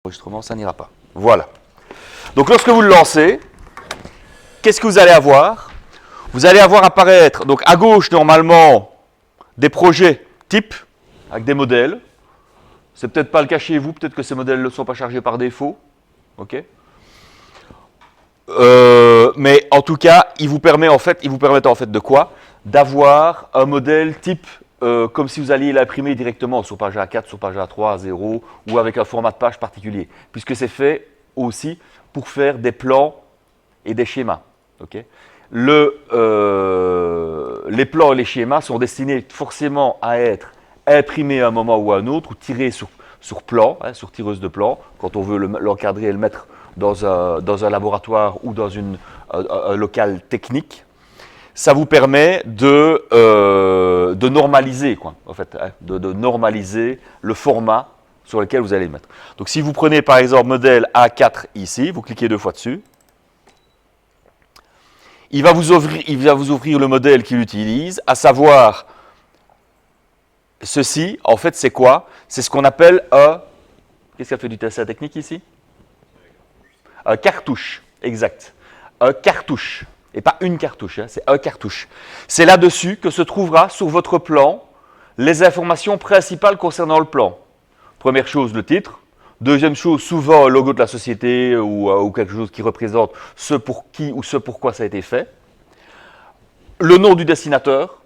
Enregistrement, ça n'ira pas. Voilà. Donc lorsque vous le lancez, qu'est-ce que vous allez avoir? Vous allez avoir apparaître, donc à gauche normalement, des projets types, avec des modèles. C'est peut-être pas le cas chez vous, peut-être que ces modèles ne sont pas chargés par défaut. Ok. Mais en tout cas, ils vous permettent en fait de quoi? D'avoir un modèle type comme si vous alliez l'imprimer directement sur page A4, sur page A3, A0 ou avec un format de page particulier, puisque c'est fait aussi pour faire des plans et des schémas. Okay. Les plans et les schémas sont destinés forcément à être imprimés à un moment ou à un autre ou tirés sur plan, sur tireuse de plan, quand on veut l'encadrer et le mettre dans un laboratoire ou dans un local technique. Ça vous permet de normaliser, quoi, en fait, de normaliser le format sur lequel vous allez le mettre. Donc si vous prenez par exemple modèle A4 ici, vous cliquez 2 fois dessus, il va vous ouvrir le modèle qu'il utilise, à savoir ceci, en fait c'est quoi? C'est ce qu'on appelle un, qu'est-ce qu'a fait du test technique ici? Un cartouche, exact. Un cartouche. Et pas une cartouche, hein, c'est un cartouche. C'est là-dessus que se trouvera sur votre plan les informations principales concernant le plan. Première chose, le titre. Deuxième chose, souvent un logo de la société ou quelque chose qui représente ce pour qui ou ce pourquoi ça a été fait. Le nom du dessinateur.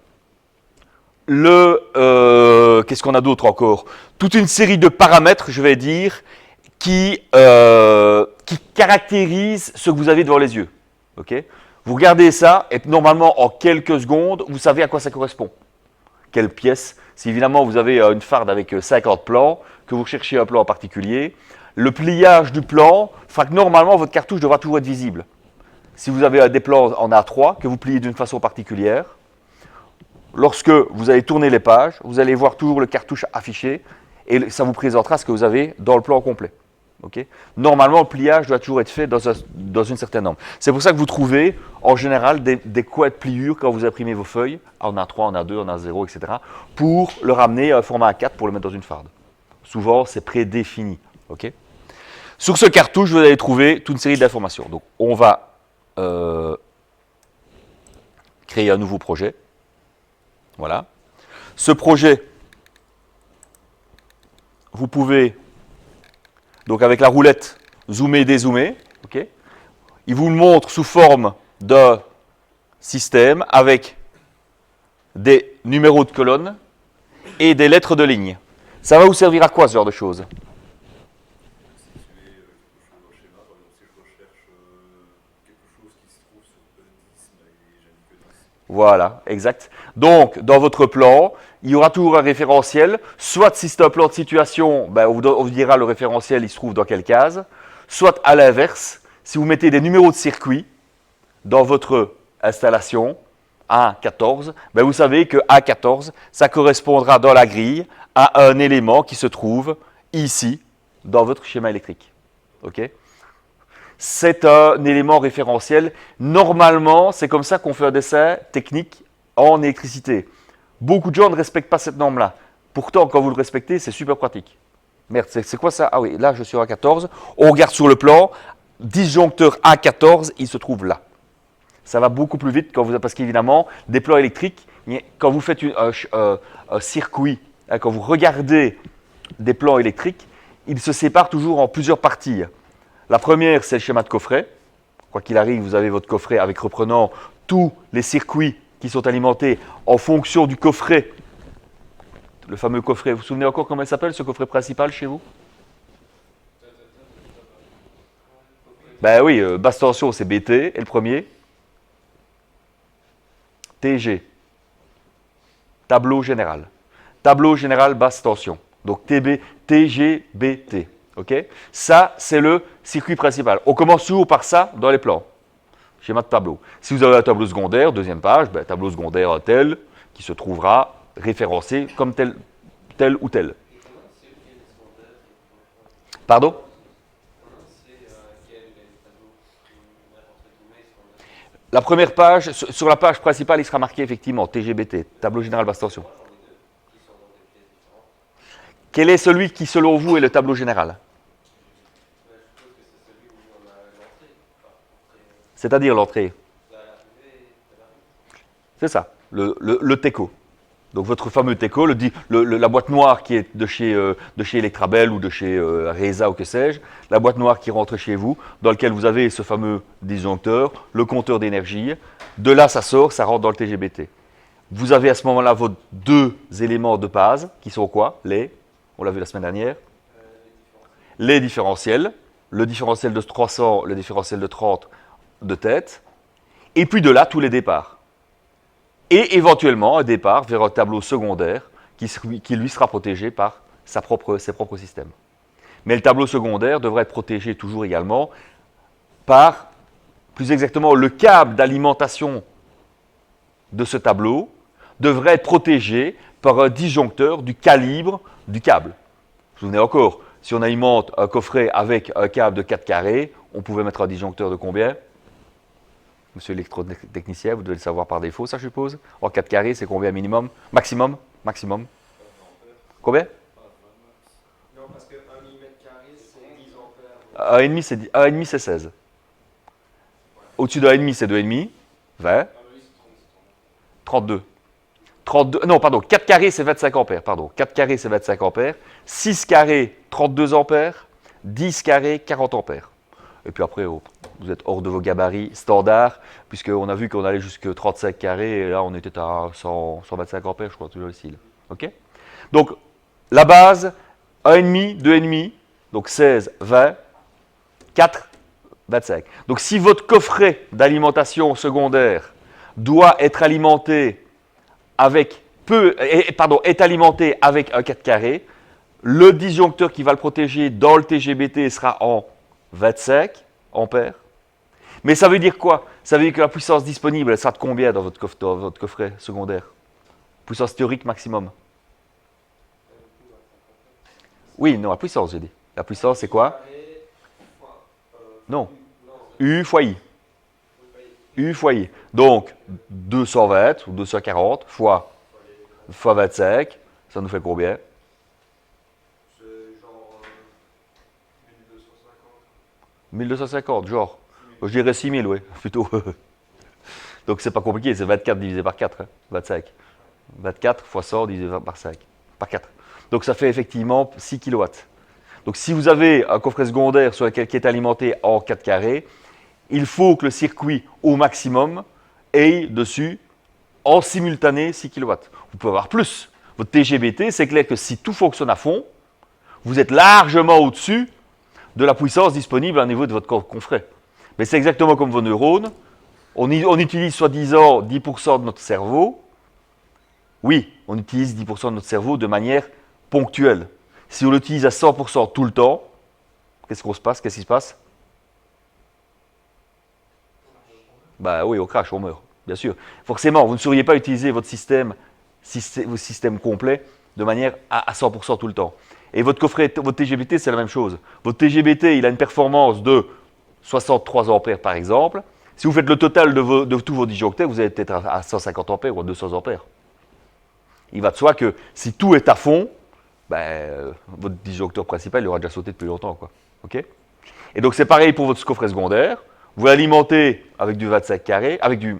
Qu'est-ce qu'on a d'autre encore? Toute une série de paramètres, je vais dire, qui caractérisent ce que vous avez devant les yeux. Okay? Vous regardez ça et normalement en quelques secondes, vous savez à quoi ça correspond. Quelle pièce? Si évidemment vous avez une farde avec 50 plans, que vous cherchez un plan en particulier, le pliage du plan fera que normalement votre cartouche devra toujours être visible. Si vous avez des plans en A3 que vous pliez d'une façon particulière, lorsque vous allez tourner les pages, vous allez voir toujours le cartouche affiché et ça vous présentera ce que vous avez dans le plan complet. Okay. Normalement, le pliage doit toujours être fait dans une certaine norme. C'est pour ça que vous trouvez, en général, des couettes pliures quand vous imprimez vos feuilles, en A3, en A2, en A0, etc., pour le ramener à un format A4 pour le mettre dans une farde. Souvent, c'est prédéfini. Okay. Sur ce cartouche, vous allez trouver toute une série d'informations. Donc, on va créer un nouveau projet. Voilà. Ce projet, vous pouvez... Donc avec la roulette, zoomer, dézoomer, okay. Il vous le montre sous forme d'un système avec des numéros de colonnes et des lettres de ligne. Ça va vous servir à quoi ce genre de choses? Voilà, exact. Donc, dans votre plan, il y aura toujours un référentiel. Soit si c'est un plan de situation, ben, on vous dira le référentiel, il se trouve dans quelle case. Soit à l'inverse, si vous mettez des numéros de circuit dans votre installation, A14, ben vous savez que A14, ça correspondra dans la grille à un élément qui se trouve ici, dans votre schéma électrique. Okay. C'est un élément référentiel. Normalement, c'est comme ça qu'on fait un dessin technique en électricité. Beaucoup de gens ne respectent pas cette norme-là. Pourtant, quand vous le respectez, c'est super pratique. Merde, c'est quoi ça? Ah oui, là, je suis à A14. On regarde sur le plan. Disjoncteur A14, il se trouve là. Ça va beaucoup plus vite parce qu'évidemment, des plans électriques, quand vous faites un circuit, quand vous regardez des plans électriques, ils se séparent toujours en plusieurs parties. La première, c'est le schéma de coffret. Quoi qu'il arrive, vous avez votre coffret avec reprenant tous les circuits qui sont alimentés en fonction du coffret. Le fameux coffret, vous vous souvenez encore comment il s'appelle, ce coffret principal chez vous? Ben oui, basse tension, c'est BT, et le premier? TG. Tableau général. Tableau général basse tension. Donc TGBT. Okay. Ça, c'est le circuit principal. On commence toujours par ça dans les plans. Schéma de tableau. Si vous avez un tableau secondaire, deuxième page, ben, tableau secondaire tel, qui se trouvera référencé comme tel ou tel. Pardon? La première page, sur la page principale, il sera marqué effectivement TGBT, tableau général basse tension. Quel est celui qui, selon vous, est le tableau général? C'est-à-dire l'entrée. C'est ça, le TECO. Donc votre fameux TECO, la boîte noire qui est de chez Electrabel ou de chez Reza ou que sais-je, la boîte noire qui rentre chez vous, dans laquelle vous avez ce fameux disjoncteur, le compteur d'énergie. De là, ça sort, ça rentre dans le TGBT. Vous avez à ce moment-là vos deux éléments de base, qui sont quoi? On l'a vu la semaine dernière, les différentiels, le différentiel de 300, le différentiel de 30 de tête, et puis de là, tous les départs. Et éventuellement, un départ vers un tableau secondaire qui lui sera protégé par ses propres systèmes. Mais le tableau secondaire devrait être protégé toujours également par, plus exactement, le câble d'alimentation de ce tableau devrait être protégé par un disjoncteur du calibre du câble. Vous vous souvenez encore, si on alimente un coffret avec un câble de 4 carrés, on pouvait mettre un disjoncteur de combien? Monsieur l'électrotechnicien, vous devez le savoir par défaut, ça je suppose. En 4 carrés, c'est combien minimum? Maximum? Combien? Non, parce que 1 mm², c'est 10 ampères. 1,5 c'est 16. Au-dessus de 1,5 c'est 2,5. 20. 32. 32. Non, pardon, 4 carrés c'est 25 ampères. Pardon, 4 carrés c'est 25 ampères. 6 carrés, 32 ampères. 10 carrés, 40 ampères. Et puis après, vous êtes hors de vos gabarits standards, puisqu'on a vu qu'on allait jusqu'à 35 carrés, et là on était à 125 ampères, je crois, toujours ici. OK? Donc, la base, 1,5, 2,5, donc 16, 20, 4, 25. Donc, si votre coffret d'alimentation secondaire doit être alimenté est alimenté avec un 4 carré, le disjoncteur qui va le protéger dans le TGBT sera en 25 ampères. Mais ça veut dire quoi? Ça veut dire que la puissance disponible, elle sera de combien dans votre coffret secondaire? Puissance théorique maximum. Oui, non, la puissance, j'ai dit. La puissance, c'est quoi? Non. U fois I. U fois I. Donc, 220 ou 240 fois 25, ça nous fait combien? C'est genre 1250. 1250, genre. Je dirais 6000, oui, plutôt. Donc, c'est pas compliqué, c'est 24 divisé par 4, hein, 25. 24 fois 100 divisé par 5, par 4. Donc, ça fait effectivement 6 kW. Donc, si vous avez un coffret secondaire sur lequel qui est alimenté en 4 carrés, il faut que le circuit, au maximum, ait dessus, en simultané, 6 kW. Vous pouvez avoir plus. Votre TGBT, c'est clair que si tout fonctionne à fond, vous êtes largement au-dessus de la puissance disponible au niveau de votre coffret. Mais c'est exactement comme vos neurones. On utilise soi-disant 10% de notre cerveau. Oui, on utilise 10% de notre cerveau de manière ponctuelle. Si on l'utilise à 100% tout le temps, qu'est-ce qui se passe? Bah oui, on crache, on meurt, bien sûr. Forcément, vous ne sauriez pas utiliser votre système complet de manière à 100% tout le temps. Et votre coffret, votre TGBT, c'est la même chose. Votre TGBT, il a une performance de 63 ampères par exemple. Si vous faites le total de tous vos disjoncteurs, vous allez peut-être à 150 ampères ou à 200 ampères. Il va de soi que si tout est à fond, votre disjoncteur principal il aura déjà sauté depuis longtemps, quoi. Okay? Et donc c'est pareil pour votre coffret secondaire. Vous l'alimentez avec du 25 carré, du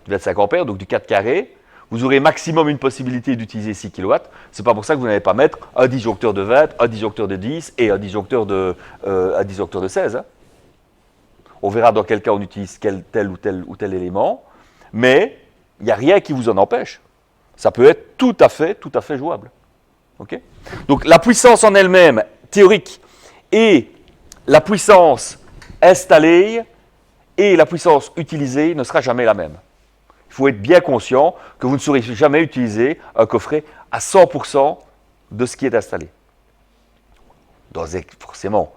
25 ampères, donc du 4 carré. Vous aurez maximum une possibilité d'utiliser 6 kW. C'est pas pour ça que vous n'allez pas mettre un disjoncteur de 20, un disjoncteur de 10 et un disjoncteur de 16. Hein. On verra dans quel cas on utilise tel ou tel élément. Mais il n'y a rien qui vous en empêche. Ça peut être tout à fait jouable. Okay? Donc la puissance en elle-même, théorique, et la puissance installée et la puissance utilisée ne sera jamais la même. Il faut être bien conscient que vous ne saurez jamais utiliser un coffret à 100% de ce qui est installé. Donc, forcément,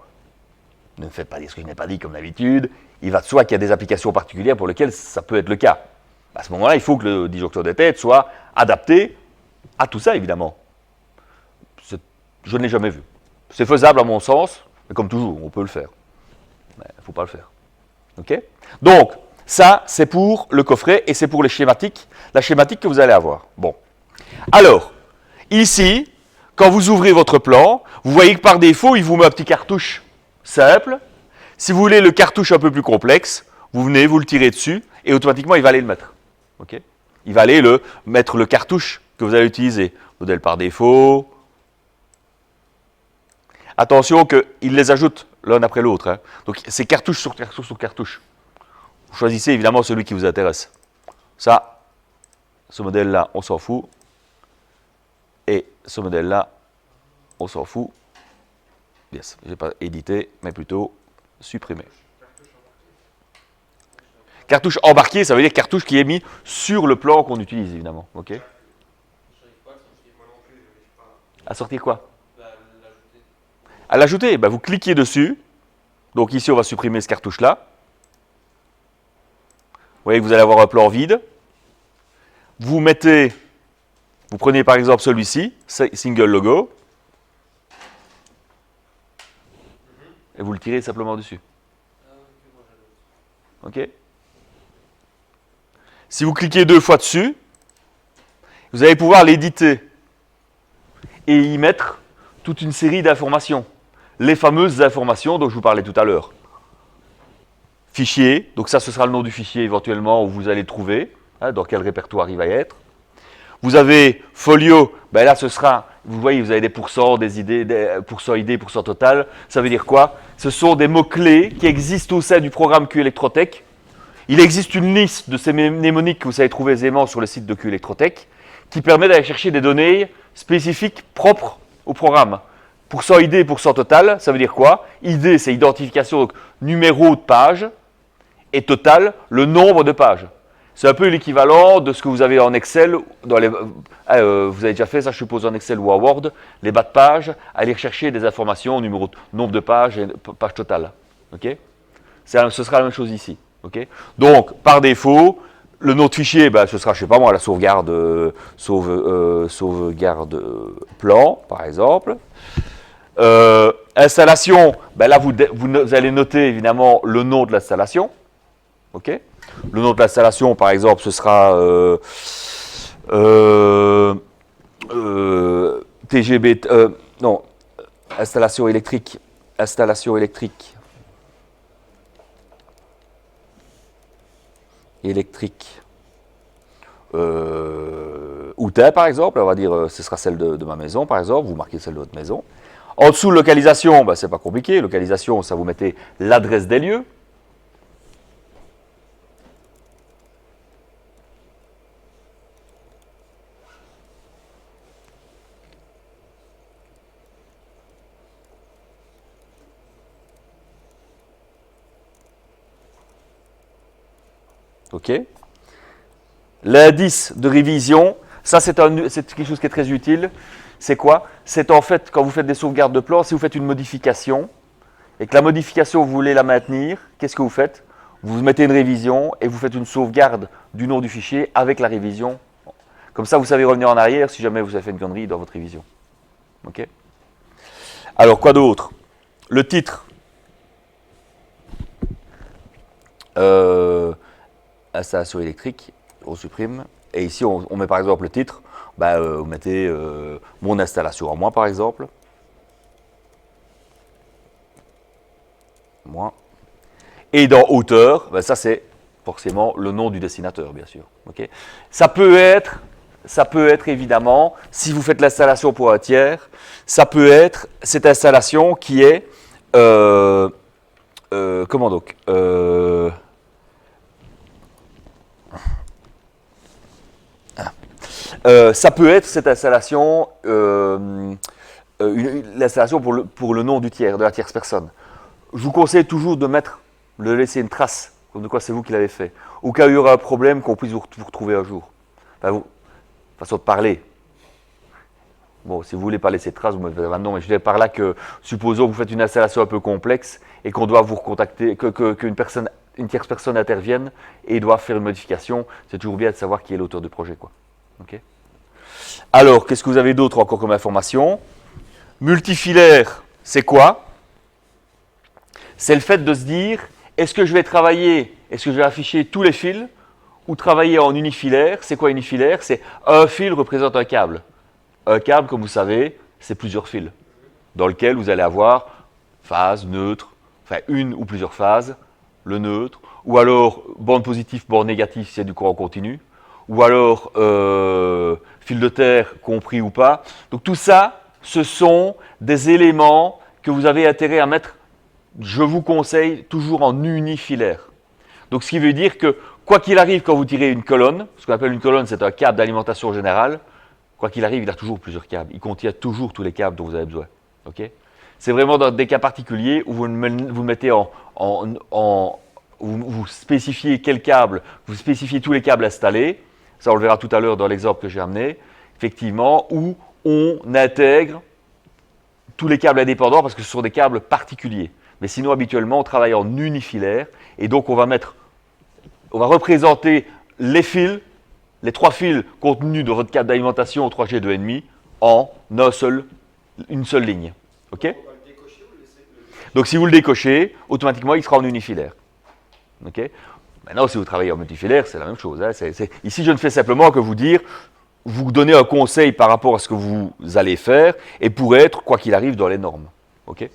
ne me faites pas dire ce que je n'ai pas dit comme d'habitude. Il va de soi qu'il y a des applications particulières pour lesquelles ça peut être le cas. À ce moment-là, il faut que le disjoncteur de tête soit adapté à tout ça, évidemment. Je ne l'ai jamais vu. C'est faisable à mon sens, mais comme toujours, on peut le faire. Mais il ne faut pas le faire. OK? Donc, ça, c'est pour le coffret et c'est pour les schématiques, la schématique que vous allez avoir. Bon. Alors, ici, quand vous ouvrez votre plan, vous voyez que par défaut, il vous met un petit cartouche simple. Si vous voulez le cartouche un peu plus complexe, vous venez, vous le tirez dessus, et automatiquement, il va aller le mettre. Okay, il va aller mettre le cartouche que vous allez utiliser. Modèle par défaut. Attention qu'il les ajoute l'un après l'autre. Hein. Donc, c'est cartouche sur cartouche sur cartouche. Vous choisissez évidemment celui qui vous intéresse. Ça, ce modèle-là, on s'en fout. Et ce modèle-là, on s'en fout. Yes, je n'ai pas édité, mais plutôt supprimé. Cartouche embarquée, ça veut dire cartouche qui est mis sur le plan qu'on utilise, évidemment. Okay. À sortir quoi? À l'ajouter, vous cliquez dessus. Donc ici, on va supprimer ce cartouche-là. Vous voyez que vous allez avoir un plan vide. Vous prenez par exemple celui-ci, single logo, et vous le tirez simplement dessus. Ok. Si vous cliquez 2 fois dessus, vous allez pouvoir l'éditer et y mettre toute une série d'informations. Les fameuses informations dont je vous parlais tout à l'heure. Fichier, donc ça ce sera le nom du fichier éventuellement où vous allez le trouver, hein, dans quel répertoire il va y être. Vous avez folio, là ce sera, vous voyez, vous avez des pourcents, des idées, des pourcents idées, pourcents total. Ça veut dire quoi? Ce sont des mots-clés qui existent au sein du programme QElectrotech. Il existe une liste de ces mnémoniques que vous savez trouver aisément sur le site de QElectrotech qui permet d'aller chercher des données spécifiques propres au programme. Pourcent ID, pourcent total, ça veut dire quoi? ID, c'est identification, donc numéro de page, et total, le nombre de pages. C'est un peu l'équivalent de ce que vous avez en Excel, vous avez déjà fait ça, je suppose, en Excel ou en Word, les bas de page, aller chercher des informations, nombre de pages et page totale. Okay, ce sera la même chose ici. Okay, donc, par défaut, le nom de fichier, ce sera, je sais pas moi, la sauvegarde, sauvegarde plan, par exemple. Installation, là vous allez noter évidemment le nom de l'installation. Okay. Le nom de l'installation, par exemple, ce sera TGB, non, installation électrique, outil, par exemple, on va dire, ce sera celle de ma maison, par exemple, vous marquez celle de votre maison. En dessous, localisation, c'est pas compliqué, localisation, ça vous mettez l'adresse des lieux. Ok. L'indice de révision, ça c'est quelque chose qui est très utile. C'est quoi? C'est en fait, quand vous faites des sauvegardes de plan, si vous faites une modification, et que la modification, vous voulez la maintenir, qu'est-ce que vous faites? Vous mettez une révision, et vous faites une sauvegarde du nom du fichier avec la révision. Comme ça, vous savez revenir en arrière si jamais vous avez fait une connerie dans votre révision. Ok. Alors, quoi d'autre? Le titre. Installation électrique, on supprime. Et ici, on met par exemple le titre. Vous mettez mon installation à moi, par exemple. Moi. Et dans auteur, ça c'est forcément le nom du dessinateur, bien sûr. Okay. Ça peut être évidemment, si vous faites l'installation pour un tiers, ça peut être cette installation qui est, comment donc ça peut être cette installation, l'installation pour le nom du tiers, de la tierce personne. Je vous conseille toujours de laisser une trace, comme de quoi c'est vous qui l'avez fait. Au cas où il y aura un problème, qu'on puisse vous retrouver un jour. Façon de parler. Bon, si vous voulez pas laisser de trace, vous me dites maintenant, mais je dirais par là que, supposons que vous faites une installation un peu complexe et qu'on doit vous recontacter, qu'une tierce personne intervienne et doit faire une modification, c'est toujours bien de savoir qui est l'auteur du projet, quoi. Okay. Alors, qu'est-ce que vous avez d'autre encore comme information? Multifilaire, c'est quoi? C'est le fait de se dire, est-ce que je vais afficher tous les fils ou travailler en unifilaire? C'est quoi unifilaire? C'est un fil représente un câble. Un câble, comme vous savez, c'est plusieurs fils, dans lequel vous allez avoir phase, neutre, enfin une ou plusieurs phases, le neutre, ou alors borne positive, borne négative si c'est du courant continu, ou alors fil de terre compris ou pas. Donc tout ça, ce sont des éléments que vous avez intérêt à mettre, je vous conseille, toujours en unifilaire. Donc ce qui veut dire que quoi qu'il arrive quand vous tirez une colonne, ce qu'on appelle une colonne, c'est un câble d'alimentation générale, quoi qu'il arrive, il a toujours plusieurs câbles. Il contient toujours tous les câbles dont vous avez besoin. Okay, c'est vraiment dans des cas particuliers où vous mettez vous spécifiez quel câble, vous spécifiez tous les câbles installés, ça on le verra tout à l'heure dans l'exemple que j'ai amené, effectivement, où on intègre tous les câbles indépendants parce que ce sont des câbles particuliers. Mais sinon, habituellement, on travaille en unifilaire et donc on va représenter les fils, les 3 fils contenus dans votre câble d'alimentation au 3G 2,5 en une seule ligne. Okay, donc si vous le décochez, automatiquement il sera en unifilaire. Okay, maintenant, si vous travaillez en multifilaire, c'est la même chose. Hein. Ici, je ne fais simplement que vous donner un conseil par rapport à ce que vous allez faire et pour être, quoi qu'il arrive, dans les normes. Okay,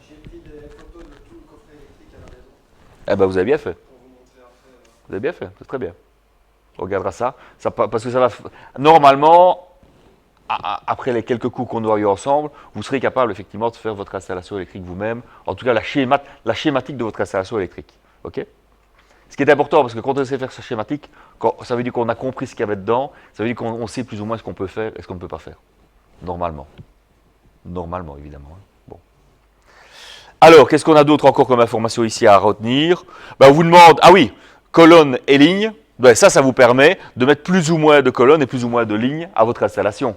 j'ai pris des photos de tout le coffret électrique à la maison. Eh ben, vous avez bien fait. Pour vous montrer après. Vous avez bien fait, c'est très bien. On regardera ça parce que ça va. Normalement, après les quelques coups qu'on aura eu ensemble, vous serez capable effectivement de faire votre installation électrique vous-même, en tout cas la schématique de votre installation électrique. Okay, ce qui est important, parce que quand on sait faire ce schématique, ça veut dire qu'on a compris ce qu'il y avait dedans, ça veut dire qu'on sait plus ou moins ce qu'on peut faire et ce qu'on ne peut pas faire. Normalement. Normalement, évidemment. Hein. Bon. Alors, qu'est-ce qu'on a d'autre encore comme information ici à retenir? On vous demande, ah oui, colonne et ligne. Ben, ça vous permet de mettre plus ou moins de colonnes et plus ou moins de lignes à votre installation.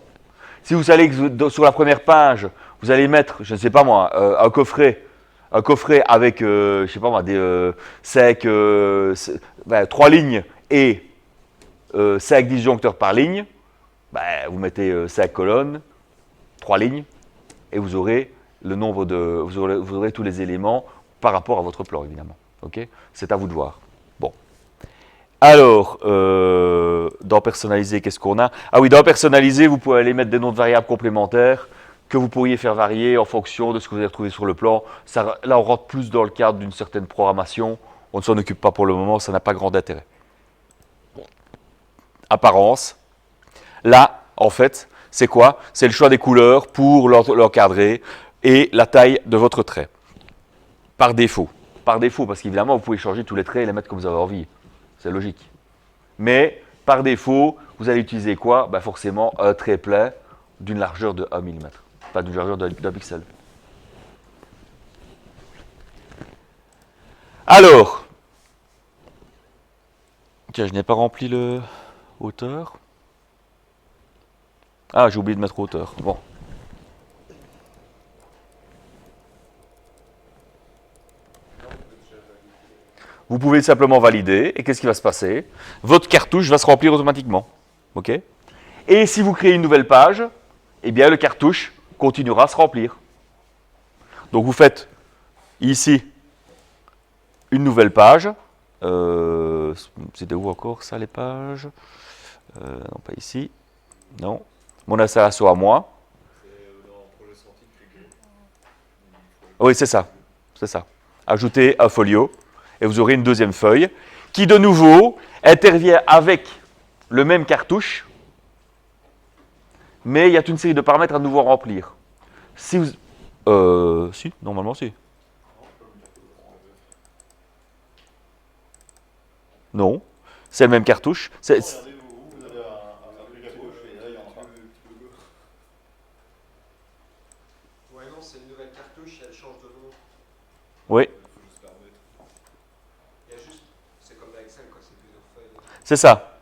Si vous savez que sur la première page, vous allez mettre, je ne sais pas moi, un coffret avec, je ne sais pas moi, des 3 lignes et 5 disjoncteurs par ligne, vous mettez 5 colonnes, 3 lignes, et vous aurez le nombre vous aurez tous les éléments par rapport à votre plan, évidemment. Okay, c'est à vous de voir. Bon. Alors, dans personnaliser, qu'est-ce qu'on a? Ah oui, dans personnaliser, vous pouvez aller mettre des noms de variables complémentaires que vous pourriez faire varier en fonction de ce que vous avez retrouvé sur le plan. Ça, là, on rentre plus dans le cadre d'une certaine programmation. On ne s'en occupe pas pour le moment, ça n'a pas grand intérêt. Apparence. Là, en fait, c'est quoi? C'est le choix des couleurs pour l'encadrer et la taille de votre trait. Par défaut. Par défaut, parce qu'évidemment, vous pouvez changer tous les traits et les mettre comme vous avez envie. C'est logique. Mais, par défaut, vous allez utiliser quoi? Forcément, un trait plein d'une largeur de 1 mm. Pas d'une largeur d'un pixel. Alors, tiens, je n'ai pas rempli le hauteur. Ah, j'ai oublié de mettre hauteur. Bon. Vous pouvez simplement valider. Et qu'est-ce qui va se passer? Votre cartouche va se remplir automatiquement. OK? Et si vous créez une nouvelle page, eh bien, le cartouche continuera à se remplir. Donc, vous faites ici une nouvelle page. C'était où encore ça, les pages? Non, pas ici. Non. Mon installation à moi. Oui, c'est ça. C'est ça. Ajoutez un folio et vous aurez une deuxième feuille qui, de nouveau, intervient avec le même cartouche, mais il y a toute une série de paramètres à nouveau remplir. Si vous... si, normalement, si. Non, c'est le même cartouche. Ouais, non, c'est une nouvelle cartouche, elle change de nom. Oui. Il y a juste, c'est comme dans Excel, quoi, c'est plusieurs feuilles. C'est ça.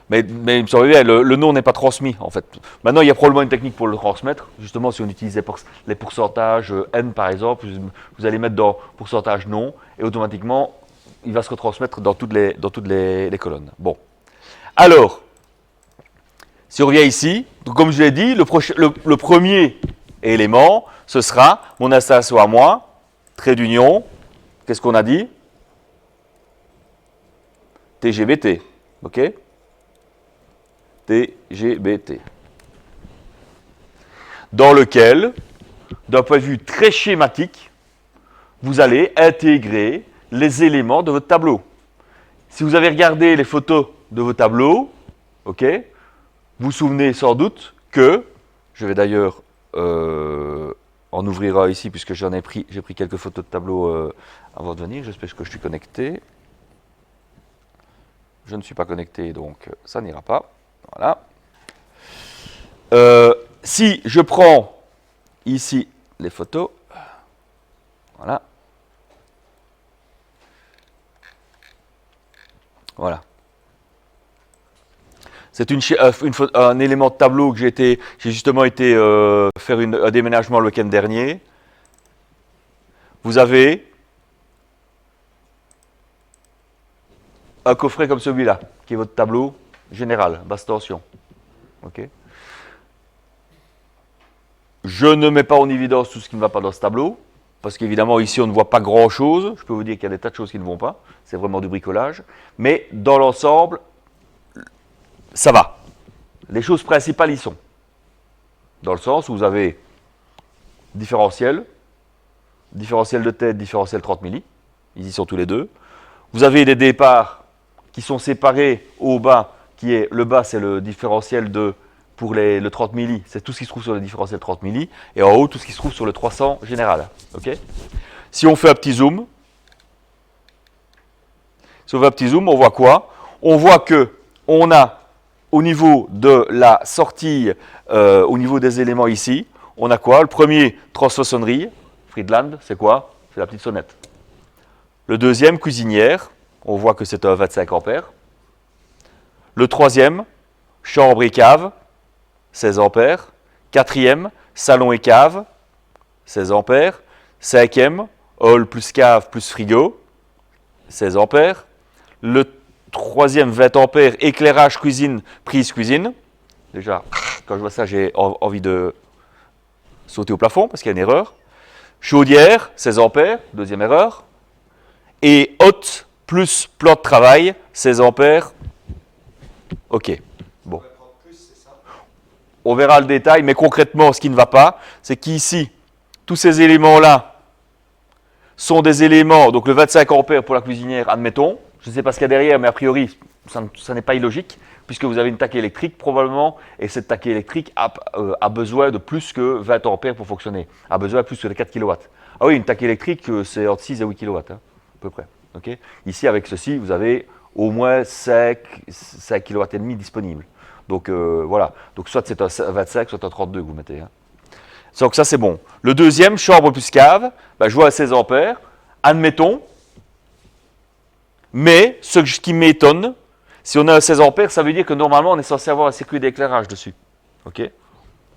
Mais il me semble bien, le nom n'est pas transmis, en fait. Maintenant, il y a probablement une technique pour le transmettre. Justement, si on utilise les pourcentages N, par exemple, vous allez mettre dans pourcentage non, et automatiquement, il va se retransmettre dans toutes les colonnes. Bon. Alors, si on revient ici, donc comme je l'ai dit, le premier élément, ce sera mon installation à moi, trait d'union. Qu'est-ce qu'on a dit? TGBT. OK? TGBT. Dans lequel, d'un point de vue très schématique, vous allez intégrer les éléments de votre tableau. Si vous avez regardé les photos de vos tableaux, ok, vous vous souvenez sans doute que, je vais d'ailleurs en ouvrir un ici puisque j'ai pris quelques photos de tableaux avant de venir, j'espère que je suis connecté. Je ne suis pas connecté, donc ça n'ira pas. Voilà. Si je prends ici les photos, voilà. Voilà. C'est un élément de tableau que j'ai justement été faire un déménagement le week-end dernier. Vous avez un coffret comme celui-là, qui est votre tableau général, basse tension. Ok. Je ne mets pas en évidence tout ce qui ne va pas dans ce tableau, parce qu'évidemment ici on ne voit pas grand-chose. Je peux vous dire qu'il y a des tas de choses qui ne vont pas. C'est vraiment du bricolage. Mais dans l'ensemble, ça va. Les choses principales y sont. Dans le sens où vous avez différentiel de tête, différentiel 30 milli. Ils y sont tous les deux. Vous avez des départs qui sont séparés au bas, qui est le bas, c'est le différentiel pour le 30 milli, c'est tout ce qui se trouve sur le différentiel 30 milli, et en haut, tout ce qui se trouve sur le 300 général. Okay, si on fait un petit zoom, on voit quoi? On voit que on a au niveau de la sortie, au niveau des éléments ici, on a quoi? Le premier, transfaçonnerie, Friedland, c'est quoi? C'est la petite sonnette. Le deuxième, cuisinière, on voit que c'est un 25 ampères. Le troisième, chambre et cave, 16 ampères. Quatrième, salon et cave, 16 ampères. Cinquième, hall plus cave plus frigo, 16 ampères. Le troisième, 20 ampères, éclairage cuisine, prise cuisine. Déjà, quand je vois ça, j'ai envie de sauter au plafond parce qu'il y a une erreur. Chaudière, 16 ampères, deuxième erreur. Et haute plus plan de travail, 16 ampères. Ok, bon. On verra le détail, mais concrètement, ce qui ne va pas, c'est qu'ici, tous ces éléments-là sont des éléments, donc le 25 ampères pour la cuisinière, admettons, je ne sais pas ce qu'il y a derrière, mais a priori, ça n'est pas illogique, puisque vous avez une taquet électrique probablement, et cette taquet électrique a besoin de plus que 20 ampères pour fonctionner, a besoin de plus que 4 kW. Ah oui, une taquet électrique, c'est entre 6 et 8 kW, hein, à peu près. Okay, ici, avec ceci, vous avez au moins 5 kW et demi disponibles. Donc voilà, donc soit c'est un 25, soit un 32 que vous mettez. Hein. Donc ça c'est bon. Le deuxième, chambre plus cave, ben, je vois à 16 ampères, admettons, mais ce qui m'étonne, si on a un 16 ampères, ça veut dire que normalement on est censé avoir un circuit d'éclairage dessus. Okay,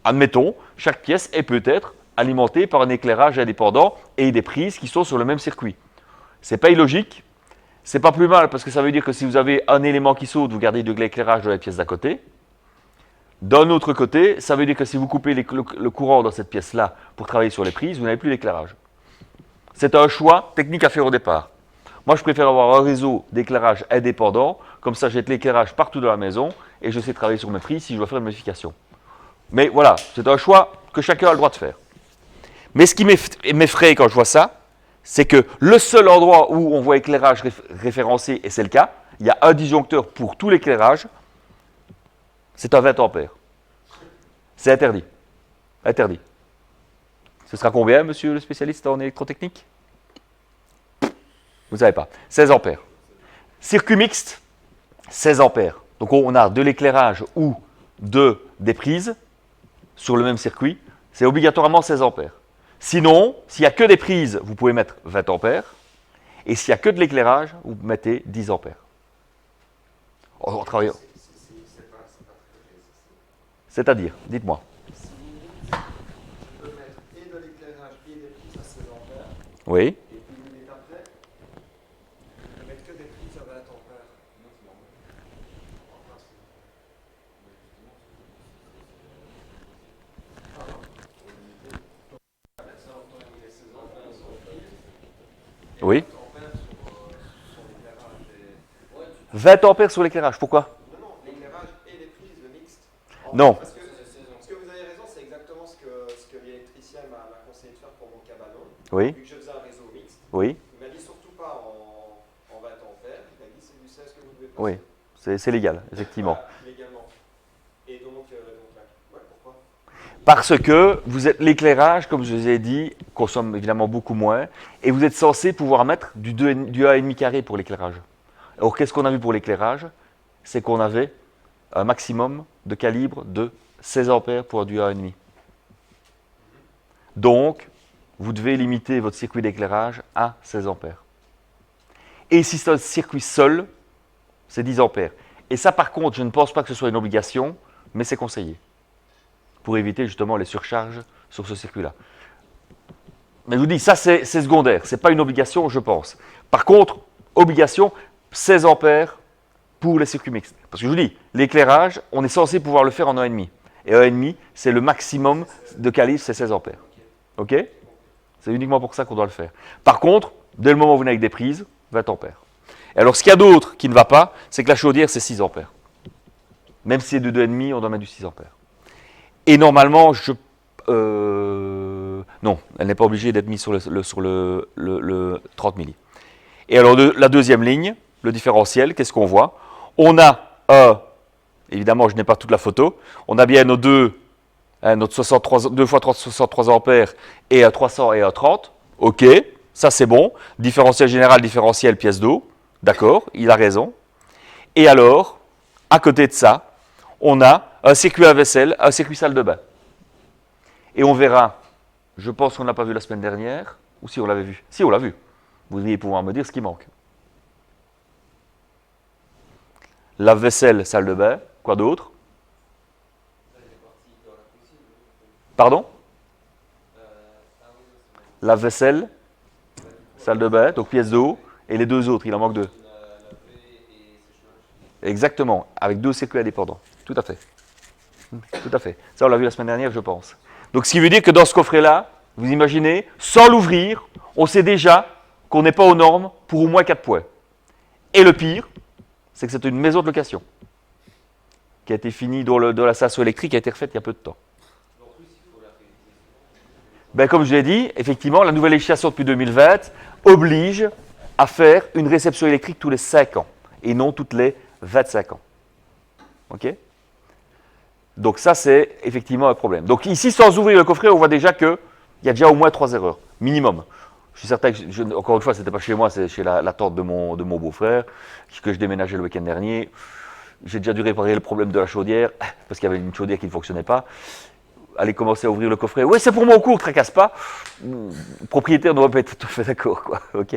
admettons, chaque pièce est peut-être alimentée par un éclairage indépendant et des prises qui sont sur le même circuit. C'est pas illogique, c'est pas plus mal parce que ça veut dire que si vous avez un élément qui saute, vous gardez de l'éclairage dans la pièce d'à côté. D'un autre côté, ça veut dire que si vous coupez le courant dans cette pièce-là pour travailler sur les prises, vous n'avez plus d'éclairage. C'est un choix technique à faire au départ. Moi, je préfère avoir un réseau d'éclairage indépendant, comme ça j'ai de l'éclairage partout dans la maison et je sais travailler sur mes prises si je dois faire une modification. Mais voilà, c'est un choix que chacun a le droit de faire. Mais ce qui m'effraie quand je vois ça, c'est que le seul endroit où on voit éclairage référencé, et c'est le cas, il y a un disjoncteur pour tout l'éclairage, c'est un 20 ampères. C'est interdit. Interdit. Ce sera combien, monsieur le spécialiste en électrotechnique? Vous ne savez pas. 16 ampères. Circuit mixte, 16 ampères. Donc on a de l'éclairage ou des prises sur le même circuit. C'est obligatoirement 16 ampères. Sinon, s'il n'y a que des prises, vous pouvez mettre 20 ampères. Et s'il n'y a que de l'éclairage, vous mettez 10 ampères. On travaille. C'est-à-dire, dites-moi. Si on peut mettre et de l'éclairage et des prises à 16 ampères, Oui. et puis vous mettez après, on peut mettre que des prises à 20 ampères. Oui. 20 ampères sur l'éclairage, pourquoi? Non, non, l'éclairage et les prises, le mixte. Non. Parce que vous avez raison, c'est exactement ce que l'électricien m'a conseillé de faire pour mon cabanon. Oui. Vu que je faisais un réseau mixte, Oui. il m'a dit surtout pas en 20 ampères, il m'a dit c'est du 16 C'est légal, effectivement. Voilà, légalement. Et donc là, ouais, pourquoi? Parce que vous êtes l'éclairage, comme je vous ai dit, consomme évidemment beaucoup moins, et vous êtes censé pouvoir mettre du 1,5 carré pour l'éclairage. Alors qu'est-ce qu'on a vu pour l'éclairage? C'est qu'on avait un maximum de calibre de 16 ampères pour du 1,5. Donc, vous devez limiter votre circuit d'éclairage à 16 ampères. Et si c'est un circuit seul, c'est 10 ampères. Et ça, par contre, je ne pense pas que ce soit une obligation, mais c'est conseillé, pour éviter justement les surcharges sur ce circuit-là. Mais je vous dis, ça c'est secondaire, ce n'est pas une obligation, je pense. Par contre, obligation, 16 ampères pour les circuits mixtes. Parce que je vous dis, l'éclairage, on est censé pouvoir le faire en 1,5. Et 1,5, c'est le maximum de calibre, c'est 16 ampères. OK? C'est uniquement pour ça qu'on doit le faire. Par contre, dès le moment où vous venez avec des prises, 20 ampères. Et alors, ce qu'il y a d'autre qui ne va pas, c'est que la chaudière, c'est 6 ampères. Même si c'est de 2,5, on doit mettre du 6 ampères. Et normalement, non, elle n'est pas obligée d'être mise sur le 30 milli. Et alors, la deuxième ligne, le différentiel, qu'est-ce qu'on voit? On a, évidemment, je n'ai pas toute la photo, on a bien nos deux, notre 63, 2 fois 63 ampères et 300 et 30. OK, ça c'est bon. Différentiel général, différentiel pièce d'eau. D'accord, il a raison. Et alors, à côté de ça, on a un circuit à vaisselle, un circuit salle de bain. Et on verra, je pense qu'on n'a pas vu la semaine dernière, ou si on l'avait vu. Si on l'a vu. Vous devriez pouvoir me dire ce qui manque. Lave-vaisselle, salle de bain, quoi d'autre? Pardon? Lave-vaisselle, salle de bain, donc pièce d'eau, et les deux autres, il en manque deux. Exactement, avec deux circuits indépendants. Tout à fait. Tout à fait. Ça, on l'a vu la semaine dernière, je pense. Donc, ce qui veut dire que dans ce coffret-là, vous imaginez, sans l'ouvrir, on sait déjà qu'on n'est pas aux normes pour au moins 4 points. Et le pire, c'est que c'est une maison de location qui a été finie, dont l'installation électrique a été refaite il y a peu de temps. Ben, comme je l'ai dit, effectivement, la nouvelle législation depuis 2020 oblige à faire une réception électrique tous les 5 ans et non toutes les 25 ans. OK? Donc ça, c'est effectivement un problème. Donc ici, sans ouvrir le coffret, on voit déjà qu'il y a déjà au moins 3 erreurs, minimum. Je suis certain que, encore une fois, ce n'était pas chez moi, c'est chez la tante de mon beau-frère, que je déménageais le week-end dernier. J'ai déjà dû réparer le problème de la chaudière, parce qu'il y avait une chaudière qui ne fonctionnait pas. Aller commencer à ouvrir le coffret. Oui, c'est pour mon cours, tracasse pas. Le propriétaire ne va pas être tout à fait d'accord, quoi. OK?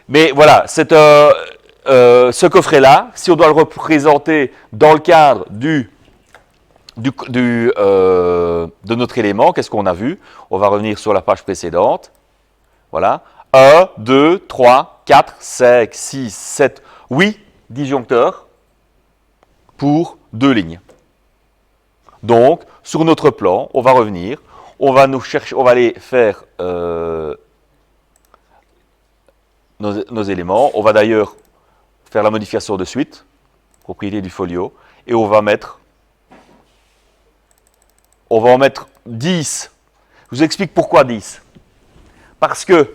Mais voilà, ce coffret-là, si on doit le représenter dans le cadre de notre élément, qu'est-ce qu'on a vu? On va revenir sur la page précédente. Voilà. 1, 2, 3, 4, 5, 6, 7, 8 disjoncteurs pour 2 lignes. Donc, sur notre plan, on va revenir, on va aller faire nos éléments. On va d'ailleurs faire la modification de suite, propriété du folio, et on va en mettre 10. Je vous explique pourquoi 10. Parce que,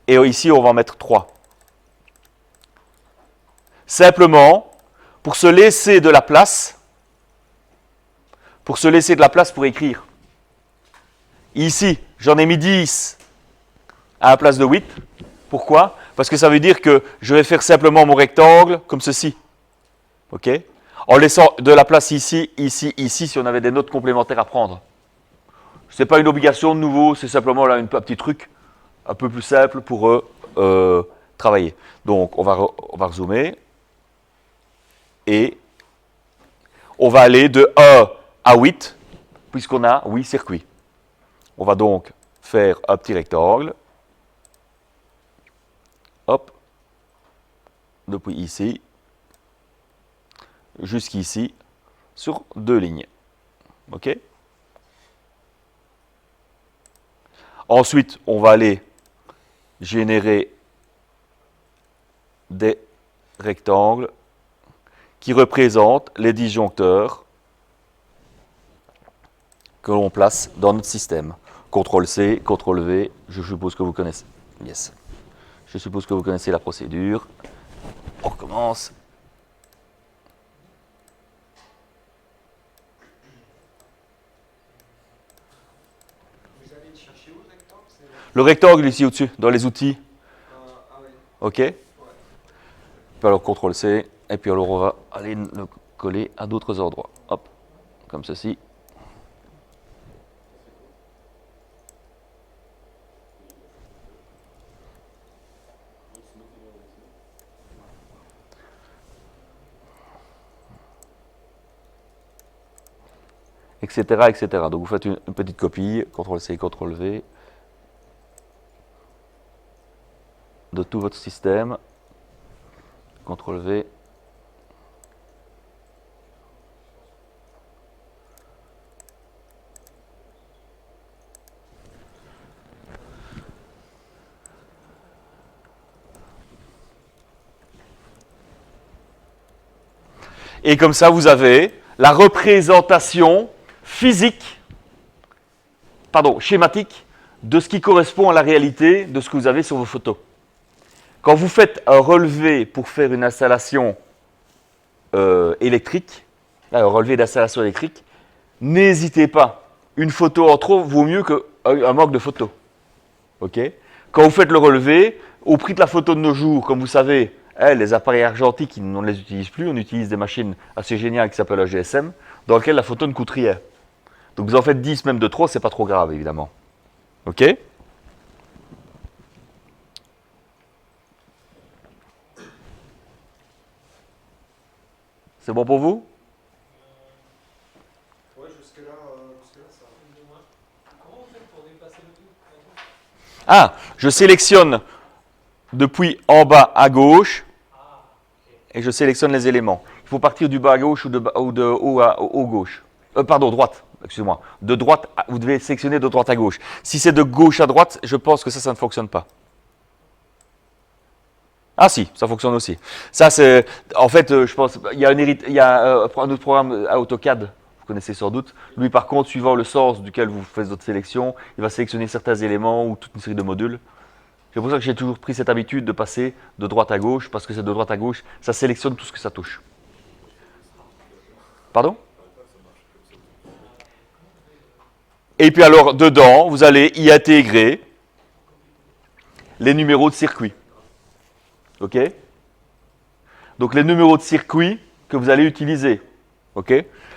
et ici on va en mettre 3. Simplement, pour se laisser de la place, pour écrire. Ici, j'en ai mis 10 à la place de 8. Pourquoi? Parce que ça veut dire que je vais faire simplement mon rectangle comme ceci. OK? En laissant de la place ici, ici, ici, si on avait des notes complémentaires à prendre. Ce n'est pas une obligation de nouveau, c'est simplement là un petit truc un peu plus simple pour travailler. Donc, on va rezoomer. Et on va aller de 1 à 8, puisqu'on a 8 circuits. On va donc faire un petit rectangle. Hop. Depuis ici jusqu'ici sur 2 lignes. OK? Ensuite, on va aller générer des rectangles qui représentent les disjoncteurs que l'on place dans notre système. CTRL-C, CTRL-V, je suppose que vous connaissez. Yes. Je suppose que vous connaissez la procédure. On recommence. chercher où le rectangle? Le rectangle ici au-dessus, dans les outils. Ah oui. OK. Puis alors CTRL C, et puis alors on va aller le coller à d'autres endroits. Hop, comme ceci. Etc., etc. Donc vous faites une petite copie, CTRL C, CTRL V, de tout votre système. CTRL V. Et comme ça, vous avez la représentation physique, schématique, de ce qui correspond à la réalité de ce que vous avez sur vos photos. Quand vous faites un relevé pour faire une installation électrique, un relevé d'installation électrique, n'hésitez pas. Une photo en trop vaut mieux qu'un manque de photos. Okay. Quand vous faites le relevé, au prix de la photo de nos jours, comme vous savez, les appareils argentiques, on ne les utilise plus, on utilise des machines assez géniales qui s'appellent un GSM, dans lesquelles la photo ne coûte rien. Donc vous en faites 10 même de trop, c'est pas trop grave évidemment. OK? C'est bon pour vous? Ouais, jusque-là, ça va. Comment vous faites pour déplacer le tout? Ah, je sélectionne depuis en bas à gauche et je sélectionne les éléments. Il faut partir du bas à gauche ou de haut à haut gauche. Pardon, droite, excusez-moi. De droite, vous devez sélectionner de droite à gauche. Si c'est de gauche à droite, je pense que ça ne fonctionne pas. Ah si, ça fonctionne aussi. Ça c'est, en fait, je pense, il y a un autre programme AutoCAD, vous connaissez sans doute. Lui par contre, suivant le sens duquel vous faites votre sélection, il va sélectionner certains éléments ou toute une série de modules. C'est pour ça que j'ai toujours pris cette habitude de passer de droite à gauche, parce que c'est de droite à gauche, ça sélectionne tout ce que ça touche. Pardon? Et puis alors, dedans, vous allez y intégrer les numéros de circuit. OK? Donc les numéros de circuit que vous allez utiliser. OK?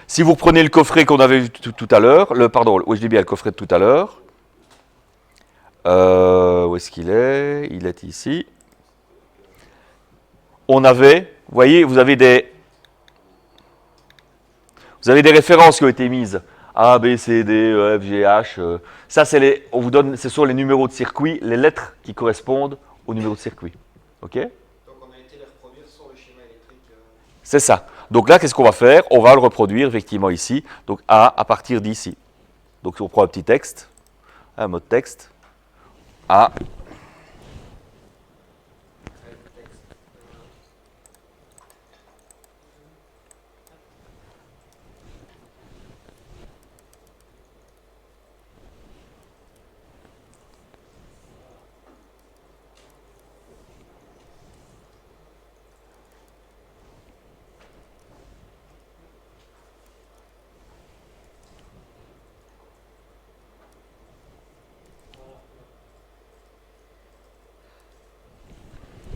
Si vous reprenez le coffret qu'on avait vu tout à l'heure, oui, je dis bien le coffret de tout à l'heure. Où est-ce qu'il est? Il est ici. On avait, vous voyez, vous avez des références qui ont été mises. A, B, C, D, E, F, G, H. Ça, on vous donne, ce sont les numéros de circuit, les lettres qui correspondent aux numéros de circuit. OK? Donc on a été les reproduire sur le schéma électrique. C'est ça. Donc là, qu'est-ce qu'on va faire? On va le reproduire effectivement ici. Donc A à partir d'ici. Donc on prend un petit texte, un mot de texte. A.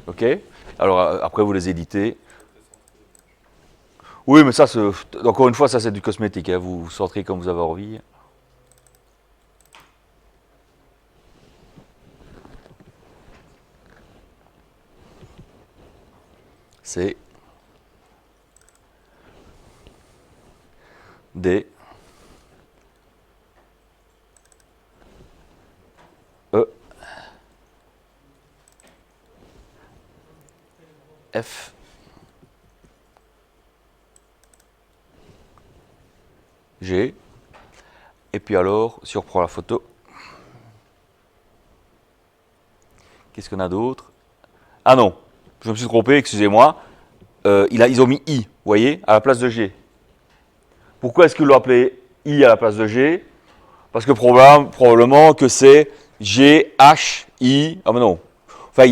OK? Alors après, vous les éditez. Oui, mais ça, encore une fois, ça c'est du cosmétique. Hein. Vous centrez comme vous avez envie. C'est D. E. F. G. Et puis alors, si on reprend la photo, qu'est-ce qu'on a d'autre? Ah non, je me suis trompé, excusez-moi. Ils ont mis I, vous voyez, à la place de G. Pourquoi est-ce qu'ils l'ont appelé I à la place de G? Parce que probablement que c'est G, H, I. Ah mais non. Enfin,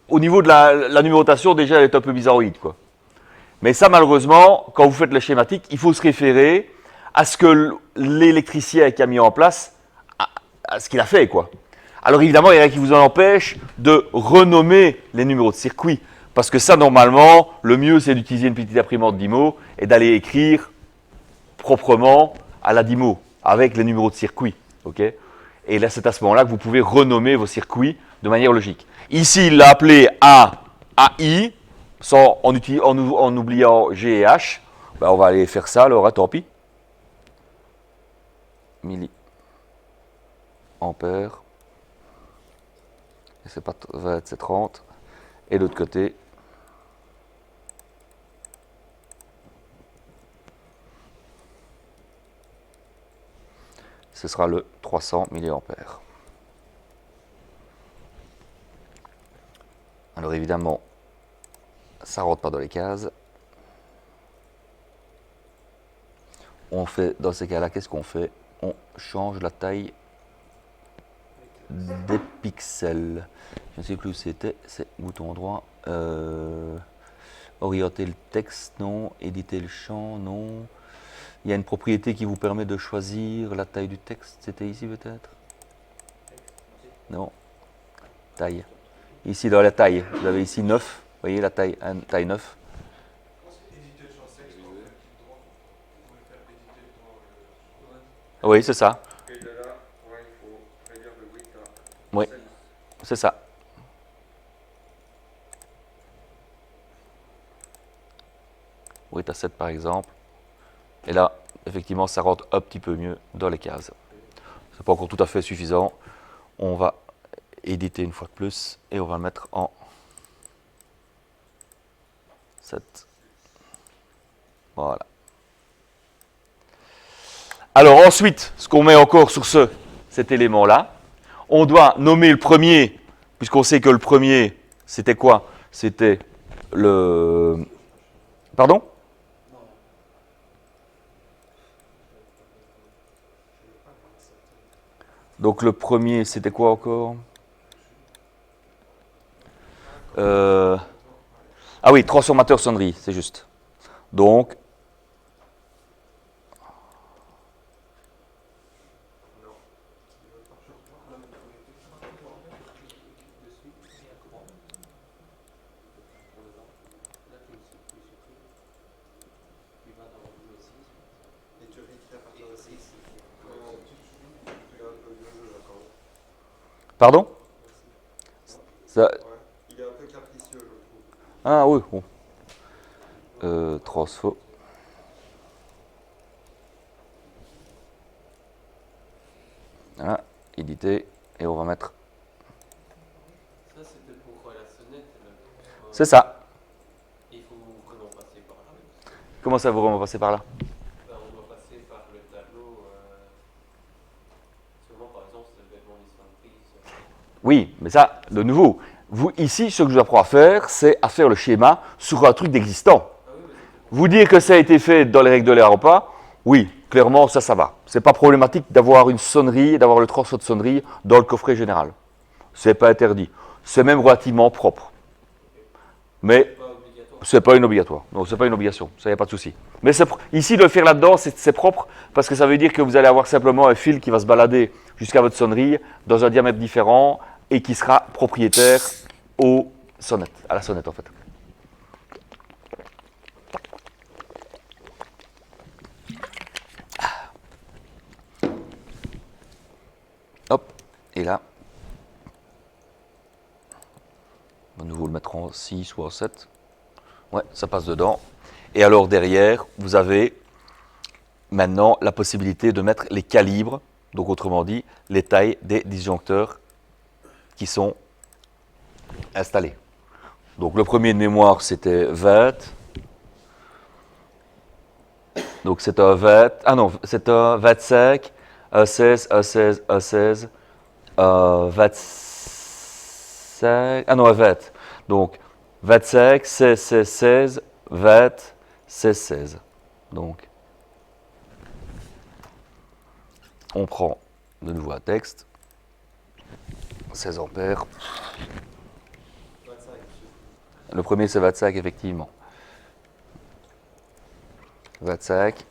au niveau de la numérotation, déjà, elle est un peu bizarroïde, quoi. Mais ça, malheureusement, quand vous faites le schématique, il faut se référer à ce que l'électricien qui a mis en place ce qu'il a fait, quoi. Alors évidemment, il y en a qui vous en empêchent de renommer les numéros de circuit. Parce que ça, normalement, le mieux, c'est d'utiliser une petite imprimante d'IMO et d'aller écrire proprement à la DIMO, avec les numéros de circuit. Okay, et là, c'est à ce moment-là que vous pouvez renommer vos circuits de manière logique. Ici, il l'a appelé A à I, en oubliant G et H. Ben, on va aller faire ça, alors, tant pis. Milliampères. Et c'est pas 20, c'est 30. Et de l'autre côté, ce sera le 300 milliampères. Alors évidemment, ça ne rentre pas dans les cases. On fait, dans ces cas-là, qu'est-ce qu'on fait? On change la taille des pixels. Je ne sais plus où c'était, c'est bouton droit. Orienter le texte, non. Éditer le champ, non. Il y a une propriété qui vous permet de choisir la taille du texte. C'était ici peut-être? Non. Taille. Ici dans la taille, vous avez ici 9. Vous voyez la taille, taille 9. Oui, c'est ça. Et de là, ouais, il faut réduire le width à Oui, c'est ça. Oui, à 7 par exemple. Et là, effectivement, ça rentre un petit peu mieux dans les cases. C'est pas encore tout à fait suffisant. On va éditer une fois de plus et on va le mettre en 7. Voilà. Alors ensuite, ce qu'on met encore sur cet élément-là, on doit nommer le premier, puisqu'on sait que le premier, c'était quoi? C'était le... Pardon? Donc le premier, c'était quoi encore? Ah oui, transformateur sonnerie, c'est juste. Donc, et tu réécris à partir de 6. Il est un peu vieux, là, quand même. pardon? Ça... Ouais, il est un peu capricieux, je trouve. Ah oui, bon. Transfo. Voilà, éditer, et on va mettre... Ça, c'était pour la sonnette. C'est ça. Il faut vraiment passer par là. Comment ça, vous passer par là? Ben, on doit passer par le tableau. Sûrement, par exemple, c'est le vêtement d'histoire. Oui, mais ça, de nouveau, vous, ici, ce que je vous apprends à faire, c'est à faire le schéma sur un truc d'existant. Vous dire que ça a été fait dans les règles de l'art ou pas, oui, clairement, ça va. C'est pas problématique d'avoir une sonnerie, d'avoir le transfert de sonnerie dans le coffret général. C'est pas interdit. C'est même relativement propre. Mais c'est pas une obligatoire. Non, c'est pas une obligation. Ça y a pas de souci. Mais ici, de le faire là-dedans, c'est propre parce que ça veut dire que vous allez avoir simplement un fil qui va se balader jusqu'à votre sonnerie dans un diamètre différent et qui sera propriétaire à la sonnette en fait. Hop, et là, on va nouveau le mettre en 6 ou en 7. Ouais, ça passe dedans. Et alors derrière, vous avez maintenant la possibilité de mettre les calibres, donc autrement dit, les tailles des disjoncteurs qui sont installés. Donc le premier de mémoire, c'était 20. Donc c'est un 20, ah non, c'est un 25, un 16, un 16, un 16, un 25, ah non, un 20. Donc 25, 16, 16, 16, 20, 16, 16. Donc on prend de nouveau un texte, 16 ampères. 25. Le premier c'est 25 effectivement. 25.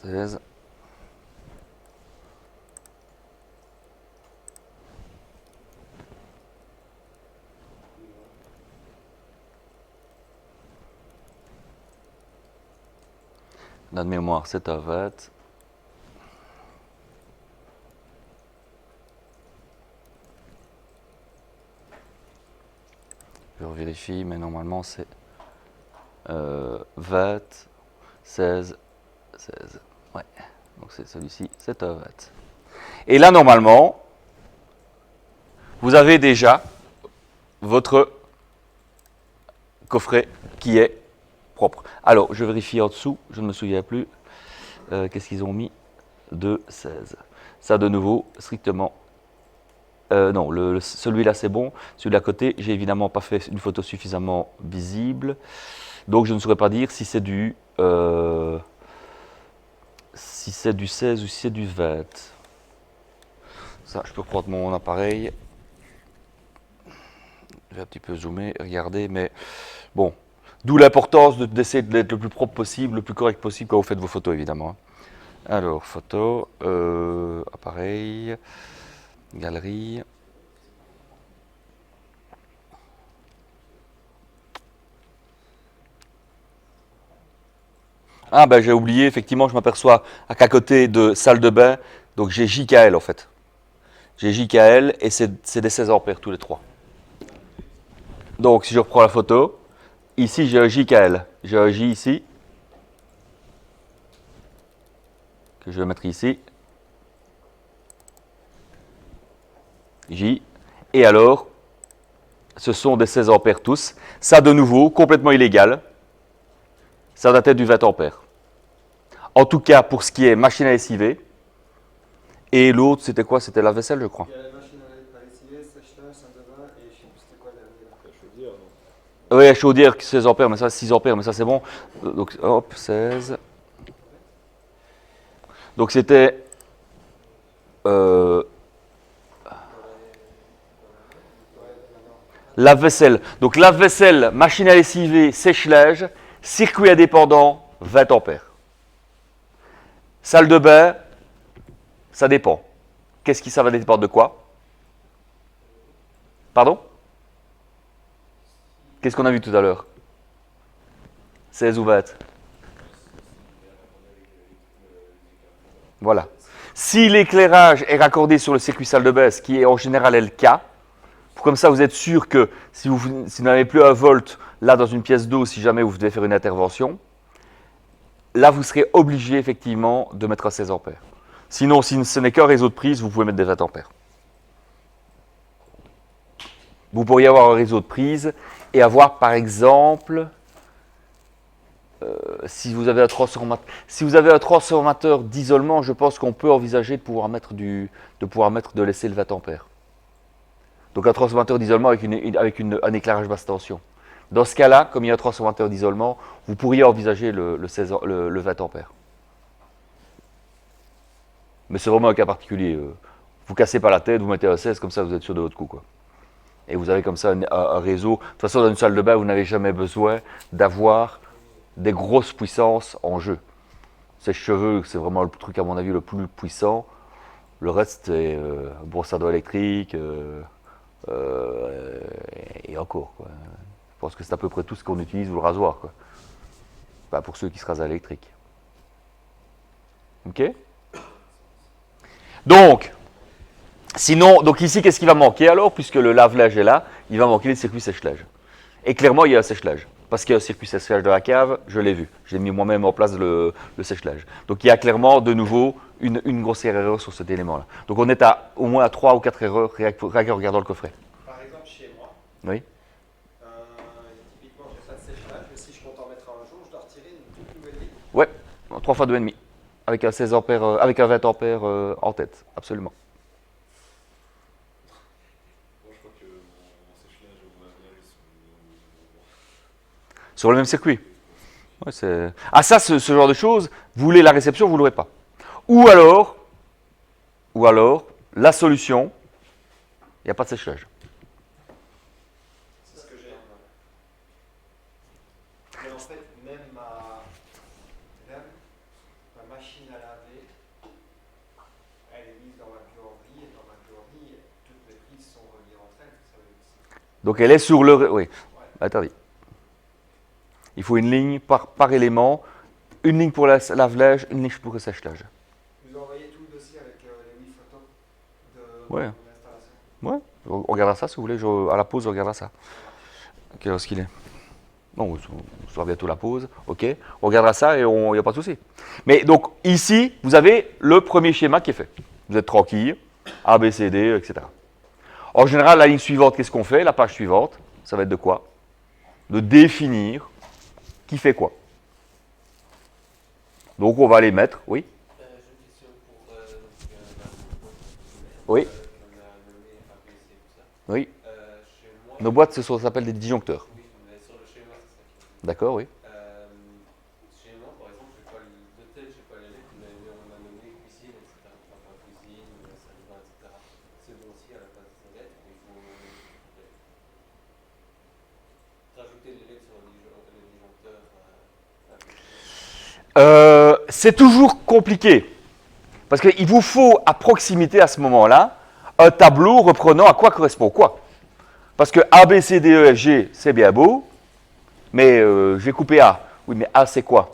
16. La de mémoire, c'est à 20. Je vérifie, mais normalement c'est 20, 16, 16. Ouais, donc c'est celui-ci, c'est à 20. Et là, normalement, vous avez déjà votre coffret qui est propre. Alors, je vérifie en dessous, je ne me souviens plus. Qu'est-ce qu'ils ont mis? 2, 16. Ça, de nouveau, strictement. Non, celui-là, c'est bon. Celui d'à côté, j'ai évidemment pas fait une photo suffisamment visible. Donc, je ne saurais pas dire si c'est du 16 ou si c'est du 20. Ça, je peux reprendre mon appareil. Je vais un petit peu zoomer, regarder, mais bon. D'où l'importance d'essayer d'être le plus propre possible, le plus correct possible quand vous faites vos photos, évidemment. Alors, photo, appareil, galerie. Ah ben j'ai oublié, effectivement, je m'aperçois qu'à côté de salle de bain, donc j'ai JKL en fait. J'ai JKL et c'est des 16 ampères tous les trois. Donc si je reprends la photo, ici j'ai un JKL. J'ai un J ici, que je vais mettre ici. J. Et alors, ce sont des 16 ampères tous. Ça de nouveau, complètement illégal. Ça datait du 20 ampères. En tout cas, pour ce qui est machine à lessiver. Et l'autre, c'était quoi? C'était la vaisselle, je crois. Il y a la machine à lessiver, sèche-linge, salle de bain et je sais plus c'était quoi le dernier. La chaudière, non? Oui, chaudière, 16 ampères, mais ça, 6 ampères, mais ça, c'est bon. Donc, hop, 16. Donc, c'était... lave-vaisselle. Donc, lave-vaisselle, machine à lessiver, sèche-linge, circuit indépendant, 20 ampères. Salle de bain, ça dépend. Ça va dépendre de quoi? Pardon? Qu'est-ce qu'on a vu tout à l'heure? 16 ou 20. Voilà. Si l'éclairage est raccordé sur le circuit salle de bain, ce qui est en général est le cas, comme ça vous êtes sûr que si vous n'avez plus un volt là dans une pièce d'eau, si jamais vous devez faire une intervention, là vous serez obligé effectivement de mettre à 16 ampères. Sinon, si ce n'est qu'un réseau de prise, vous pouvez mettre des 20 ampères. Vous pourriez avoir un réseau de prise et avoir par exemple, si vous avez un transformateur d'isolement, je pense qu'on peut envisager de pouvoir mettre de laisser le 20 ampères. Donc un transformateur d'isolement avec un éclairage basse tension. Dans ce cas-là, comme il y a un transformateur d'isolement, vous pourriez envisager le 20 ampères. Mais c'est vraiment un cas particulier. Vous cassez pas la tête, vous mettez un 16, comme ça vous êtes sûr de votre coup, quoi. Et vous avez comme ça un réseau. De toute façon, dans une salle de bain, vous n'avez jamais besoin d'avoir des grosses puissances en jeu. Sèche-cheveux, c'est vraiment le truc, à mon avis, le plus puissant. Le reste, c'est brosse à dents électrique et encore, quoi. Je pense que c'est à peu près tout ce qu'on utilise, ou le rasoir, quoi. Pas pour ceux qui se rasent à l'électrique. Ok? Donc, sinon, donc ici, qu'est-ce qui va manquer alors? Puisque le lave-linge est là, il va manquer les circuits sèche-linge. Et clairement, il y a un sèche-linge. Parce qu'il y a un circuit sèche-linge de la cave, je l'ai vu. J'ai mis moi-même en place le sèche-linge. Donc il y a clairement, de nouveau, une grossière erreur sur cet élément-là. Donc on est au moins à 3 ou 4 erreurs rien qu'en regardant le coffret. Par exemple, chez moi, Oui. typiquement, j'ai pas de sèche-linge, mais si je compte en mettre un jour, je dois retirer une toute nouvelle ligne. Ouais, 3 fois 2,5. Avec un 16 ampères, avec un 20 ampères en tête, absolument. Moi, je crois que mon sèche-linge et mon lave-linge, ils sont. Sur le même circuit. Ouais, ah ça, ce genre de choses, vous voulez la réception, vous ne l'aurez pas. Ou alors, la solution, il n'y a pas de sèche-linge. C'est ce que j'ai. Mais en fait, même ma machine à laver, elle est mise dans ma buanderie, et dans ma buanderie, toutes les prises sont reliées entre elles. Ça veut dire Donc elle est sur le... Oui, ouais. interdit. Il faut une ligne par élément, une ligne pour le lave-linge, une ligne pour le sèche-linge. Vous envoyez tout le dossier avec les 8 photos de Ouais. l'installation. Ouais, on regardera ça si vous voulez, à la pause on regardera ça. Quelle heure est-ce qu'il est? Non, on sera bientôt la pause, ok. On regardera ça et il n'y a pas de souci. Mais donc ici, vous avez le premier schéma qui est fait. Vous êtes tranquille, A, B, C, D, etc. En général, la ligne suivante, qu'est-ce qu'on fait? La page suivante, ça va être de quoi? De définir qui fait quoi. Donc on va les mettre, oui. J'ai une question pour Oui. on a nommé ABC et tout ça. Oui. Chez moi, Nos boîtes, ça s'appelle des disjoncteurs. oui, mais sur le schéma, c'est ça qui est. D'accord, oui. Chez moi, par exemple, j'ai pas de tête, j'ai pas les lettres, mais on a nommé cuisine, etc. Enfin, cuisine, salle de bain, etc. C'est bon aussi à la place des lettres, il faut rajouter les lettres sur les disjoncteurs. C'est toujours compliqué. Parce qu'il vous faut à proximité à ce moment-là un tableau reprenant à quoi correspond quoi. Parce que A, B, C, D, E, F, G, c'est bien beau, mais j'ai coupé A. Oui, mais A, c'est quoi?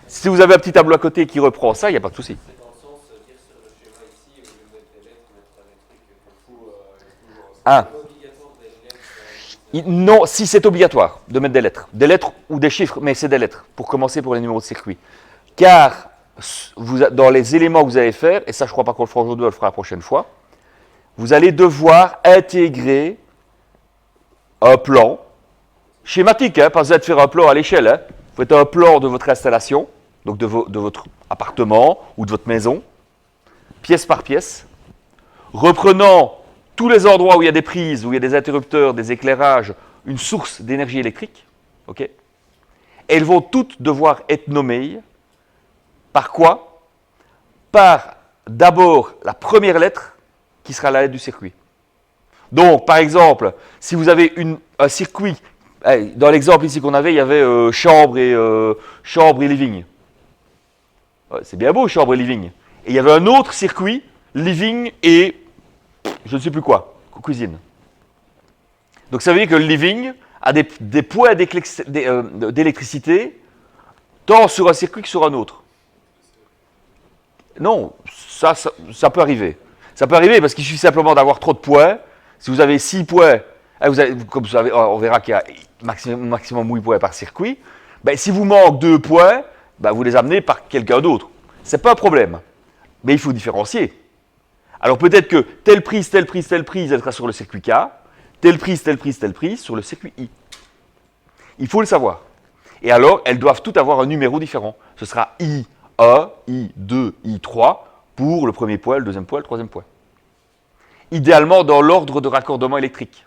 Si vous avez un petit tableau à côté qui reprend ça, il n'y a pas de souci. C'est dans le sens, dire sur le schéma ici, au lieu de mettre des lettres, mettre des trucs comme ça. Ah. C'est obligatoire des lettres. Non, si c'est obligatoire de mettre des lettres. Des lettres ou des chiffres, mais c'est des lettres, pour commencer pour les numéros de circuit. Car dans les éléments que vous allez faire, et ça je crois pas qu'on le fera aujourd'hui, on le fera la prochaine fois, vous allez devoir intégrer un plan schématique, hein, pas besoin de faire un plan à l'échelle. Hein. Vous faites un plan de votre installation, donc de votre appartement ou de votre maison, pièce par pièce, reprenant tous les endroits où il y a des prises, où il y a des interrupteurs, des éclairages, une source d'énergie électrique, ok. Et elles vont toutes devoir être nommées par quoi? Par d'abord la première lettre qui sera la lettre du circuit. Donc, par exemple, si vous avez un circuit, dans l'exemple ici qu'on avait, il y avait chambre et living. Ouais, c'est bien beau, chambre et living. Et il y avait un autre circuit, living et je ne sais plus quoi, cuisine. Donc ça veut dire que le living a des points d'électricité tant sur un circuit que sur un autre. Non, ça peut arriver. Ça peut arriver parce qu'il suffit simplement d'avoir trop de points. Si vous avez 6 points, comme vous savez, on verra qu'il y a maximum 8 points par circuit. Ben, si vous manque 2 points, ben, vous les amenez par quelqu'un d'autre. Ce n'est pas un problème. Mais il faut différencier. Alors peut-être que telle prise, elle sera sur le circuit K, telle prise sur le circuit I. Il faut le savoir. Et alors, elles doivent toutes avoir un numéro différent. Ce sera I1, I2, I3 pour le premier point, le deuxième point, le troisième point. Idéalement dans l'ordre de raccordement électrique.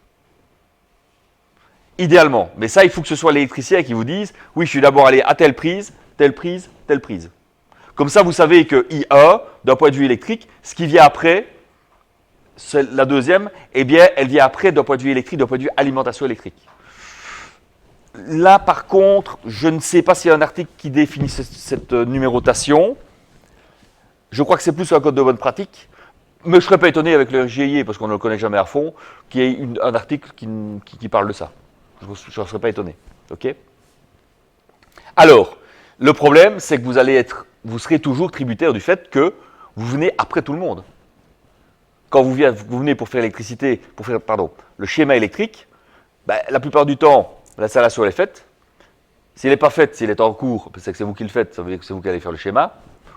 Idéalement. Mais ça, il faut que ce soit l'électricien qui vous dise « Oui, je suis d'abord allé à telle prise, telle prise, telle prise ». Comme ça, vous savez que I1, d'un point de vue électrique, ce qui vient après, c'est la deuxième, eh bien, elle vient après d'un point de vue électrique, d'un point de vue alimentation électrique. Là, par contre, je ne sais pas s'il y a un article qui définit cette numérotation. Je crois que c'est plus un code de bonne pratique. Mais je ne serais pas étonné avec le GIE, parce qu'on ne le connaît jamais à fond, qu'il y ait un article qui parle de ça. Je ne serais pas étonné. Okay. Alors, le problème, c'est que vous serez toujours tributaire du fait que vous venez après tout le monde. Quand vous venez pour faire l'électricité, le schéma électrique, ben, la plupart du temps, l'installation est faite. S'il n'est pas faite, s'il est en cours, c'est que c'est vous qui le faites, ça veut dire que c'est vous qui allez faire le schéma.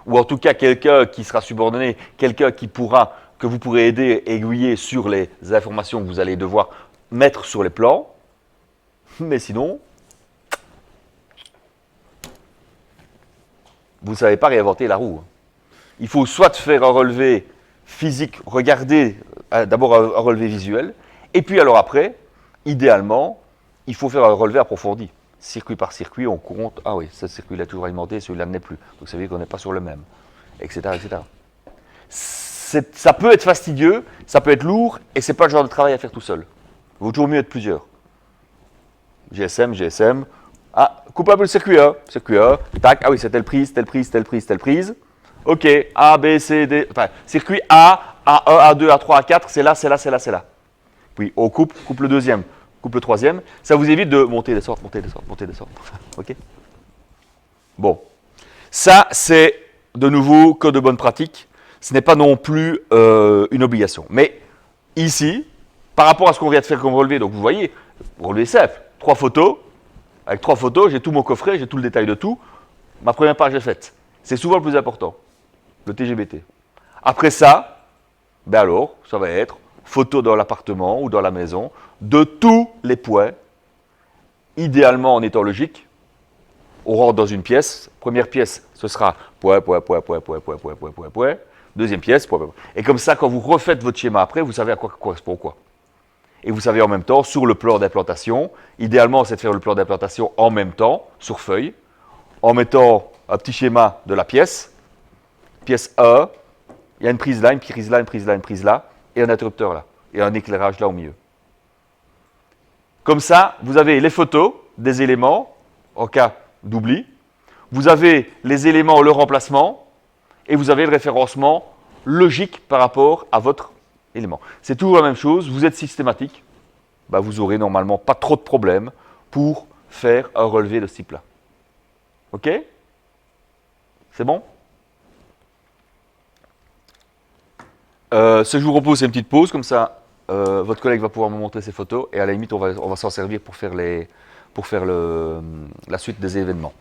Ou en tout cas, quelqu'un qui sera subordonné, quelqu'un que vous pourrez aider, aiguiller sur les informations que vous allez devoir mettre sur les plans. Mais sinon, vous ne savez pas réinventer la roue. Il faut soit faire un relevé physique, regarder d'abord un relevé visuel, et puis alors après, idéalement, il faut faire un relevé approfondi. Circuit par circuit, on compte, ah oui, ce circuit-là est toujours alimenté, celui-là ne l'est plus. Donc ça veut dire qu'on n'est pas sur le même, etc. etc. Ça peut être fastidieux, ça peut être lourd, et ce n'est pas le genre de travail à faire tout seul. Il vaut toujours mieux être plusieurs. GSM, ah, coupe un peu le circuit A, tac, ah oui, c'est telle prise, Ok, A, B, C, D. Enfin, circuit A, A1, A2, A3, A4, c'est là, c'est là, c'est là, c'est là. Puis on coupe le deuxième, coupe le troisième. Ça vous évite de monter, descendre, monter, descendre, monter, descendre. Ok. Bon. Ça, c'est de nouveau que de bonne pratique. Ce n'est pas non plus une obligation. Mais ici, par rapport à ce qu'on vient de faire comme relevé, donc vous voyez, relevé simple, 3 photos. Avec 3 photos, j'ai tout mon coffret, j'ai tout le détail de tout. Ma première page est faite. C'est souvent le plus important, le TGBT. Après ça, ben alors, ça va être photo dans l'appartement ou dans la maison de tous les points, idéalement en étant logique. On rentre dans une pièce. Première pièce, ce sera point, point, point, point, point, point, point, point, point, point. Deuxième pièce, point, point, point. Et comme ça, quand vous refaites votre schéma après, vous savez à quoi correspond quoi. Et vous savez en même temps, sur le plan d'implantation, idéalement, c'est de faire le plan d'implantation en même temps, sur feuille, en mettant un petit schéma de la pièce. Pièce 1, il y a une prise là, une prise là, une prise là, une prise là, et un interrupteur là, et un éclairage là au milieu. Comme ça, vous avez les photos des éléments, en cas d'oubli, vous avez les éléments, le remplacement, et vous avez le référencement logique par rapport à votre élément. C'est toujours la même chose, vous êtes systématique, bah vous aurez normalement pas trop de problèmes pour faire un relevé de ce type-là. Ok? C'est bon? Ce que je vous propose, c'est une petite pause, comme ça, votre collègue va pouvoir me montrer ses photos, et à la limite, on va s'en servir pour faire, la suite des événements.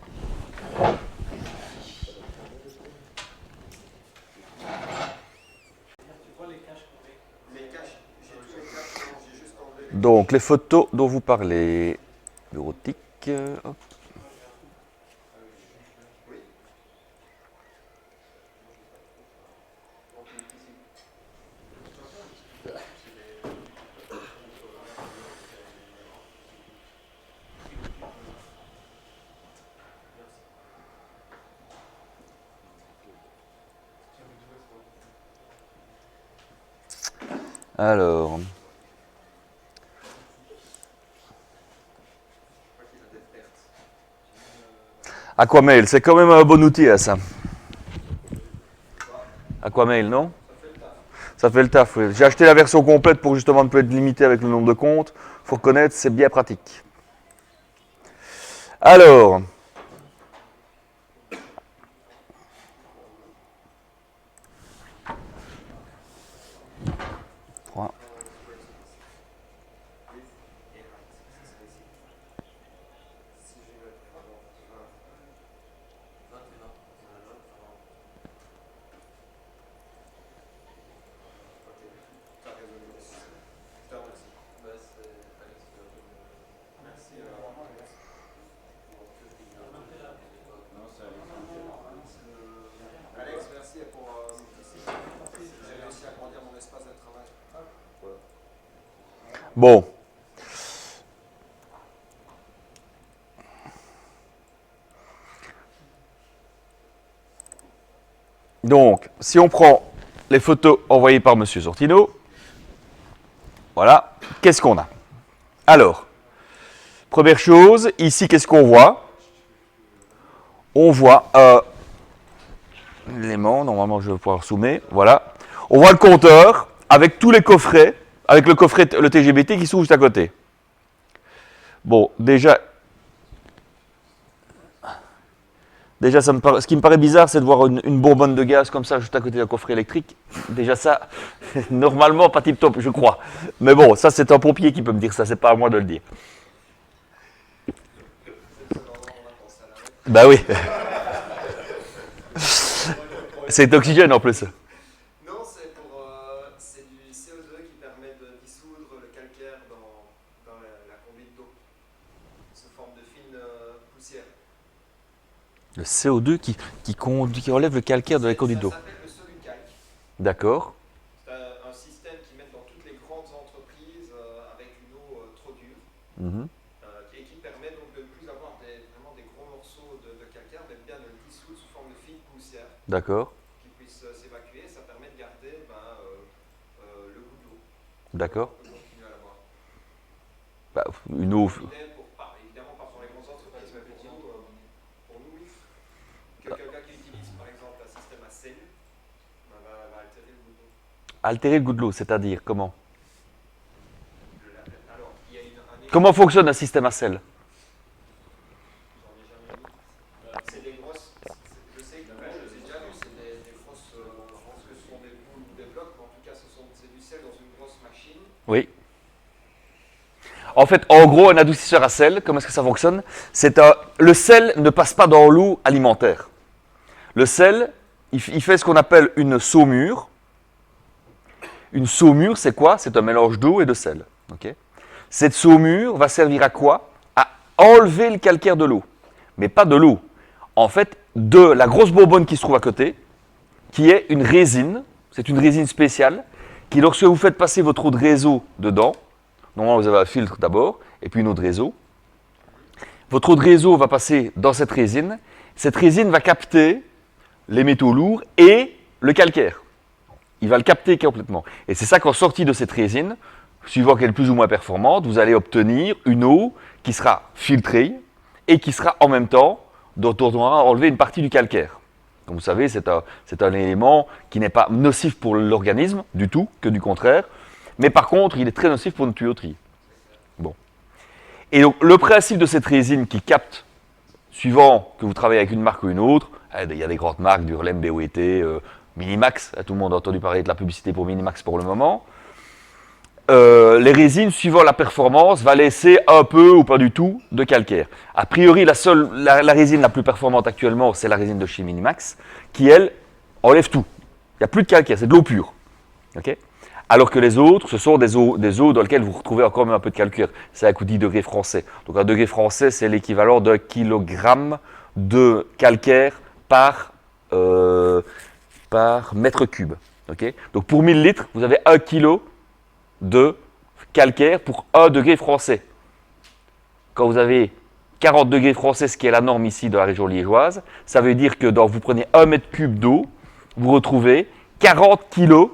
Donc, les photos dont vous parlez, bureautique, hop. Alors, Aquamail, c'est quand même un bon outil à ça. Aquamail, non? Ça fait le taf, oui. J'ai acheté la version complète pour justement ne pas être limité avec le nombre de comptes. Il faut reconnaître, c'est bien pratique. Alors, Alex, merci pour j'ai réussi à agrandir mon espace de travail. bon. Donc, si on prend les photos envoyées par M. Sortino, voilà, qu'est-ce qu'on a? Alors, première chose, ici, qu'est-ce qu'on voit? On voit l'élément, normalement je vais pouvoir zoomer, voilà. On voit le compteur avec tous les coffrets, avec le coffret, le TGBT qui s'ouvre juste à côté. Bon, déjà ce qui me paraît bizarre, c'est de voir une bonbonne de gaz comme ça juste à côté d'un coffret électrique. Déjà ça, normalement pas tip top, je crois. Mais bon, ça c'est un pompier qui peut me dire ça, c'est pas à moi de le dire. Bah oui. C'est d'oxygène en plus. Non, c'est du CO2 qui permet de dissoudre le calcaire dans la conduite d'eau sous forme de fine poussière. Le CO2 qui enlève le calcaire de la conduite d'eau. Ça s'appelle le Solucalc. D'accord. C'est un système qu'ils mettent dans toutes les grandes entreprises avec une eau trop dure Mhm. et qui permet donc de ne plus avoir vraiment des gros morceaux de calcaire, mais bien de le dissoudre sous forme de fine poussière D'accord. qui puisse s'évacuer. Ça permet de garder le goût de l'eau. D'accord. On peut continuer à l'avoir. Bah, une eau. Évidemment pas pour les grandes entreprises, mais pour nous, oui. Quelqu'un qui utilise par exemple un système à cellule, Altérer le goût de l'eau, c'est-à-dire comment? Alors, il y a un Comment fonctionne un système à sel? j'en ai jamais vu. C'est des grosses. Je sais que je les ai déjà vus, c'est des grosses. Je pense que ce sont des boules ou des blocs, mais en tout cas, c'est du sel dans une grosse machine. Oui. En fait, en gros, un adoucisseur à sel, comment est-ce que ça fonctionne? Le sel ne passe pas dans l'eau alimentaire. Le sel, il fait ce qu'on appelle une saumure. Une saumure, c'est quoi? C'est un mélange d'eau et de sel. Okay. Cette saumure va servir à quoi? À enlever le calcaire de l'eau. Mais pas de l'eau. En fait, de la grosse bonbonne qui se trouve à côté, qui est une résine. C'est une résine spéciale qui, lorsque vous faites passer votre eau de réseau dedans, normalement vous avez un filtre d'abord, et puis une eau de réseau. Votre eau de réseau va passer dans cette résine. Cette résine va capter les métaux lourds et le calcaire. Il va le capter complètement. Et c'est ça qu'en sortie de cette résine, suivant qu'elle est plus ou moins performante, vous allez obtenir une eau qui sera filtrée et qui sera en même temps, dont on aura enlevé une partie du calcaire. Comme vous savez, c'est un élément qui n'est pas nocif pour l'organisme du tout, que du contraire. Mais par contre, il est très nocif pour une tuyauterie. Bon. Et donc, le principe de cette résine qui capte, suivant que vous travaillez avec une marque ou une autre, il y a des grandes marques, Durlem, BOET, Minimax, tout le monde a entendu parler de la publicité pour Minimax pour le moment. Les résines, suivant la performance, va laisser un peu ou pas du tout de calcaire. A priori, la résine la plus performante actuellement, c'est la résine de chez Minimax, qui, elle, enlève tout. Il n'y a plus de calcaire, c'est de l'eau pure. Okay, alors que les autres, ce sont des eaux dans lesquelles vous retrouvez encore même un peu de calcaire. C'est à 10 degrés français. Donc un degré français, c'est l'équivalent d'un kilogramme de calcaire par mètre cube. Okay, donc pour 1000 litres, vous avez 1 kg de calcaire pour 1 degré français. Quand vous avez 40 degrés français, ce qui est la norme ici dans la région liégeoise, ça veut dire que vous prenez 1 mètre cube d'eau, vous retrouvez 40 kilos,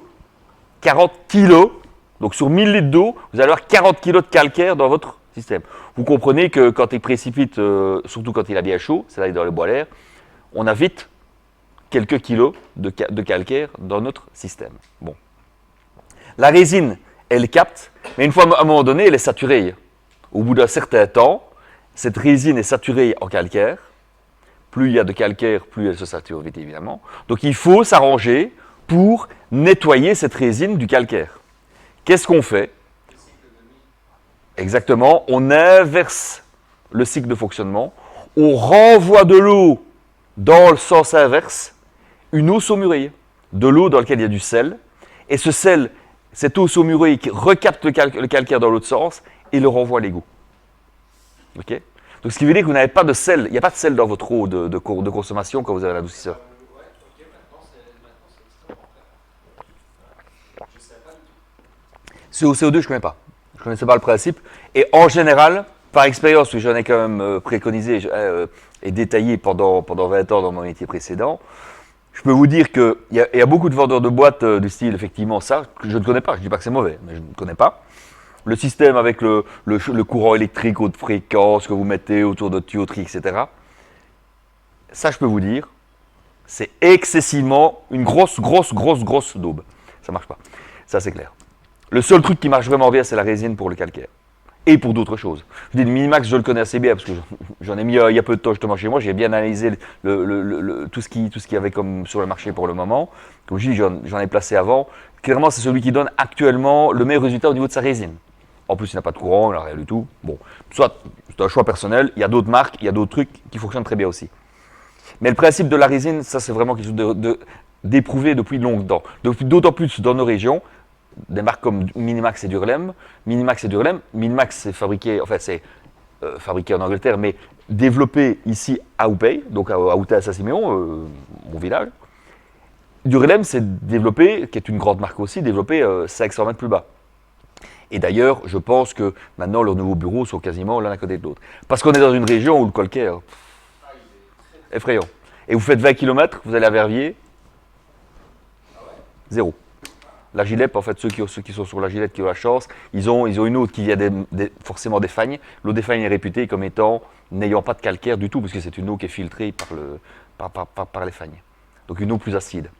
donc sur 1000 litres d'eau, vous allez avoir 40 kilos de calcaire dans votre système. Vous comprenez que quand il précipite, surtout quand il a bien chaud, c'est là dans le bois l'air, on a vite quelques kilos de calcaire dans notre système. Bon. La résine, elle capte, mais une fois à un moment donné, elle est saturée. Au bout d'un certain temps, cette résine est saturée en calcaire. Plus il y a de calcaire, plus elle se sature vite, évidemment. Donc il faut s'arranger pour nettoyer cette résine du calcaire. Qu'est-ce qu'on fait? Exactement, on inverse le cycle de fonctionnement. On renvoie de l'eau dans le sens inverse, une eau saumurée, de l'eau dans laquelle il y a du sel. Et ce sel, cette eau saumurée qui recapte le calcaire dans l'autre sens et le renvoie à l'égout. Okay, donc ce qui veut dire que vous n'avez pas de sel, il n'y a pas de sel dans votre eau de consommation quand vous avez l'adoucisseur. Ouais, ok, maintenant c'est extrêmement clair. Je ne savais pas du tout. C'est au CO2, je ne connais pas. Je ne connaissais pas le principe. Et en général, par expérience, que j'en ai quand même préconisé et détaillé pendant 20 ans dans mon métier précédent, je peux vous dire qu'il y a beaucoup de vendeurs de boîtes du style, effectivement, ça, que je ne connais pas. Je ne dis pas que c'est mauvais, mais je ne connais pas. Le système avec le courant électrique haute fréquence que vous mettez autour de tuyauterie, etc. Ça, je peux vous dire, c'est excessivement une grosse daube. Ça ne marche pas. Ça, c'est clair. Le seul truc qui marche vraiment bien, c'est la résine pour le calcaire. Et pour d'autres choses. Je dis le Minimax, je le connais assez bien parce que j'en ai mis il y a peu de temps justement chez moi. J'ai bien analysé tout ce qu'il y avait comme sur le marché pour le moment. Comme je dis, j'en ai placé avant. Clairement, c'est celui qui donne actuellement le meilleur résultat au niveau de sa résine. En plus, il n'a pas de courant, il n'a rien du tout. Bon, soit c'est un choix personnel. Il y a d'autres marques, il y a d'autres trucs qui fonctionnent très bien aussi. Mais le principe de la résine, ça c'est vraiment quelque chose d'éprouvé depuis longtemps. D'autant plus dans nos régions. Des marques comme Minimax et Durlem. Minimax, c'est fabriqué, fabriqué en Angleterre, mais développé ici à Oupey, donc à Outa-Saint-Siméon, mon village. Durlem, c'est développé, qui est une grande marque aussi, développé 500 mètres plus bas. Et d'ailleurs, je pense que maintenant, leurs nouveaux bureaux sont quasiment l'un à côté de l'autre. Parce qu'on est dans une région où le calcaire, effrayant. Et vous faites 20 km, vous allez à Verviers, zéro. La Gilette, en fait, ceux qui sont sur la Gilette, qui ont la chance, ils ont une eau qui vient forcément des fagnes. L'eau des fagnes est réputée comme étant n'ayant pas de calcaire du tout, parce que c'est une eau qui est filtrée par les fagnes. Donc une eau plus acide.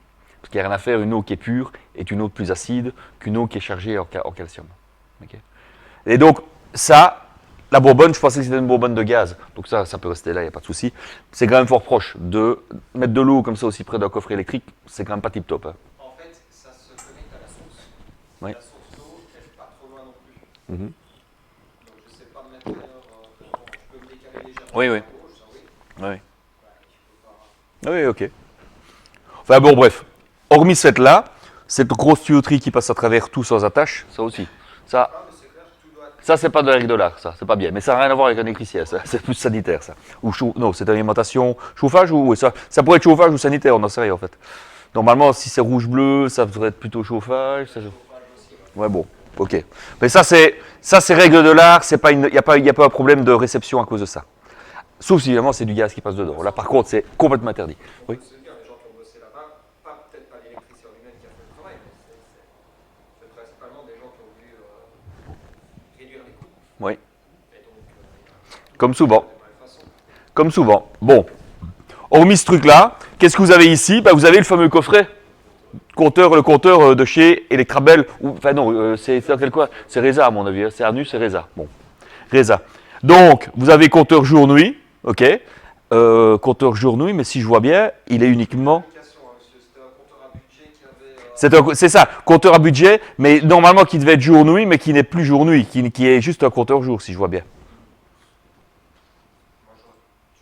Parce qu'il n'y a rien à faire, une eau qui est pure est une eau plus acide qu'une eau qui est chargée en calcium. Ok. Et donc, ça, la bourbonne, je pensais que c'était une bourbonne de gaz. Donc ça peut rester là, il n'y a pas de souci. C'est quand même fort proche. De mettre de l'eau comme ça aussi près d'un coffre électrique, c'est quand même pas tip-top. Hein. En fait, ça se connecte à la source. Oui. La source d'eau, elle n'est pas trop loin non plus. Mhm. Donc je ne sais pas mettre d'ailleurs, je peux me décaler légèrement Oui, à oui. gauche, ça oui. Oui. Bah, je peux pas. Oui, ok. Enfin bon, bref. Hormis cette là, cette grosse tuyauterie qui passe à travers tout sans attache, ça aussi. Ça, Ah, mais c'est clair que tout doit être. ça c'est pas de la règle de l'art, ça, c'est pas bien. Mais ça n'a rien à voir avec un électricien, ça. C'est plus sanitaire, ça. Ou non, c'est alimentation, chauffage ou oui, ça pourrait être chauffage ou sanitaire, on n'en sait rien en fait. Normalement, si c'est rouge-bleu, ça devrait être plutôt chauffage. Ouais, bon, ok. Mais ça c'est règle de l'art, c'est pas il n'y a pas un problème de réception à cause de ça. Sauf si évidemment c'est du gaz qui passe dedans. Là par contre, c'est complètement interdit. Oui. C'est bien, les gens qui ont bossé là-bas, peut-être pas l'électricien lui-même qui a fait le travail, mais c'est principalement des gens qui ont voulu réduire les coûts. Oui. Et donc, Comme souvent. de malfaçon. Comme souvent. Bon. Hormis ce truc-là, qu'est-ce que vous avez ici? Ben, vous avez le fameux coffret. Le compteur de chez Electrabel. Enfin non, c'est dans quel quoi? C'est Reza à mon avis. Hein. C'est Arnus, c'est Reza. Bon. Reza. Donc, vous avez compteur jour-nuit. OK. Compteur jour-nuit, mais si je vois bien, il est uniquement... Application, hein, monsieur, c'était un compteur à budget qui avait. C'est ça, compteur à budget, mais normalement qui devait être jour-nuit, mais qui n'est plus jour-nuit, qui est juste un compteur jour, si je vois bien. Moi, je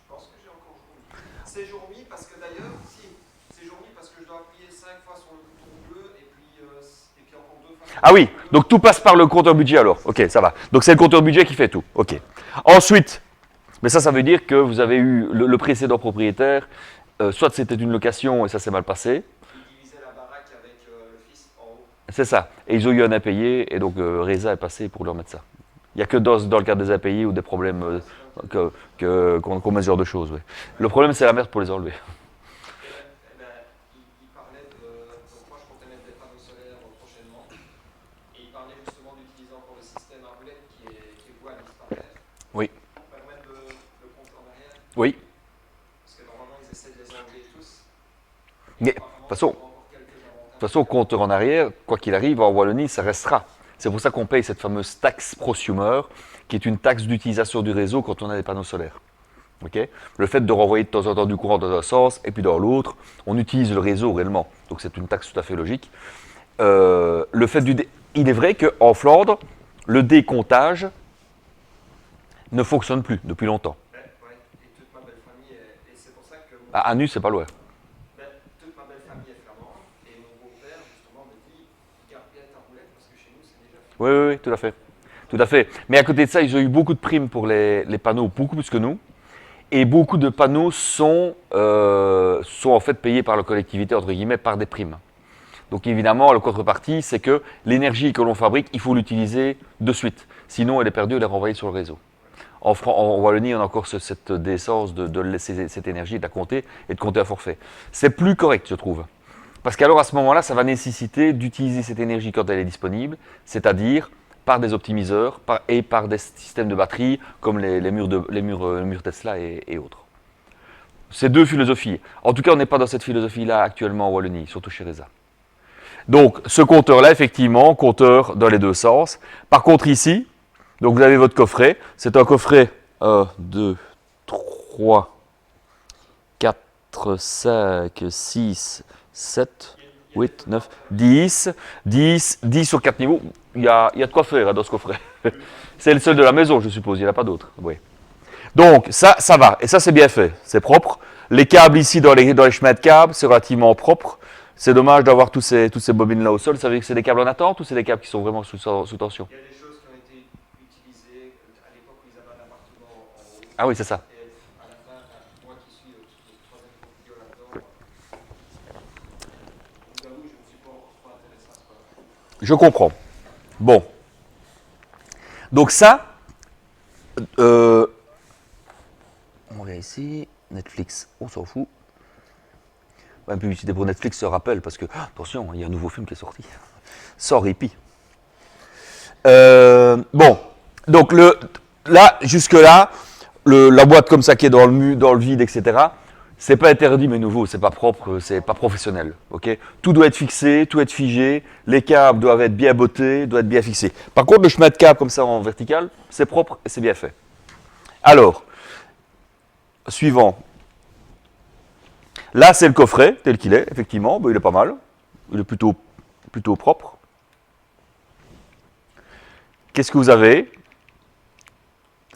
pense que j'ai encore jour-nuit. C'est jour-nuit parce que d'ailleurs, si, c'est jour-nuit parce que je dois appuyer 5 fois sur le bouton bleu et puis encore 2 fois. Ah oui, donc tout passe par le compteur budget alors. Ok, ça va. Donc c'est le compteur budget qui fait tout. Ok. Ensuite, mais ça veut dire que vous avez eu le précédent propriétaire, soit c'était une location et ça s'est mal passé. Il divisait la baraque avec le fils en haut. C'est ça. Et ils ont eu un impayé et donc Reza est passé pour leur mettre ça. Il n'y a que dans le cadre des impayés ou des problèmes qu'on met ce genre de choses. Oui. Le problème c'est la merde pour les enlever. Eh ben, il parlait de. Donc, moi, je comptais mettre des panneaux solaires prochainement. Et il parlait justement d'utiliser encore le système à roulette qui est voué à disparaître. Oui. Pour permettre le compte en arrière. Oui. Parce que normalement, ils essaient de les enlever tous. Mais, de toute façon, compteur en arrière, quoi qu'il arrive, en Wallonie, ça restera. C'est pour ça qu'on paye cette fameuse taxe prosumer, qui est une taxe d'utilisation du réseau quand on a des panneaux solaires. Okay. Le fait de renvoyer de temps en temps du courant dans un sens et puis dans l'autre, on utilise le réseau réellement. Donc c'est une taxe tout à fait logique. Le fait il est vrai qu'en Flandre, le décomptage ne fonctionne plus depuis longtemps. Ouais, et toute ma belle famille, et c'est pour ça que. À Anus, c'est pas loin. Toute ma belle famille est flamande, et mon beau-père, justement, me dit garde bien ta roulette, parce que chez nous, c'est déjà fait. Oui, tout à fait. Tout à fait. Mais à côté de ça, ils ont eu beaucoup de primes pour les panneaux, beaucoup plus que nous. Et beaucoup de panneaux sont en fait payés par la collectivité, entre guillemets, par des primes. Donc évidemment, la contrepartie, c'est que l'énergie que l'on fabrique, il faut l'utiliser de suite. Sinon, elle est perdue, elle est renvoyée sur le réseau. En Wallonie, on a encore cette décence de laisser cette énergie, de la compter et de compter un forfait. C'est plus correct, je trouve. Parce qu'alors, à ce moment-là, ça va nécessiter d'utiliser cette énergie quand elle est disponible, c'est-à-dire par des optimiseurs et par des systèmes de batterie comme les murs Tesla et autres. C'est deux philosophies. En tout cas, on n'est pas dans cette philosophie-là actuellement en Wallonie, surtout chez Reza. Donc, ce compteur-là, effectivement, compteur dans les deux sens. Par contre, ici, donc vous avez votre coffret. C'est un coffret 1, 2, 3, 4, 5, 6, 7, 8, 9, 10 sur 4 niveaux. Il y a de quoi faire hein, dans ce coffret. C'est le seul de la maison, je suppose, il n'y en a pas d'autres. Oui. Donc, ça va. Et ça, c'est bien fait. C'est propre. Les câbles ici, dans les chemins de câbles, c'est relativement propre. C'est dommage d'avoir toutes ces bobines-là au sol. Ça veut dire que c'est des câbles en attente ou c'est des câbles qui sont vraiment sous tension? Il y a des choses qui ont été utilisées à l'époque où ils avaient un appartement en haut. Ah oui, c'est ça. Et à la fin, moi qui suis le troisième vidéo là-dedans, je vous avoue, je ne suis pas encore trop intéressé à ce point-là. Je comprends. Bon. Donc ça, on regarde ici, Netflix, on s'en fout. Même publicité pour Netflix se rappelle, parce que, attention, il y a un nouveau film qui est sorti. Sans répit. Bon, donc là, jusque-là, la boîte comme ça qui est dans le vide, etc., C'est pas interdit, mais nouveau, c'est pas propre, c'est pas professionnel. Ok, tout doit être fixé, tout doit être figé, les câbles doivent être bien bottés, doivent être bien fixés. Par contre, le chemin de câble comme ça en vertical, c'est propre et c'est bien fait. Alors, suivant. Là, c'est le coffret tel qu'il est, effectivement. Ben, il est pas mal. Il est plutôt propre. Qu'est-ce que vous avez?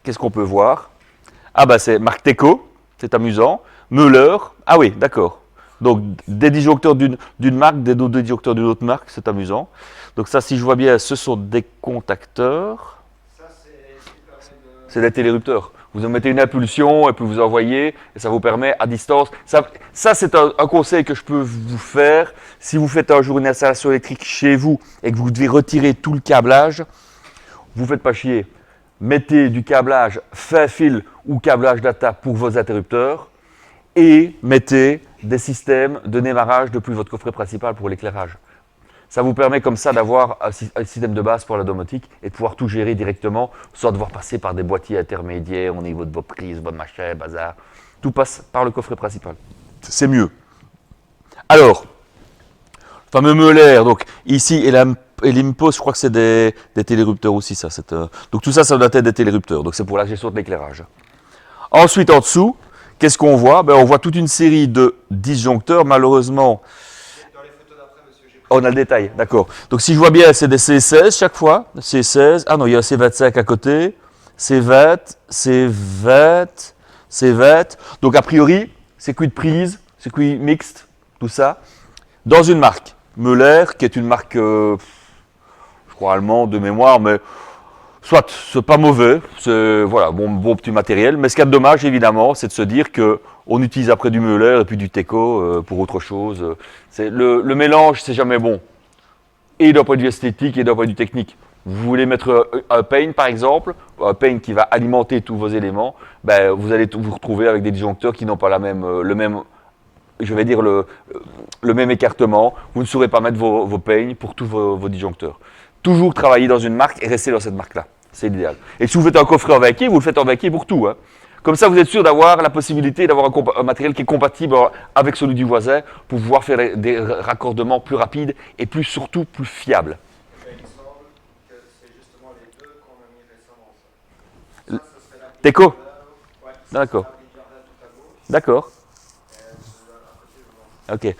Qu'est-ce qu'on peut voir? Ah bah c'est marque Teco, c'est amusant. Müller, ah oui, d'accord. Donc des disjoncteurs d'une marque, des disjoncteurs d'une autre marque, c'est amusant. Donc ça, si je vois bien, ce sont des contacteurs. Ça, c'est C'est des télérupteurs. Vous en mettez une impulsion et puis vous envoyez, et ça vous permet à distance. Ça c'est un conseil que je peux vous faire. Si vous faites un jour une installation électrique chez vous et que vous devez retirer tout le câblage, vous ne faites pas chier. Mettez du câblage fin fil ou câblage data pour vos interrupteurs et mettez des systèmes de démarrage depuis votre coffret principal pour l'éclairage. Ça vous permet comme ça d'avoir un système de base pour la domotique et de pouvoir tout gérer directement, sans devoir passer par des boîtiers intermédiaires au niveau de vos prises, votre machin, bazar. Tout passe par le coffret principal. C'est mieux. Alors, le fameux Müller, donc ici, et l'Impos, je crois que c'est des télérupteurs aussi, ça. Donc tout ça, ça doit être des télérupteurs. Donc c'est pour la gestion de l'éclairage. Ensuite, en dessous, qu'est-ce qu'on voit? On voit toute une série de disjoncteurs. Malheureusement, dans les photos d'après, monsieur. on a le détail, d'accord. Donc si je vois bien, c'est des C16 chaque fois. C16. Ah non, il y a un C25 à côté. C20, C20, C20. Donc a priori, circuit de prise, circuit mixte, tout ça, dans une marque. Müller, qui est une marque, je crois allemande de mémoire, mais soit, c'est pas mauvais, c'est voilà, bon petit matériel. Mais ce qu'il y a de dommage, évidemment, c'est de se dire qu'on utilise après du Müller et puis du Teco pour autre chose. Le mélange, c'est jamais bon. Et d'un point de vue esthétique et d'un point de vue technique. Vous voulez mettre un Pain, par exemple, un Pain qui va alimenter tous vos éléments, ben, vous allez vous retrouver avec des disjoncteurs qui n'ont pas le même écartement. Vous ne saurez pas mettre vos Pain pour tous vos disjoncteurs. Toujours travailler dans une marque et rester dans cette marque-là. C'est l'idéal. Et si vous faites un coffret en vaquet, vous le faites en vaquet pour tout. Hein. Comme ça, vous êtes sûr d'avoir la possibilité d'avoir un matériel qui est compatible avec celui du voisin pour pouvoir faire des raccordements plus rapides et surtout plus fiables. Il me semble que c'est justement les deux qu'on a mis récemment. Ça serait la Teco. Ouais, D'accord. ça serait la Jardin tout à gauche. D'accord. À côté,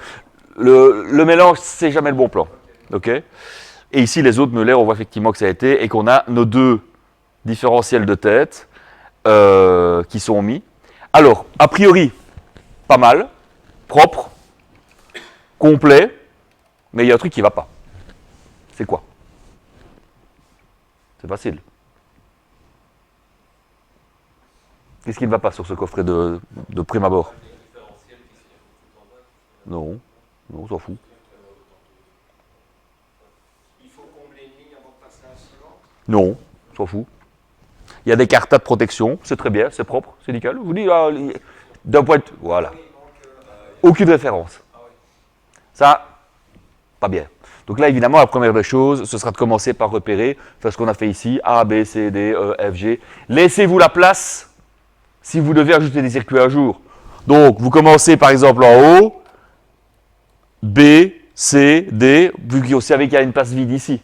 je Ok. Le mélange, c'est jamais le bon plan. Ok. Et ici, les autres Müller, on voit effectivement que ça a été et qu'on a nos deux différentiels de tête qui sont mis. Alors, a priori, pas mal, propre, complet, mais il y a un truc qui ne va pas. C'est quoi? C'est facile. Qu'est-ce qui ne va pas sur ce coffret de prime abord? Non, on s'en fout. Il faut combler une ligne avant de passer à la suivante. Non, on s'en fout. Il y a des cartes de protection, c'est très bien, c'est propre, c'est nickel. Je vous dis, d'un point de vue, voilà. Oui, donc, Aucune référence. Ça, pas bien. Donc là, évidemment, la première des choses, ce sera de commencer par repérer, faire ce qu'on a fait ici, A, B, C, D, E, F, G. Laissez-vous la place si vous devez ajouter des circuits à jour. Donc, vous commencez par exemple en haut, B, C, D, vu que vous savez qu'il y a une place vide ici.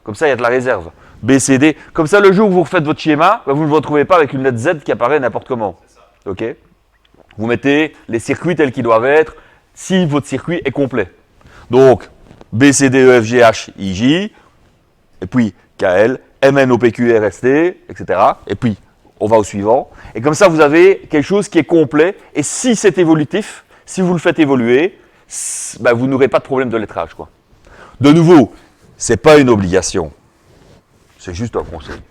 Comme ça, il y a de la réserve. B, C, D. Comme ça, le jour où vous refaites votre schéma, vous ne vous retrouvez pas avec une lettre Z qui apparaît n'importe comment. Ok. Vous mettez les circuits tels qu'ils doivent être si votre circuit est complet. Donc, B, C, D, E, F, G, H, I, J, et puis KL, MN, O, P, Q, R, S, T, etc. Et puis, on va au suivant. Et comme ça, vous avez quelque chose qui est complet. Et si c'est évolutif, si vous le faites évoluer, ben, vous n'aurez pas de problème de lettrage, quoi. De nouveau, ce n'est pas une obligation. C'est juste un conseil.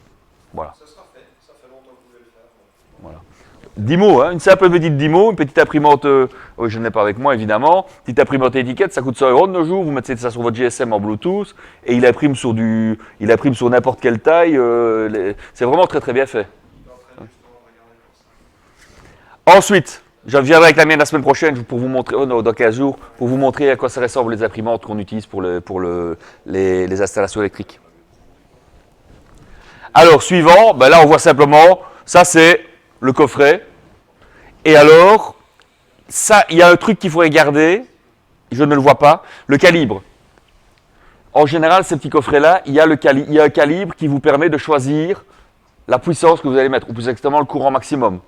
Voilà. ça sera fait. Ça fait longtemps que vous voulez le faire. Voilà. 10 mots, hein, une simple petite 10 mots, une petite imprimante, je ne l'ai pas avec moi évidemment, petite imprimante étiquette, ça coûte 100 € de nos jours, vous mettez ça sur votre GSM en Bluetooth et il imprime sur n'importe quelle taille, c'est vraiment très très bien fait. Ensuite, je viendrai avec la mienne la semaine prochaine pour vous montrer, dans 15 jours, pour vous montrer à quoi ça ressemble les imprimantes qu'on utilise pour les installations électriques. Alors, suivant, ben là on voit simplement, ça c'est le coffret. Et alors, ça, il y a un truc qu'il faut regarder, je ne le vois pas, le calibre. En général, ces petits coffrets-là, il y a un calibre qui vous permet de choisir la puissance que vous allez mettre, ou plus exactement le courant maximum.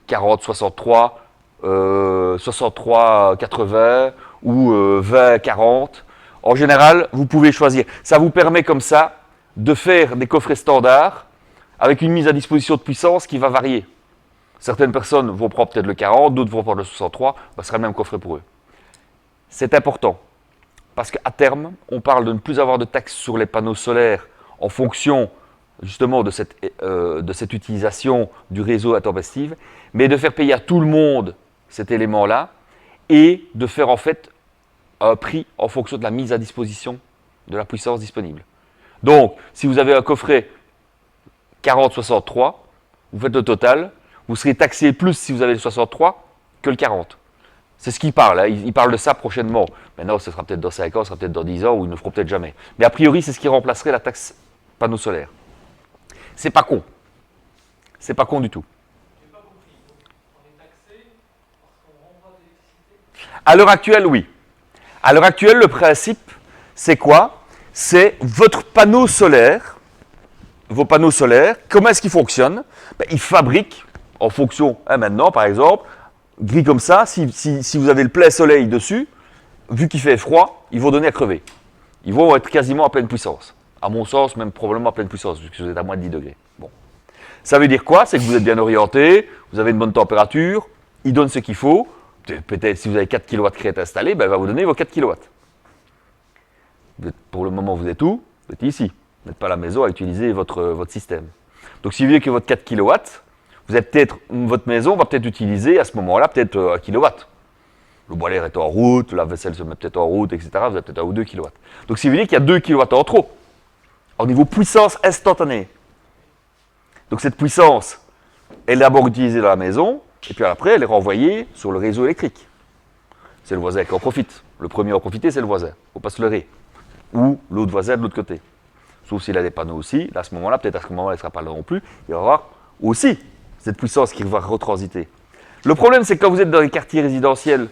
40, 63, 63, 80 ou 20, 40. En général, vous pouvez choisir. Ça vous permet comme ça de faire des coffrets standards avec une mise à disposition de puissance qui va varier. Certaines personnes vont prendre peut-être le 40, d'autres vont prendre le 63, ce sera le même coffret pour eux. C'est important, parce qu'à terme, on parle de ne plus avoir de taxes sur les panneaux solaires en fonction justement de cette utilisation du réseau intempestif, mais de faire payer à tout le monde cet élément-là et de faire en fait un prix en fonction de la mise à disposition de la puissance disponible. Donc, si vous avez un coffret 40-63, vous faites le total, vous serez taxé plus si vous avez le 63 que le 40. C'est ce qu'il parle, hein. Il parle de ça prochainement. Maintenant, ce sera peut-être dans 5 ans, ce sera peut-être dans 10 ans, ou ils ne le feront peut-être jamais. Mais a priori, c'est ce qui remplacerait la taxe panneau solaire. C'est pas con. C'est pas con du tout. J'ai pas compris. On est taxé parce qu'on renvoie de l'électricité. À l'heure actuelle, oui. À l'heure actuelle, le principe, c'est quoi? C'est votre panneau solaire, vos panneaux solaires, comment est-ce qu'ils fonctionnent? Ils fabriquent, en fonction, maintenant par exemple, gris comme ça, si vous avez le plein soleil dessus, vu qu'il fait froid, ils vont donner à crever. Ils vont être quasiment à pleine puissance. À mon sens, même probablement à pleine puissance, vu que vous êtes à moins de 10 degrés. Bon. Ça veut dire quoi? C'est que vous êtes bien orienté, vous avez une bonne température, il donne ce qu'il faut. Peut-être si vous avez 4 kW crête installée, il va vous donner vos 4 kW. Pour le moment, vous êtes où? Vous êtes ici. Vous n'êtes pas à la maison à utiliser votre système. Donc si vous voulez que votre 4 kW, votre maison va peut-être utiliser à ce moment-là peut-être 1 kW. Le boiler est en route, la vaisselle se met peut-être en route, etc. Vous avez peut-être 1 ou 2 kW. Donc si vous voulez qu'il y a 2 kW en trop, au niveau puissance instantanée. Donc cette puissance, elle est d'abord utilisée dans la maison, et puis après, elle est renvoyée sur le réseau électrique. C'est le voisin qui en profite. Le premier à en profiter, c'est le voisin. Il ne faut pas se leurrer. Ou l'autre voisin de l'autre côté. Sauf s'il a des panneaux aussi. Là, à ce moment-là, peut-être à ce moment-là, il ne sera pas là non plus. Il va y avoir aussi cette puissance qui va retransiter. Le problème, c'est que quand vous êtes dans les quartiers résidentiels,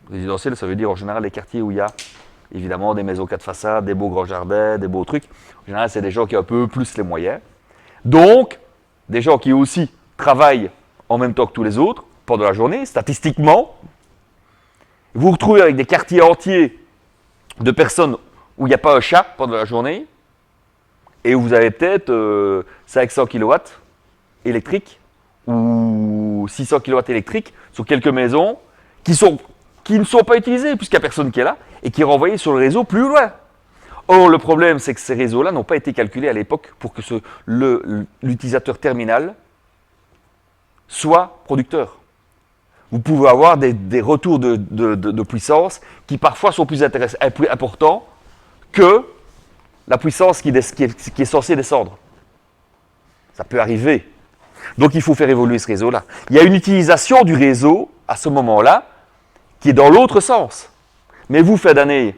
ça veut dire en général les quartiers où il y a évidemment des maisons 4 façades, des beaux grands jardins, des beaux trucs. En général, c'est des gens qui ont un peu plus les moyens. Donc, des gens qui aussi travaillent en même temps que tous les autres pendant la journée, statistiquement. Vous vous retrouvez avec des quartiers entiers de personnes où il n'y a pas un chat pendant la journée et où vous avez peut-être 500 kW électriques ou 600 kW électriques sur quelques maisons qui ne sont pas utilisées puisqu'il n'y a personne qui est là et qui est renvoyé sur le réseau plus loin. Or, le problème, c'est que ces réseaux-là n'ont pas été calculés à l'époque pour que l'utilisateur terminal soit producteur. Vous pouvez avoir des retours de puissance qui parfois sont plus importants que la puissance qui est censée descendre. Ça peut arriver. Donc il faut faire évoluer ce réseau-là. Il y a une utilisation du réseau à ce moment-là qui est dans l'autre sens. Mais vous, fin d'année,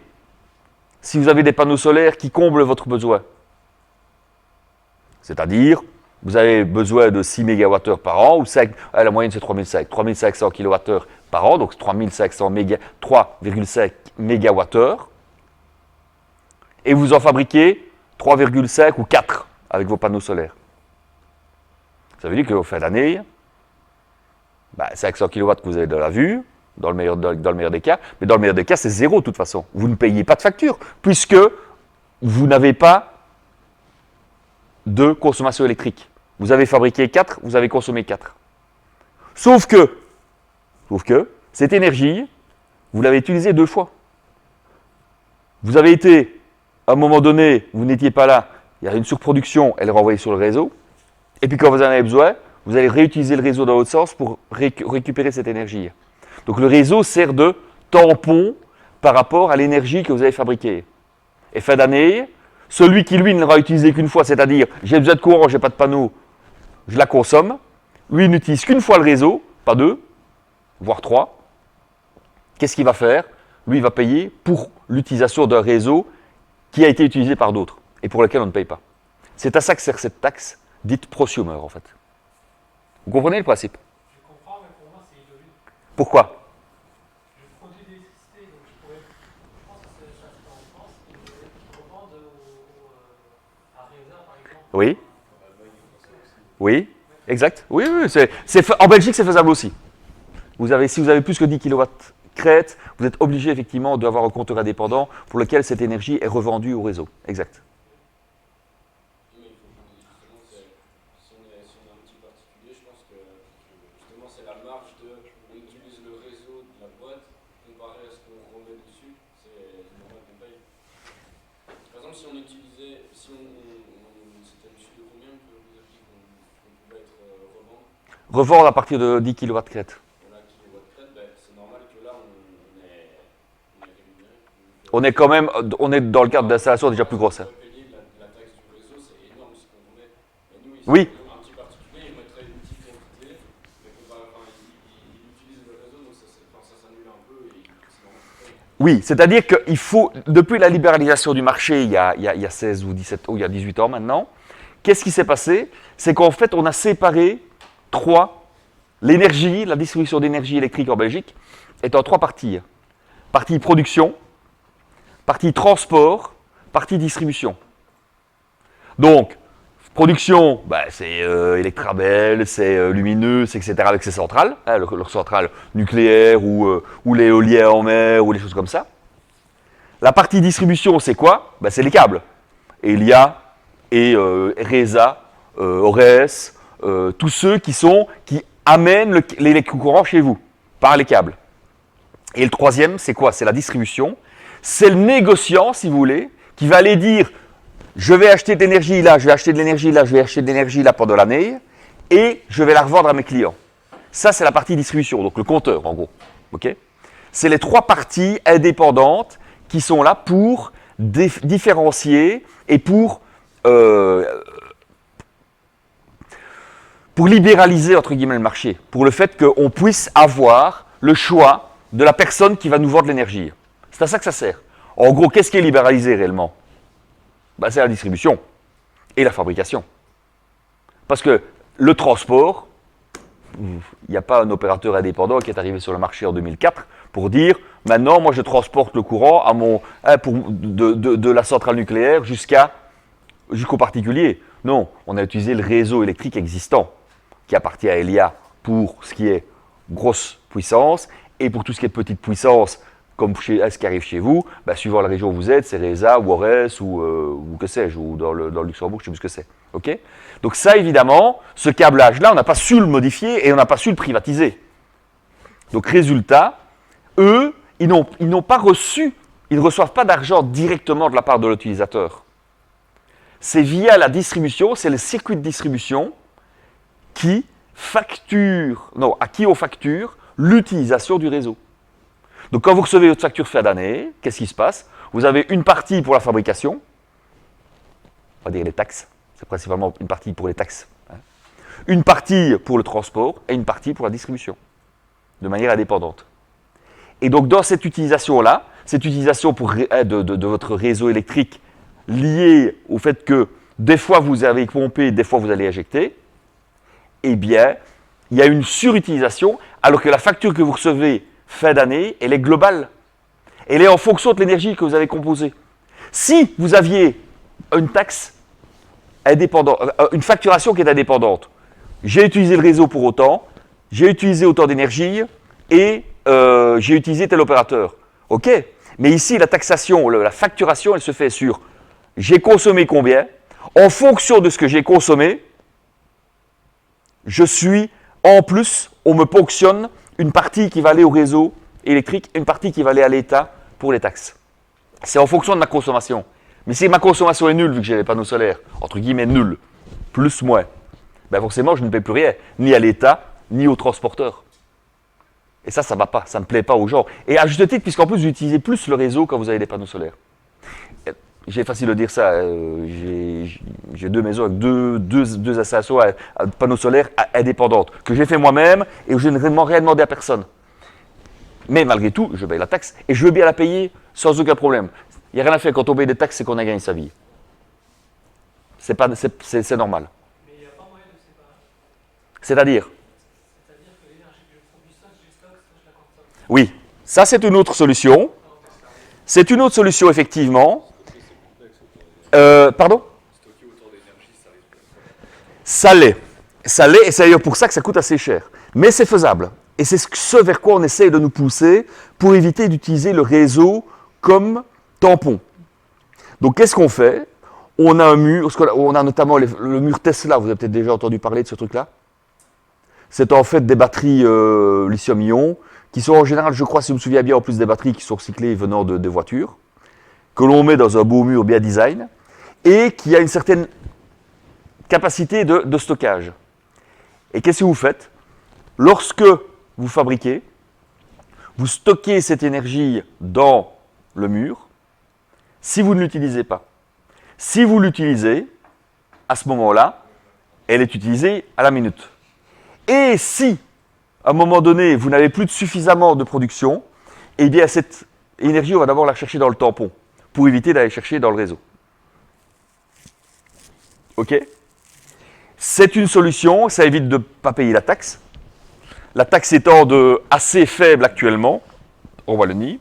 si vous avez des panneaux solaires qui comblent votre besoin, c'est-à-dire vous avez besoin de 6 MWh par an, ou 5, la moyenne c'est 3500 kWh par an, donc 3,5 MWh, et vous en fabriquez 3,5 ou 4 avec vos panneaux solaires. Ça veut dire qu'au fin d'année, 500 kW que vous avez de la vue, dans le meilleur des cas, mais dans le meilleur des cas, c'est zéro de toute façon. Vous ne payez pas de facture, puisque vous n'avez pas de consommation électrique. Vous avez fabriqué 4, vous avez consommé 4. Sauf que cette énergie, vous l'avez utilisée 2 fois. Vous avez été, à un moment donné, vous n'étiez pas là, il y a une surproduction, elle est renvoyée sur le réseau, et puis quand vous en avez besoin, vous allez réutiliser le réseau dans l'autre sens pour récupérer cette énergie. Donc le réseau sert de tampon par rapport à l'énergie que vous avez fabriquée. Et fin d'année, celui qui, lui, ne l'aura utilisé qu'une fois, c'est-à-dire j'ai besoin de courant, j'ai pas de panneau, je la consomme, lui, il n'utilise qu'une fois le réseau, pas 2, voire 3. Qu'est-ce qu'il va faire? Lui, il va payer pour l'utilisation d'un réseau qui a été utilisé par d'autres et pour lequel on ne paye pas. C'est à ça que sert cette taxe, dite prosumer, en fait. Vous comprenez le principe? Je comprends, mais pour moi, c'est illogique. Pourquoi? Je produis de l'électricité, donc je pourrais, je pense que ça se fait en France, et je revends à Reza par exemple. Oui. Oui, exact. Oui, oui, en Belgique, c'est faisable aussi. Si vous avez plus que 10 kW crête, vous êtes obligé effectivement d'avoir un compteur indépendant pour lequel cette énergie est revendue au réseau. Exact. Mais il faut justement, si on est un petit particulier, je pense que justement c'est la marge de on utilise le réseau de la boîte comparé à ce qu'on remet dessus, c'est normal qu'on paye. Par exemple, si on utilisait, c'était au-dessus de combien que vous avez dit qu'on pouvait être revendre Revendre à partir de 10 kW crête. voilà, kilowatt crête, ben, c'est normal que là on est rémunéré. On est quand même, on est dans le cadre d'installation déjà plus grosse. Hein. Payer la taxe du réseau, c'est énorme ce qu'on remet. Mais nous, ici, Oui. un petit particulier, il mettrait une petite quantité, mais il utilise le réseau, donc ça s'annule un peu et c'est normal qu'il paye. Oui, c'est-à-dire qu'il faut, depuis la libéralisation du marché il y a 16 ou 17, ou il y a 18 ans maintenant, qu'est-ce qui s'est passé? C'est qu'en fait, on a séparé l'énergie, la distribution d'énergie électrique en Belgique est en 3 parties. Partie production, partie transport, partie distribution. Donc, production, c'est Electrabel, c'est Lumineux, etc. avec ses centrales, hein, leurs centrales nucléaires ou l'éolien en mer ou les choses comme ça. La partie distribution, c'est quoi? C'est les câbles. Elia et Reza, Ores, tous ceux qui amènent l'électrocourant chez vous par les câbles. Et le troisième, c'est quoi? C'est la distribution. C'est le négociant, si vous voulez, qui va aller dire je vais acheter de l'énergie là, je vais acheter de l'énergie là, je vais acheter de l'énergie là pendant l'année, et je vais la revendre à mes clients. Ça, c'est la partie distribution, donc le compteur, en gros. Okay, c'est les 3 parties indépendantes qui sont là pour différencier et pour libéraliser, entre guillemets, le marché, pour le fait qu'on puisse avoir le choix de la personne qui va nous vendre l'énergie. C'est à ça que ça sert. En gros, qu'est-ce qui est libéralisé réellement? C'est la distribution et la fabrication. Parce que le transport, il n'y a pas un opérateur indépendant qui est arrivé sur le marché en 2004 pour dire maintenant, moi je transporte le courant de la centrale nucléaire jusqu'au particulier. Non, on a utilisé le réseau électrique existant qui appartient à Elia pour ce qui est grosse puissance et pour tout ce qui est petite puissance, comme ce qui arrive chez vous, suivant la région où vous êtes, c'est Reza ou Ores ou que sais-je, ou dans le Luxembourg, je ne sais plus ce que c'est. Okay, donc ça, évidemment, ce câblage-là, on n'a pas su le modifier et on n'a pas su le privatiser. Donc résultat, eux, ils n'ont pas reçu, ils ne reçoivent pas d'argent directement de la part de l'utilisateur. C'est via la distribution, c'est le circuit de distribution à qui on facture l'utilisation du réseau. Donc quand vous recevez votre facture fin d'année, qu'est-ce qui se passe? Vous avez une partie pour la fabrication, on va dire les taxes, c'est principalement une partie pour les taxes, hein. Une partie pour le transport et une partie pour la distribution, de manière indépendante. Et donc dans cette utilisation-là, cette utilisation de votre réseau électrique liée au fait que des fois vous avez pompé, des fois vous allez injecter, eh bien, il y a une surutilisation, alors que la facture que vous recevez fin d'année, elle est globale. Elle est en fonction de l'énergie que vous avez composée. Si vous aviez une taxe indépendante, une facturation qui est indépendante, j'ai utilisé le réseau pour autant, j'ai utilisé autant d'énergie et j'ai utilisé tel opérateur. Ok, mais ici la taxation, la facturation, elle se fait sur j'ai consommé combien, en fonction de ce que j'ai consommé, je suis en plus, on me ponctionne une partie qui va aller au réseau électrique et une partie qui va aller à l'État pour les taxes. C'est en fonction de ma consommation. Mais si ma consommation est nulle, vu que j'ai les panneaux solaires, entre guillemets nulle, plus moins, forcément je ne paie plus rien, ni à l'État, ni aux transporteurs. Et ça ne va pas, ça ne plaît pas aux gens. Et à juste titre, puisqu'en plus vous utilisez plus le réseau quand vous avez des panneaux solaires. J'ai facile de dire ça, j'ai 2 maisons avec deux installations à panneaux solaires indépendantes, que j'ai fait moi-même et où je n'ai rien demandé à personne. Mais malgré tout, je paye la taxe et je veux bien la payer sans aucun problème. Il n'y a rien à faire quand on paye des taxes, c'est qu'on a gagné sa vie. C'est normal. Mais il n'y a pas moyen de séparer. C'est-à-dire C'est-à-dire que l'énergie que je produis, soit je stocke, soit je la Oui, ça c'est une autre solution. C'est une autre solution, effectivement. Pardon? Stocker autant d'énergie, ça risque de... Ça l'est. Ça l'est, et c'est d'ailleurs pour ça que ça coûte assez cher. Mais c'est faisable. Et c'est ce vers quoi on essaye de nous pousser pour éviter d'utiliser le réseau comme tampon. Donc qu'est-ce qu'on fait? On a un mur, on a notamment le mur Tesla, vous avez peut-être déjà entendu parler de ce truc-là. C'est en fait des batteries lithium-ion, qui sont en général, je crois, si je me souviens bien, en plus des batteries qui sont recyclées venant de voitures, que l'on met dans un beau mur bien design, et qui a une certaine capacité de stockage. Et qu'est-ce que vous faites? Lorsque vous fabriquez, vous stockez cette énergie dans le mur, si vous ne l'utilisez pas. Si vous l'utilisez, à ce moment-là, elle est utilisée à la minute. Et si, à un moment donné, vous n'avez plus suffisamment de production, eh bien cette énergie, on va d'abord la chercher dans le tampon, pour éviter d'aller chercher dans le réseau. OK? C'est une solution, ça évite de ne pas payer la taxe. La taxe étant assez faible actuellement, en Wallonie,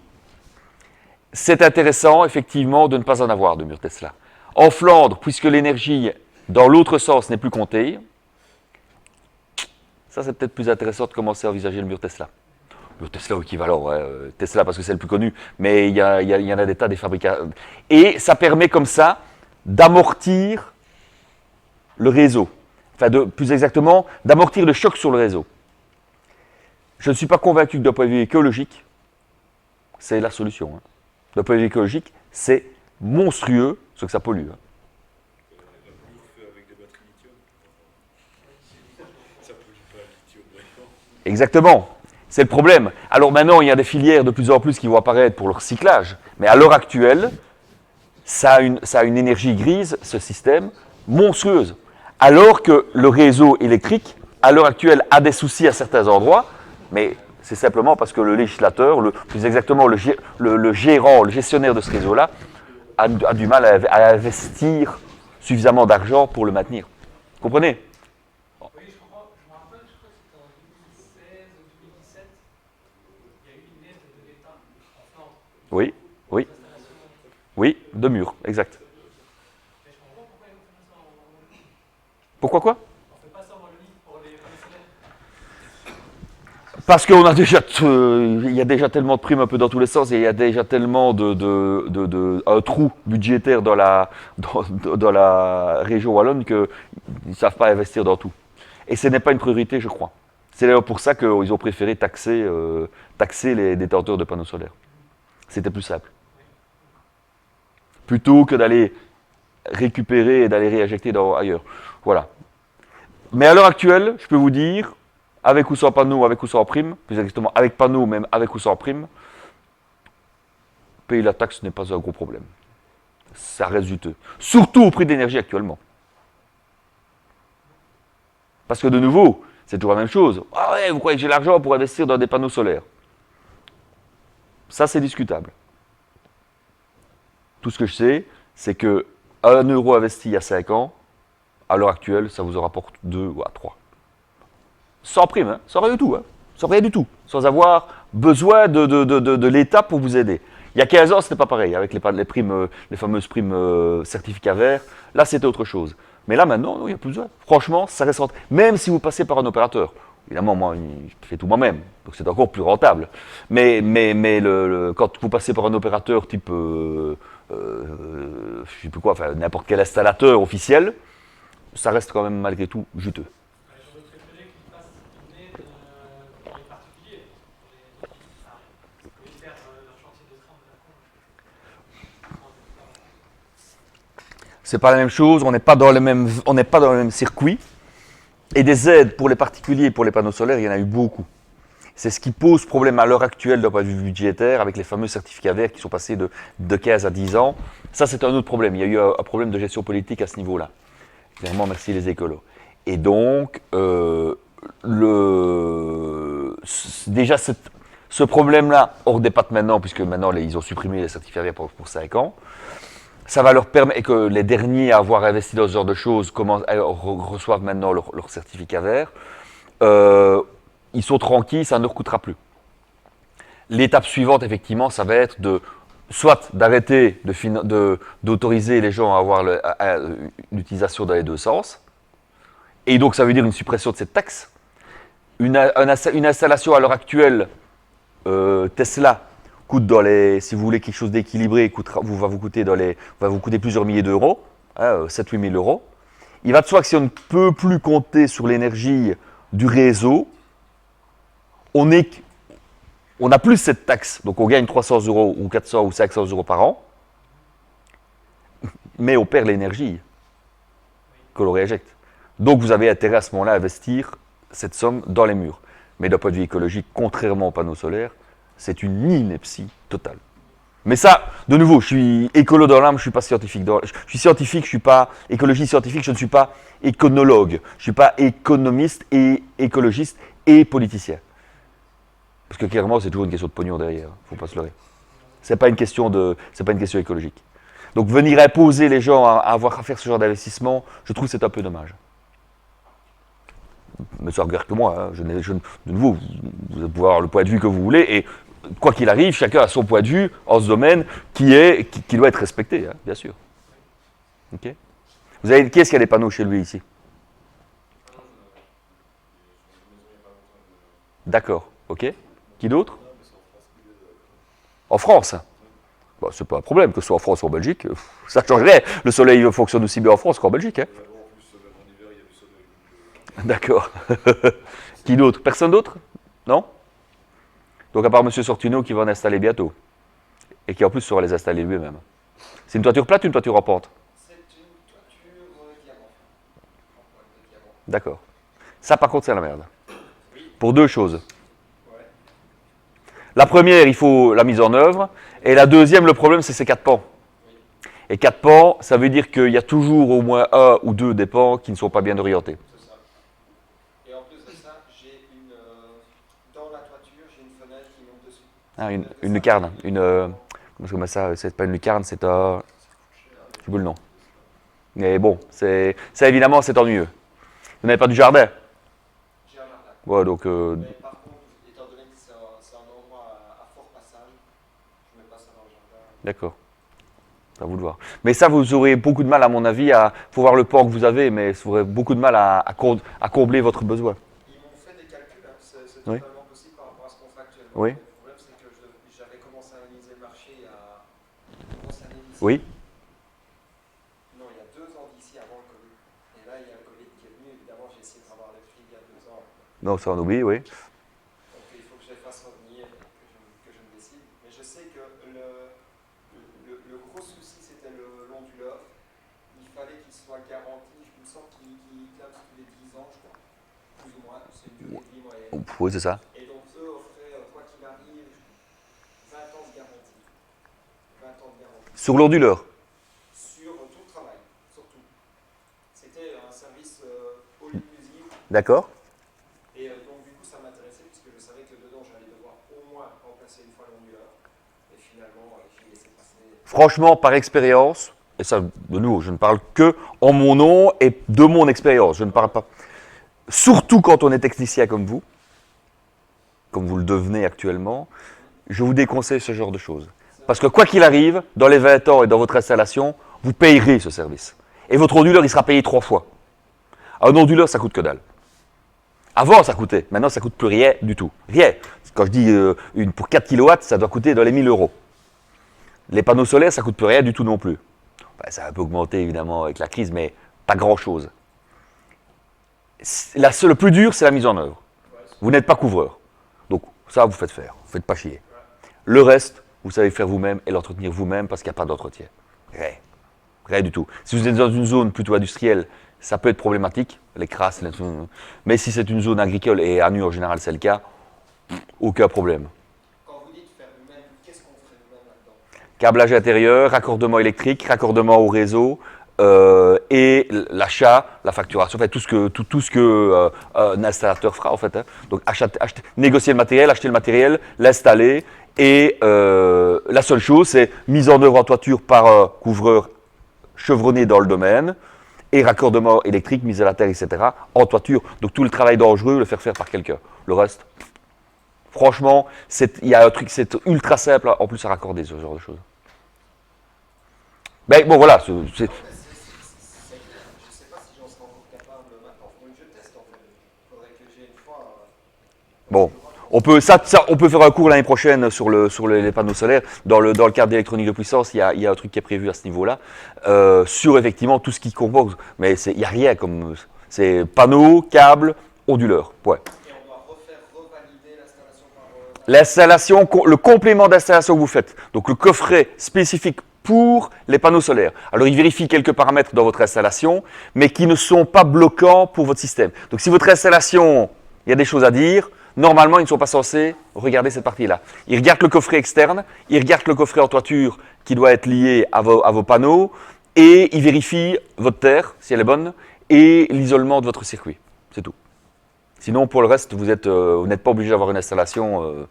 c'est intéressant, effectivement, de ne pas en avoir de mur Tesla. En Flandre, puisque l'énergie, dans l'autre sens, n'est plus comptée, ça, c'est peut-être plus intéressant de commencer à envisager le mur Tesla. Le mur Tesla équivalent, ouais, Tesla parce que c'est le plus connu, mais il y en a des tas des fabricants. Et ça permet comme ça d'amortir le réseau. Enfin, plus exactement, d'amortir le choc sur le réseau. Je ne suis pas convaincu que d'un point de vue écologique, c'est la solution. Hein. D'un point de vue écologique, c'est monstrueux ce que ça pollue. Hein. La bouffe avec des batteries lithium. Ça pollue pas le lithium, vraiment. Exactement, c'est le problème. Alors maintenant, il y a des filières de plus en plus qui vont apparaître pour le recyclage, mais à l'heure actuelle, ça a une énergie grise, ce système, monstrueuse. Alors que le réseau électrique, à l'heure actuelle, a des soucis à certains endroits, mais c'est simplement parce que le législateur, plus exactement le gérant, le gestionnaire de ce réseau-là, a du mal à investir suffisamment d'argent pour le maintenir. Vous comprenez? Oui, je comprends. Je me rappelle, je crois que c'était en 2016 ou 2017, il y a eu une aide de l'État en Flandre. Oui, oui, oui, de murs, exact. Mais je comprends pas pourquoi ils ont fait ça en Wallonie. Pourquoi quoi? On fait pas ça en Wallonie pour les panneaux solaires. Parce qu'on a déjà, il y a déjà tellement de primes un peu dans tous les sens et il y a déjà tellement un trou budgétaire dans la région wallonne qu'ils ne savent pas investir dans tout. Et ce n'est pas une priorité, je crois. C'est d'ailleurs pour ça qu'ils ont préféré taxer les détenteurs de panneaux solaires. C'était plus simple. Plutôt que d'aller récupérer et d'aller réinjecter ailleurs. Voilà. Mais à l'heure actuelle, je peux vous dire, avec ou sans panneau, avec ou sans prime, plus exactement avec panneau, même avec ou sans prime, payer la taxe n'est pas un gros problème. Ça reste juteux. Surtout au prix de l'énergie actuellement. Parce que de nouveau, c'est toujours la même chose. Ah ouais, vous croyez que j'ai l'argent pour investir dans des panneaux solaires? Ça, c'est discutable. Tout ce que je sais, c'est que 1 euro investi il y a 5 ans, à l'heure actuelle, ça vous en rapporte 2 ou 3. Sans prime, hein, sans rien du tout. Hein, sans rien du tout. Sans avoir besoin de l'État pour vous aider. Il y a 15 ans, ce n'était pas pareil, avec les fameuses primes certificats verts. Là, c'était autre chose. Mais là, maintenant, non, il n'y a plus besoin. Franchement, ça reste rentable. Même si vous passez par un opérateur. Évidemment, moi, je fais tout moi-même. Donc, c'est encore plus rentable. Mais quand vous passez par un opérateur type, je ne sais plus quoi, enfin, n'importe quel installateur officiel, ça reste quand même malgré tout juteux. J'aurais préféré qu'ils fassent une aide pour les particuliers, pour les faire leur chantier de train de la con. C'est pas la même chose, on n'est pas dans le même circuit. Et des aides pour les particuliers et pour les panneaux solaires, il y en a eu beaucoup. C'est ce qui pose problème à l'heure actuelle d'un point de vue budgétaire, avec les fameux certificats verts qui sont passés de 15 à 10 ans. Ça, c'est un autre problème. Il y a eu un problème de gestion politique à ce niveau-là. Clairement, merci les écolos. Et donc, déjà, ce problème-là, hors des pattes maintenant, puisque maintenant, ils ont supprimé les certificats verts pour 5 ans, ça va leur permettre, et que les derniers à avoir investi dans ce genre de choses reçoivent maintenant leur certificat vert, ils sont tranquilles, ça ne leur coûtera plus. L'étape suivante, effectivement, ça va être soit d'arrêter d'autoriser les gens à avoir l'utilisation dans les deux sens, et donc ça veut dire une suppression de cette taxe. Une installation à l'heure actuelle, Tesla, coûte si vous voulez quelque chose d'équilibré, va vous coûter plusieurs milliers d'euros, 7-8 000 euros. Il va de soi que si on ne peut plus compter sur l'énergie du réseau, on a plus cette taxe, donc on gagne 300 euros ou 400 ou 500 euros par an, mais on perd l'énergie que l'on réinjecte. Donc vous avez intérêt à ce moment-là à investir cette somme dans les murs. Mais d'un point de vue écologique, contrairement aux panneaux solaires, c'est une ineptie totale. Mais ça, de nouveau, je suis écolo dans l'âme, je ne suis pas scientifique. Je suis scientifique, je ne suis pas écologie scientifique, je ne suis pas éconologue. Je ne suis pas économiste et écologiste et politicien. Parce que clairement, c'est toujours une question de pognon derrière, il ne faut pas se leurrer. Ce n'est pas une question écologique. Donc venir imposer les gens à avoir à faire ce genre d'investissement, je trouve que c'est un peu dommage. Mais ça regarde que moi, hein. De nouveau, vous pouvez avoir le point de vue que vous voulez, et quoi qu'il arrive, chacun a son point de vue en ce domaine qui doit être respecté, hein, bien sûr. Okay. Qui est-ce qui a des panneaux chez lui ici? D'accord, ok. Qui d'autre? En France? Bon, c'est pas un problème, que ce soit en France ou en Belgique, ça changerait. Le soleil fonctionne aussi bien en France qu'en Belgique. Hein. D'accord. Qui d'autre? Personne d'autre? Non? Donc à part M. Sortino qui va en installer bientôt. Et qui en plus saura les installer lui-même. C'est une toiture plate ou une toiture en pente? C'est une toiture diamant. D'accord. Ça par contre c'est la merde. Pour deux choses. La première, il faut la mise en œuvre. Et la deuxième, le problème, c'est ces 4 pans. Et 4 pans, ça veut dire qu'il y a toujours au moins un ou deux des pans qui ne sont pas bien orientés. C'est ça. Et en plus de ça, dans la toiture, j'ai une fenêtre qui monte dessus. Ah, une lucarne. Comment ça, c'est pas une lucarne, c'est un... Je veux le nom. Mais bon, ça évidemment, c'est ennuyeux. Vous n'avez pas du jardin? J'ai un jardin. Ouais, donc... Mais par contre, étant donné que c'est un endroit à fort passage, je ne mets pas ça dans le jardin. D'accord. À vous de voir. Mais ça, vous aurez beaucoup de mal, à mon avis, faut voir le pan que vous avez, mais vous aurez beaucoup de mal à combler votre besoin. Ils m'ont fait des calculs, hein. C'est Oui. totalement possible par rapport à ce qu'on fait actuellement. Oui. Le problème, c'est que j'avais commencé à analyser le marché il y a une grosse année d'ici. Oui. Non, il y a 2 ans d'ici avant le Covid. Et là, il y a le Covid qui est venu. Évidemment, j'ai essayé de revoir les prix il y a 2 ans. Non, ça on oublie, oui. Donc il faut que je les fasse revenir et que je me décide. Mais je sais que le gros souci, c'était le l'onduleur. Il fallait qu'il soit garanti, il me semble qu'il clame tous les 10 ans, je crois. Plus ou moins, c'est une durée de vie moyenne. Oui, c'est ça. Et donc eux offraient, quoi qu'il arrive, 20 ans de garantie. 20 ans de garantie. Sur l'onduleur. Sur tout le travail, surtout. C'était un service all-inclusive. D'accord. Et donc du coup ça m'intéressait puisque je savais que dedans j'allais devoir au moins remplacer une fois l'onduleur. Et finalement j'ai laissé passer. Franchement, par expérience, et ça, de nouveau, je ne parle que en mon nom et de mon expérience. Je ne parle pas. Surtout quand on est technicien comme vous le devenez actuellement, je vous déconseille ce genre de choses. Parce que quoi qu'il arrive, dans les 20 ans et dans votre installation, vous payerez ce service. Et votre onduleur, il sera payé 3 fois. Un onduleur, ça coûte que dalle. Avant, ça coûtait. Maintenant, ça ne coûte plus rien du tout. Rien. Quand je dis pour 4 kW, ça doit coûter dans les 1000 euros. Les panneaux solaires, ça ne coûte plus rien du tout non plus. Ben, ça a un peu augmenté, évidemment, avec la crise, mais pas grand-chose. Le plus dur, c'est la mise en œuvre. Vous n'êtes pas couvreur. Donc, ça, vous faites faire. Vous ne faites pas chier. Le reste, vous savez faire vous-même et l'entretenir vous-même parce qu'il n'y a pas d'entretien. Rien. Rien du tout. Si vous êtes dans une zone plutôt industrielle, ça peut être problématique, les crasses, mais si c'est une zone agricole, et à Nu en général c'est le cas, aucun problème. Quand vous dites faire nous-mêmes, qu'est-ce qu'on ferait nous-mêmes là-dedans? Câblage intérieur, raccordement électrique, raccordement au réseau, et l'achat, la facturation, en fait, tout ce que un installateur fera en fait. Hein. Donc négocier le matériel, acheter le matériel, l'installer, et la seule chose c'est mise en œuvre en toiture par un couvreur chevronné dans le domaine, et raccordement électrique, mise à la terre, etc., en toiture. Donc tout le travail dangereux, le faire par quelqu'un. Le reste, Franchement, il y a un truc, c'est ultra simple en plus à raccorder ce genre de choses. Mais bon, voilà. C'est clair. Je ne sais pas si j'en serai encore capable maintenant. Faudrait que je teste en fait. Faudrait que j'ai une fois. Bon. On peut faire un cours l'année prochaine sur les panneaux solaires. Dans le cadre d'électronique de puissance, il y a un truc qui est prévu à ce niveau-là, sur effectivement tout ce qui compose. Mais il n'y a rien comme. C'est panneaux, câbles, onduleurs. Ouais. Et on doit revalider l'installation par. L'installation, le complément d'installation que vous faites. Donc le coffret spécifique pour les panneaux solaires. Alors il vérifie quelques paramètres dans votre installation, mais qui ne sont pas bloquants pour votre système. Donc si votre installation, il y a des choses à dire, normalement, ils ne sont pas censés regarder cette partie-là. Ils regardent le coffret externe, ils regardent le coffret en toiture qui doit être lié à vos panneaux, et ils vérifient votre terre, si elle est bonne, et l'isolement de votre circuit. C'est tout. Sinon, pour le reste, vous n'êtes pas obligé d'avoir une installation.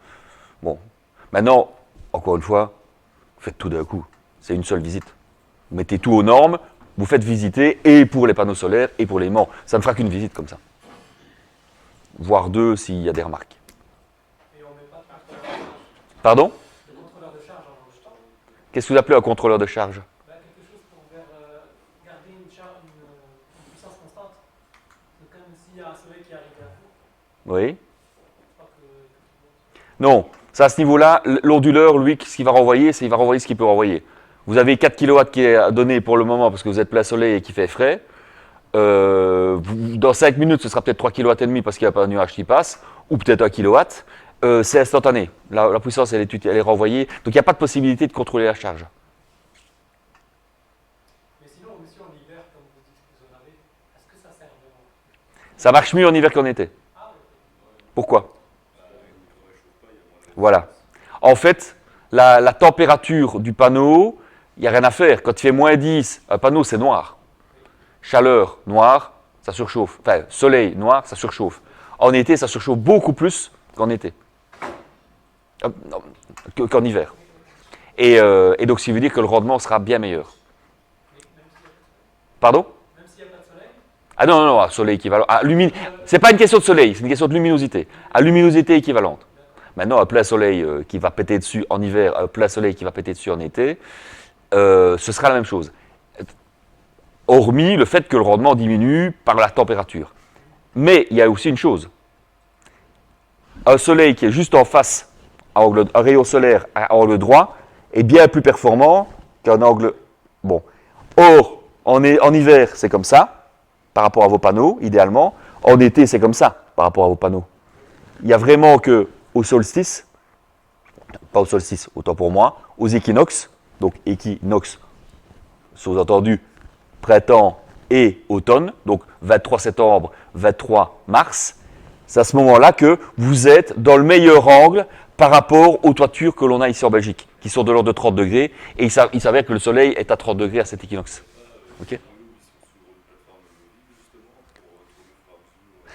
Bon. Maintenant, encore une fois, vous faites tout d'un coup. C'est une seule visite. Vous mettez tout aux normes, vous faites visiter, et pour les panneaux solaires, et pour l'aimant. Ça ne fera qu'une visite comme ça. Voire deux s'il y a des remarques. Et on met pas de contrôleur de charge. Pardon? Le contrôleur de charge en rejetant. Qu'est-ce que vous appelez un contrôleur de charge? Quelque chose pour garder une puissance constante. Donc même s'il y a un soleil qui arrive à vous, Oui. je crois que Non. Ça, à ce niveau-là, l'onduleur, lui, ce qu'il va renvoyer, c'est qu'il va renvoyer ce qu'il peut renvoyer. Vous avez 4 kW qui est donné pour le moment parce que vous êtes plein soleil et qui fait frais. Dans 5 minutes, ce sera peut-être 3 kW et demi parce qu'il n'y a pas un nuage qui passe, ou peut-être 1 kW. C'est instantané. La puissance, elle est renvoyée. Donc, il n'y a pas de possibilité de contrôler la charge. Mais sinon, en hiver, comme vous dites que vous en avez, est-ce que ça sert vraiment? Ça marche mieux en hiver qu'en été. Ah oui. Pourquoi? Voilà. En fait, la température du panneau, il n'y a rien à faire. Quand il fait moins 10, un panneau, c'est noir. Chaleur, noir, ça surchauffe. Enfin, soleil, noir, ça surchauffe. En été, ça surchauffe beaucoup plus qu'en été. Qu'en hiver. Et donc, ça veut dire que le rendement sera bien meilleur. Pardon? Même s'il n'y a pas de soleil? Ah non, non, non, soleil équivalent. C'est pas une question de soleil, c'est une question de luminosité. À luminosité équivalente. Maintenant, un plein soleil qui va péter dessus en hiver, un plein soleil qui va péter dessus en été, ce sera la même chose. Hormis le fait que le rendement diminue par la température. Mais il y a aussi une chose. Un soleil qui est juste en face, un rayon solaire à angle droit, est bien plus performant qu'un angle... Bon. Or, en hiver, c'est comme ça, par rapport à vos panneaux, idéalement. En été, c'est comme ça, par rapport à vos panneaux. Il n'y a vraiment qu'au solstice, pas au solstice, autant pour moi, aux équinoxes, donc équinoxe, sous-entendu, printemps et automne, donc 23 septembre, 23 mars, c'est à ce moment-là que vous êtes dans le meilleur angle par rapport aux toitures que l'on a ici en Belgique, qui sont de l'ordre de 30 degrés, et il s'avère que le soleil est à 30 degrés à cet équinoxe. Okay.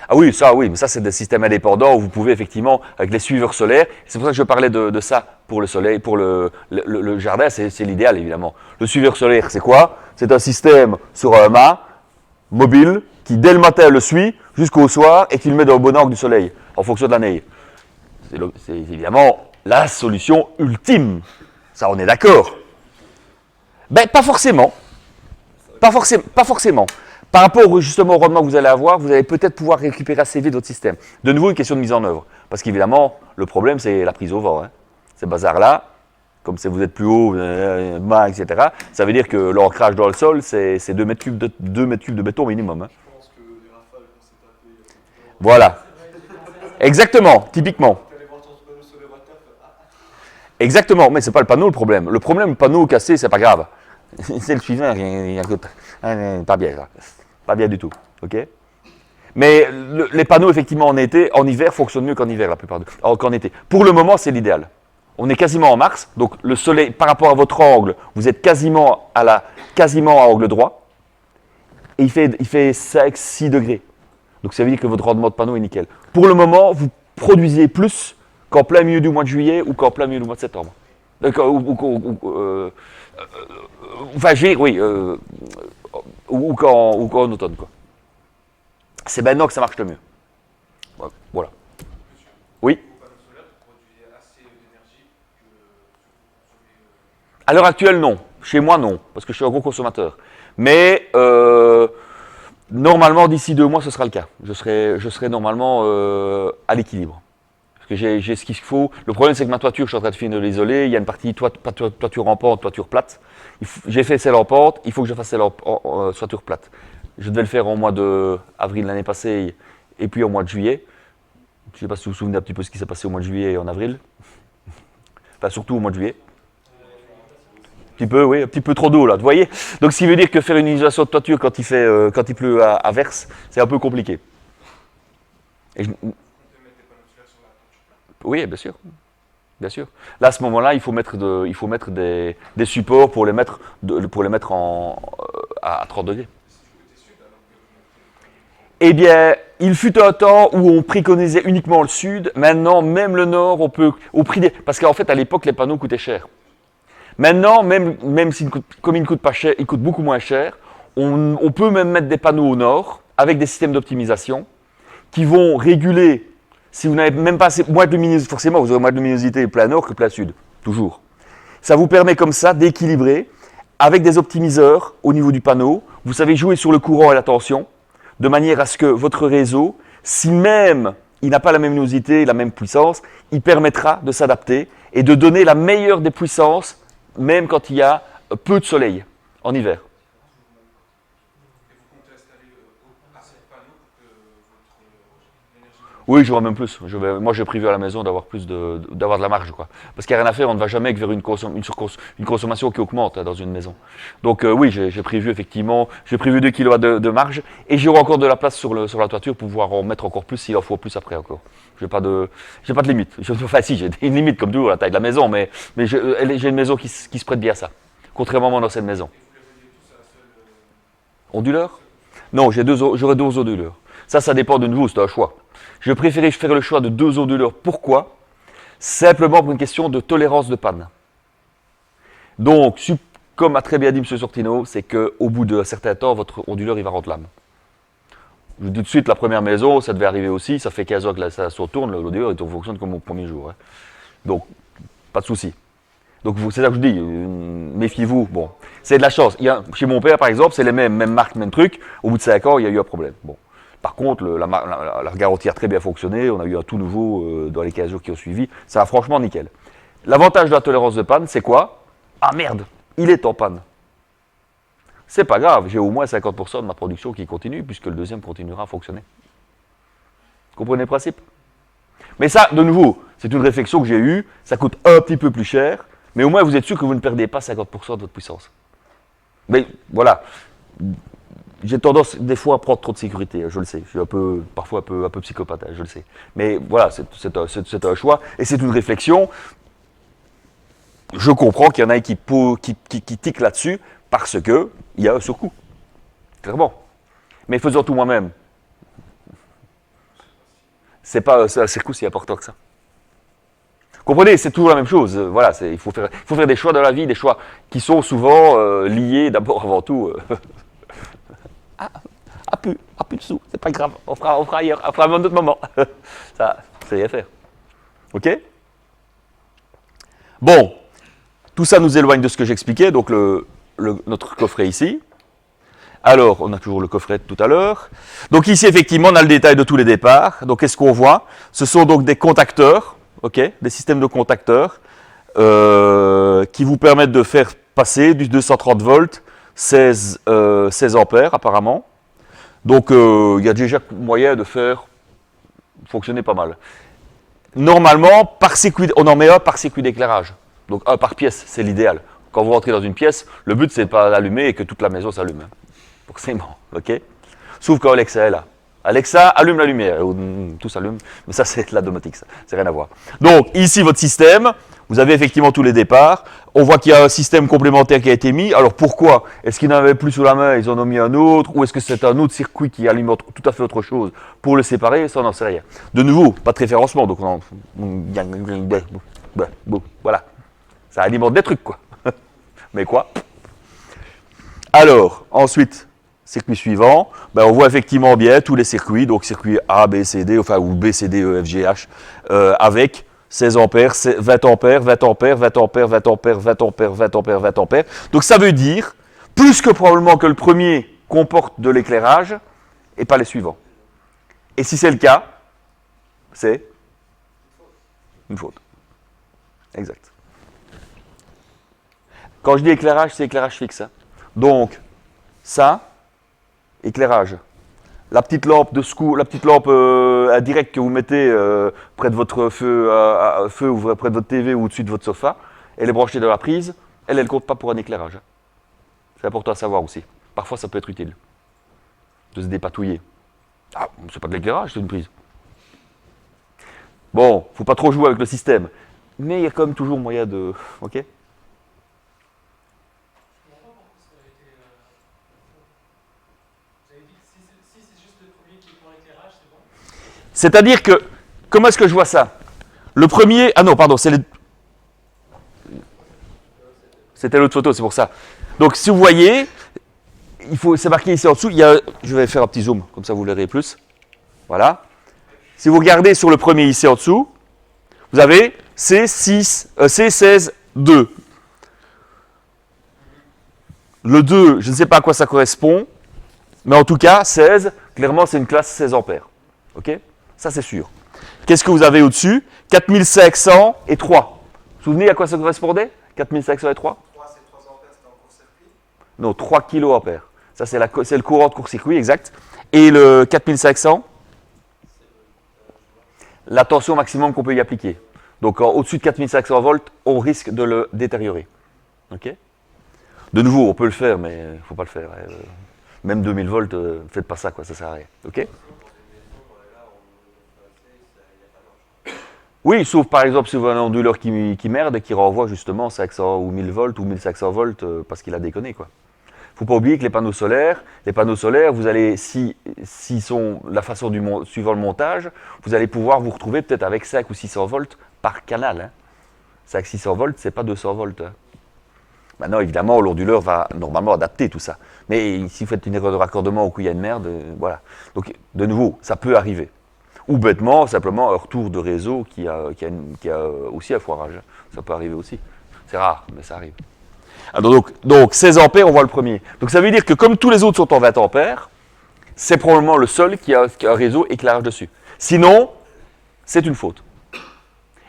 Ah oui, mais ça c'est des systèmes indépendants où vous pouvez effectivement, avec les suiveurs solaires, c'est pour ça que je parlais de ça pour le soleil, pour le jardin, c'est l'idéal évidemment. Le suiveur solaire, c'est quoi? C'est un système sur un mât, mobile, qui dès le matin le suit jusqu'au soir et qui le met dans le bon angle du soleil, en fonction de la neige. C'est évidemment la solution ultime. Ça, on est d'accord. Ben, pas forcément. Pas forcément. Par rapport justement au rendement que vous allez avoir, vous allez peut-être pouvoir récupérer assez vite votre système. De nouveau, une question de mise en œuvre. Parce qu'évidemment, le problème, c'est la prise au vent. Hein. Ces bazars-là, comme si vous êtes plus haut, etc., ça veut dire que l'ancrage dans le sol, c'est 2 mètres cubes de béton minimum. Hein. Je pense que les rafales, quand c'est tapé, il y a beaucoup de temps. Voilà. Exactement, typiquement. Tu allais voir ton panneau solaire à terre, Exactement, mais c'est pas le panneau le problème. Le problème, le panneau cassé, c'est pas grave. C'est le suivant, il y a pas bien, ça. Pas bien du tout, ok? Mais les panneaux, effectivement, en hiver, fonctionnent mieux qu'en hiver, la plupart qu'en été. Pour le moment, c'est l'idéal. On est quasiment en mars, donc le soleil, par rapport à votre angle, vous êtes quasiment à angle droit, et il fait 5-6 degrés. Donc ça veut dire que votre rendement de panneau est nickel. Pour le moment, vous produisez plus qu'en plein milieu du mois de juillet ou qu'en plein milieu du mois de septembre. Ou qu'en automne, quoi. C'est maintenant que ça marche le mieux. Voilà. Oui. À l'heure actuelle, non. Chez moi, non, parce que je suis un gros consommateur. Mais normalement, d'ici 2 mois, ce sera le cas. Je serai normalement à l'équilibre. Parce que j'ai ce qu'il faut. Le problème, c'est que ma toiture, je suis en train de finir de l'isoler. Il y a une partie toiture en pente, toiture plate. J'ai fait celle en pente, il faut que je fasse celle en toiture plate. Je devais le faire en mois d'avril l'année passée et puis au mois de juillet. Je ne sais pas si vous vous souvenez un petit peu ce qui s'est passé au mois de juillet et en avril. Enfin, surtout au mois de juillet. Un petit peu, oui, un petit peu trop d'eau là, vous voyez. Donc, ce qui veut dire que faire une isolation de toiture quand il pleut à verse, c'est un peu compliqué. Et oui, bien sûr. Bien sûr. Là, à ce moment-là, il faut mettre des supports pour les mettre, à 30 degrés. Eh bien, il fut un temps où on préconisait uniquement le sud. Maintenant, même le nord, on peut, au prix des, parce qu'en fait, à l'époque, les panneaux coûtaient cher. Maintenant, même si, comme ils ne coûtent pas cher, ils coûtent beaucoup moins cher, on peut même mettre des panneaux au nord avec des systèmes d'optimisation qui vont réguler. Si vous n'avez même pas moins de luminosité, forcément, vous aurez moins de luminosité plein nord que plein sud, toujours. Ça vous permet comme ça d'équilibrer avec des optimiseurs au niveau du panneau. Vous savez jouer sur le courant et la tension, de manière à ce que votre réseau, si même il n'a pas la même luminosité, la même puissance, il permettra de s'adapter et de donner la meilleure des puissances, même quand il y a peu de soleil en hiver. Oui, j'aurai même plus. Moi, j'ai prévu à la maison d'avoir d'avoir de la marge, quoi. Parce qu'il n'y a rien à faire, on ne va jamais que vers une consommation qui augmente dans une maison. Donc oui, j'ai prévu effectivement, 2 kW de marge, et j'aurai encore de la place sur la toiture pour pouvoir en mettre encore plus s'il en faut plus après encore. J'ai pas de limite. Enfin si, j'ai une limite comme toujours, la taille de la maison, mais j'ai une maison qui se prête bien à ça. Contrairement à mon ancienne maison. Onduleur? Non, j'aurai 2 onduleurs. Ça dépend de vous, c'est un choix. Je préférais faire le choix de 2 onduleurs. Pourquoi? Simplement pour une question de tolérance de panne. Donc, comme a très bien dit M. Sortino, c'est qu'au bout d'un certain temps, votre onduleur, il va rendre l'âme. Je vous dis tout de suite, la première maison, ça devait arriver aussi. Ça fait 15 ans que ça tourne, l'onduleur, il fonctionne comme au premier jour. Hein. Donc, pas de souci. Donc, c'est ça que je dis, méfiez-vous. Bon, c'est de la chance. Chez mon père, par exemple, c'est les mêmes marques, même truc. Au bout de 5 ans, il y a eu un problème. Bon. Par contre, la garantie a très bien fonctionné. On a eu un tout nouveau dans les 15 jours qui ont suivi. Ça a franchement nickel. L'avantage de la tolérance de panne, c'est quoi? Ah merde, il est en panne. C'est pas grave, j'ai au moins 50% de ma production qui continue, puisque le deuxième continuera à fonctionner. Vous comprenez le principe? Mais ça, de nouveau, c'est une réflexion que j'ai eue. Ça coûte un petit peu plus cher, mais au moins vous êtes sûr que vous ne perdez pas 50% de votre puissance. Mais voilà. J'ai tendance des fois à prendre trop de sécurité, je le sais. Je suis parfois un peu psychopathe, je le sais. Mais voilà, c'est un choix et c'est une réflexion. Je comprends qu'il y en a qui tiquent là-dessus parce qu'il y a un surcoût. Clairement. Mais faisant tout moi-même, c'est pas un surcoût si important que ça. Comprenez, c'est toujours la même chose. Voilà, il faut faire des choix dans la vie, des choix qui sont souvent liés d'abord avant tout. Plus de sous, c'est pas grave, on fera ailleurs, on fera à un autre moment. Ça y est faire. Ok? Bon, tout ça nous éloigne de ce que j'expliquais, donc notre coffret ici. Alors, on a toujours le coffret de tout à l'heure. Donc ici, effectivement, on a le détail de tous les départs. Donc, qu'est-ce qu'on voit? Ce sont donc des contacteurs, ok, des systèmes de contacteurs qui vous permettent de faire passer du 230 volts, 16 ampères apparemment. Donc, il y a déjà moyen de faire fonctionner pas mal. Normalement, on en met un par circuit d'éclairage. Donc, un par pièce, c'est l'idéal. Quand vous rentrez dans une pièce, le but, c'est de pas l'allumer et que toute la maison s'allume. Forcément, ok? Sauf quand Alexa est là. Alexa, allume la lumière. Tout s'allume, mais ça, c'est de la domotique, ça. C'est rien à voir. Donc, ici, votre système, vous avez effectivement tous les départs. On voit qu'il y a un système complémentaire qui a été mis. Alors, pourquoi? Est-ce qu'ils n'avaient plus sous la main, ils en ont mis un autre? Ou est-ce que c'est un autre circuit qui alimente tout à fait autre chose pour le séparer? Ça, on n'en sait rien. De nouveau, pas de référencement. Donc, voilà. Ça alimente des trucs, quoi. Mais quoi? Alors, ensuite, circuit suivant, on voit effectivement bien tous les circuits, donc circuit A, B, C, D, enfin, ou B, C, D, E, F, G, H, avec 16 ampères, 20 ampères, 20 ampères, 20 ampères, 20 ampères, 20 ampères, 20 ampères, 20 ampères. Donc ça veut dire, plus que probablement que le premier comporte de l'éclairage et pas les suivants. Et si c'est le cas, c'est une faute. Exact. Quand je dis éclairage, c'est éclairage fixe. Hein. Donc, ça, éclairage. La petite lampe de secours, la petite lampe indirecte que vous mettez près de votre feu ou près de votre TV ou au-dessus de votre sofa, elle est branchée dans la prise, elle ne compte pas pour un éclairage. Hein. C'est important à savoir aussi. Parfois, ça peut être utile de se dépatouiller. Ah, c'est pas de l'éclairage, c'est une prise. Bon, faut pas trop jouer avec le système, mais il y a quand même toujours moyen de... Ok ? Je comprends pas pourquoi ça a été. Vous avez dit que si c'est juste le premier qui est pour l'éclairage, c'est bon. C'est-à-dire que, comment est-ce que je vois ça? Le premier... Ah non, pardon, c'était l'autre photo, c'est pour ça. Donc, si vous voyez, c'est marqué ici en dessous, je vais faire un petit zoom, comme ça vous verrez plus. Voilà. Si vous regardez sur le premier ici en dessous, vous avez C16, 2. Le 2, je ne sais pas à quoi ça correspond, mais en tout cas, 16, clairement, c'est une classe 16 ampères. OK? Ça, c'est sûr. Qu'est-ce que vous avez au-dessus? 4500 et 3. Vous vous souvenez à quoi ça correspondait? 4500 et 3? 3, c'est 3 ampères, c'était en court-circuit. Non, 3 kiloampères. Ça, c'est le courant de court-circuit, exact. Et le 4500? La tension maximum qu'on peut y appliquer. Donc, au-dessus de 4500 volts, on risque de le détériorer. OK? De nouveau, on peut le faire, mais il ne faut pas le faire. Hein. Même 2000 volts, faites pas ça, quoi, ça sert à rien. OK? Oui, sauf par exemple si vous avez un onduleur qui merde et qui renvoie justement 500 ou 1000 volts ou 1500 volts parce qu'il a déconné, quoi. Faut pas oublier que les panneaux solaires, vous allez, s'ils sont la façon suivant le montage, vous allez pouvoir vous retrouver peut-être avec 5 ou 600 volts par canal. Hein. 500-600 volts, c'est pas 200 volts. Hein. Maintenant, évidemment, l'onduleur va normalement adapter tout ça. Mais si vous faites une erreur de raccordement ou qu'il y a une merde, voilà. Donc, de nouveau, ça peut arriver. Ou bêtement, simplement, un retour de réseau qui a aussi un foirage. Hein. Ça peut arriver aussi. C'est rare, mais ça arrive. Alors donc 16 ampères, on voit le premier. Donc ça veut dire que comme tous les autres sont en 20 ampères, c'est probablement le seul qui a un réseau éclairage dessus. Sinon, c'est une faute.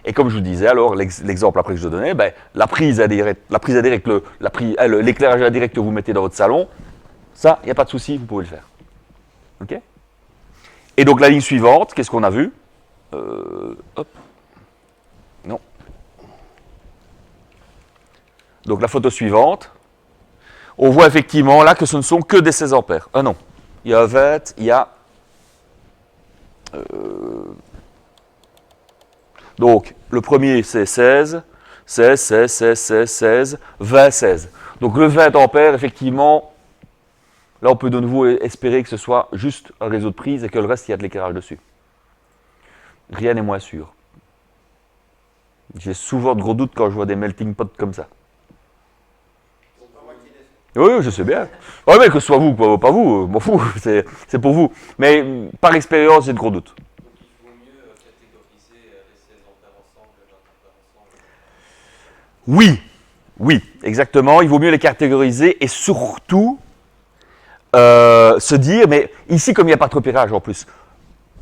Et comme je vous disais, alors l'exemple après que je donnais, la prise indirect, l'éclairage indirect que vous mettez dans votre salon, ça, il n'y a pas de souci, vous pouvez le faire. Ok? Et donc la ligne suivante, qu'est-ce qu'on a vu? Hop. Non. Donc la photo suivante, on voit effectivement là que ce ne sont que des 16 ampères. Ah non, il y a 20, il y a... Donc le premier c'est 16, 16, 16, 16, 16, 16, 20, 16. Donc le 20 ampères, effectivement, là on peut de nouveau espérer que ce soit juste un réseau de prise et que le reste, il y a de l'éclairage dessus. Rien n'est moins sûr. J'ai souvent de gros doutes quand je vois des melting pots comme ça. Oui, je sais bien. Oui, mais que ce soit vous, pas vous, m'en fous, c'est pour vous. Mais par expérience, j'ai de gros doutes. Donc il vaut mieux catégoriser les 16 ampères ensemble et 20 ampères ensemble. Oui, exactement. Il vaut mieux les catégoriser et surtout se dire, mais ici, comme il n'y a pas de repérage en plus,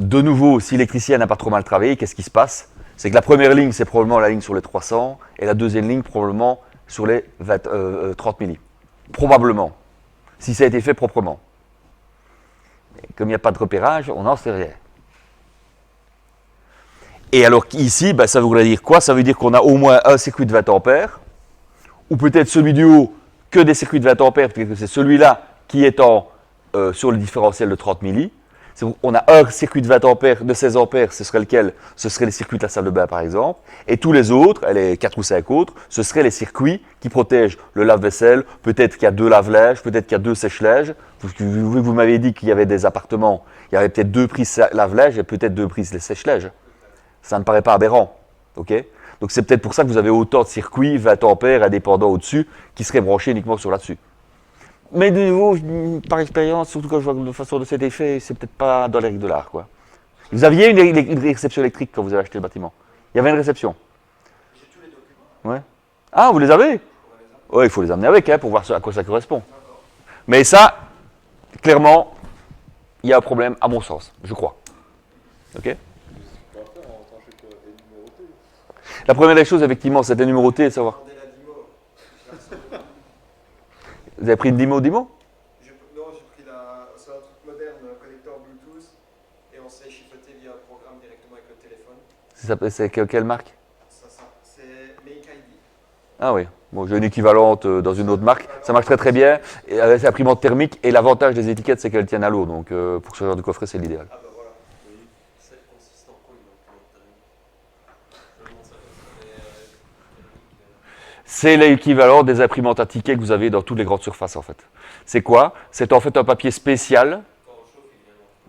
de nouveau, si l'électricien n'a pas trop mal travaillé, qu'est-ce qui se passe? C'est que la première ligne, c'est probablement la ligne sur les 300 et la deuxième ligne, probablement sur les 30 milli. Probablement, si ça a été fait proprement. Mais comme il n'y a pas de repérage, on n'en sait rien. Et alors ici, ça voudrait dire quoi? Ça veut dire qu'on a au moins un circuit de 20 ampères, ou peut-être celui du haut que des circuits de 20 ampères, peut-être que c'est celui-là qui est sur le différentiel de 30 milli. On a un circuit de 20 ampères, de 16 ampères, ce serait lequel? Ce serait les circuits de la salle de bain par exemple. Et tous les autres, les 4 ou 5 autres, ce seraient les circuits qui protègent le lave-vaisselle. Peut-être qu'il y a 2 lave-linges, peut-être qu'il y a 2 sèche-linges. Vous m'avez dit qu'il y avait des appartements, il y avait peut-être 2 prises lave-linges et peut-être 2 prises sèche-linges. Ça ne paraît pas aberrant. Okay? Donc c'est peut-être pour ça que vous avez autant de circuits 20 ampères indépendants au-dessus qui seraient branchés uniquement sur là-dessus. Mais de nouveau, par expérience, surtout quand je vois de façon de cet effet, c'est peut-être pas dans les règles de l'art, quoi. Vous aviez une réception électrique quand vous avez acheté le bâtiment? Il y avait une réception. J'ai tous les documents. Ouais. Ah, vous les avez? On va les avoir. Oui, il faut les amener avec hein, pour voir à quoi ça correspond. Mais ça, clairement, il y a un problème, à mon sens, je crois. Ok? On va faire en tant que numéroté. La première des choses, effectivement, c'était numéroté et savoir. Attendez la DIMO. Je la reçois. Vous avez pris une DIMO? Non, j'ai pris c'est un truc moderne, un connecteur Bluetooth, et on sait chiffreter via un programme directement avec le téléphone. C'est quelle marque? C'est Make ID. Ah oui. Bon, j'ai une équivalente dans une autre marque. Ça marche très très bien. Et avec l'imprimante thermique. Et l'avantage des étiquettes, c'est qu'elles tiennent à l'eau. Donc pour ce genre de coffret, c'est l'idéal. Ah bah voilà. C'est consistant quoi, il en ça, C'est l'équivalent des imprimantes à tickets que vous avez dans toutes les grandes surfaces en fait. C'est quoi? C'est en fait un papier spécial.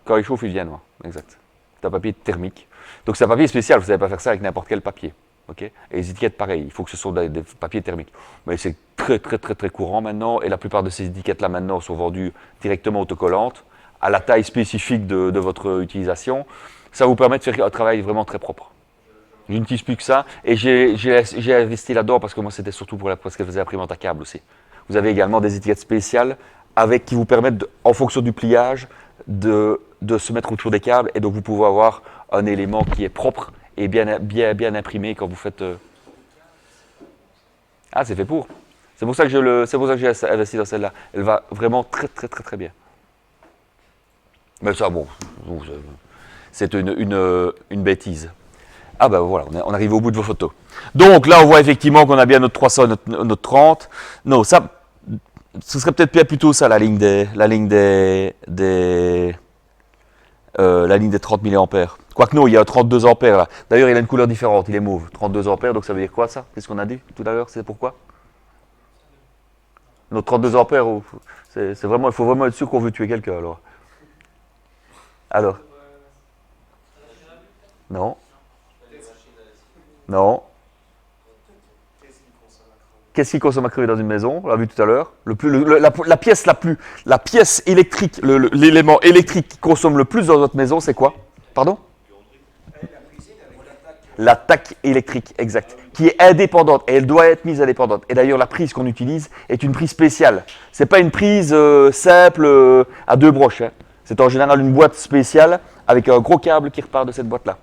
Quand il chauffe, il vient noir. Exact. C'est un papier thermique. Donc c'est un papier spécial. Vous ne savez pas faire ça avec n'importe quel papier. Okay, et les étiquettes, pareil, il faut que ce soit des papiers thermiques. Mais c'est très, très, très, très courant maintenant, et la plupart de ces étiquettes-là, maintenant, sont vendues directement autocollantes, à la taille spécifique de votre utilisation. Ça vous permet de faire un travail vraiment très propre. Je n'utilise plus que ça, et j'ai investi là-dedans, parce que moi, c'était surtout parce qu'elle faisait imprimante à câble aussi. Vous avez également des étiquettes spéciales, qui vous permettent, en fonction du pliage, de se mettre autour des câbles, et donc vous pouvez avoir un élément qui est propre, et bien imprimé quand vous faites. Ah, c'est fait pour. C'est pour ça que j'ai investi dans celle-là. Elle va vraiment très très très très bien. Mais ça, bon, c'est une bêtise. Ah ben voilà, on arrive au bout de vos photos. Donc là, on voit effectivement qu'on a bien notre 300, notre 30. Non, ça, ce serait peut-être plutôt ça la ligne des 30 mA. Quoique non, il y a 32 ampères là. D'ailleurs, il a une couleur différente, il est mauve. 32 ampères, donc ça veut dire quoi ça? Qu'est-ce qu'on a dit tout à l'heure? C'est pourquoi? Notre 32 ampères, c'est vraiment, il faut vraiment être sûr qu'on veut tuer quelqu'un alors. Alors? Non. Non. Qu'est-ce qui consomme à crever dans une maison? On l'a vu tout à l'heure. La pièce électrique, l'élément électrique qui consomme le plus dans votre maison, c'est quoi? Pardon? La taque électrique, exact. Qui est indépendante et elle doit être mise indépendante. Et d'ailleurs, la prise qu'on utilise est une prise spéciale. C'est pas une prise simple à deux broches. Hein. C'est en général une boîte spéciale avec un gros câble qui repart de cette boîte-là.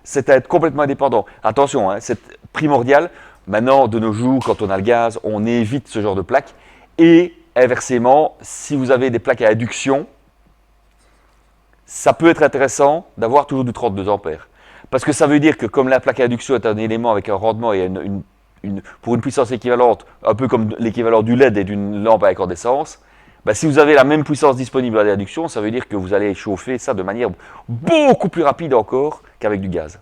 C'est à être complètement indépendant. Attention, hein, c'est primordial. Maintenant, de nos jours, quand on a le gaz, on évite ce genre de plaques. Et inversement, si vous avez des plaques à induction, ça peut être intéressant d'avoir toujours du 32 ampères. Parce que ça veut dire que comme la plaque à induction est un élément avec un rendement et pour une puissance équivalente, un peu comme l'équivalent du LED et d'une lampe à incandescence, bah, si vous avez la même puissance disponible à l'induction, ça veut dire que vous allez chauffer ça de manière beaucoup plus rapide encore qu'avec du gaz.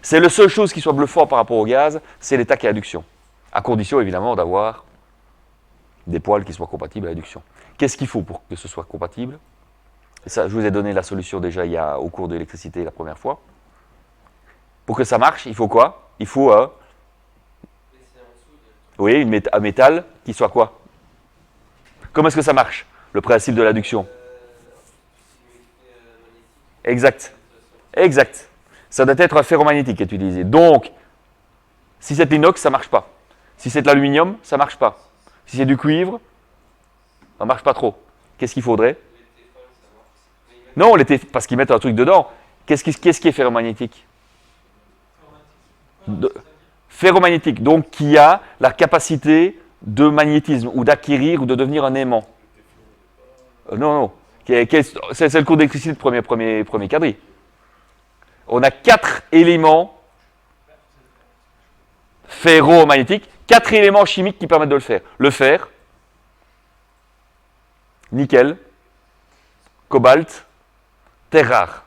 C'est la seule chose qui soit bluffant par rapport au gaz, c'est les taques à induction. À condition évidemment d'avoir des poêles qui soient compatibles à l'induction. Qu'est-ce qu'il faut pour que ce soit compatible? Et ça, je vous ai donné la solution déjà au cours de l'électricité la première fois. Pour que ça marche, il faut quoi? Il faut un métal qui soit quoi? Comment est-ce que ça marche? Le principe de l'induction. Exact. Exact. Ça doit être un ferromagnétique qui est utilisé. Donc, si c'est de l'inox, ça ne marche pas. Si c'est de l'aluminium, ça ne marche pas. Si c'est du cuivre, ça ne marche pas trop. Qu'est-ce qu'il faudrait? Non, parce qu'ils mettent un truc dedans. Qu'est-ce qui est ferromagnétique? Ferromagnétique, donc qui a la capacité de magnétisme ou d'acquérir ou de devenir un aimant. Non. C'est le cours d'électricité de premier quadri. On a 4 éléments ferromagnétiques, 4 éléments chimiques qui permettent de le faire. Le fer, nickel, cobalt, terre rare.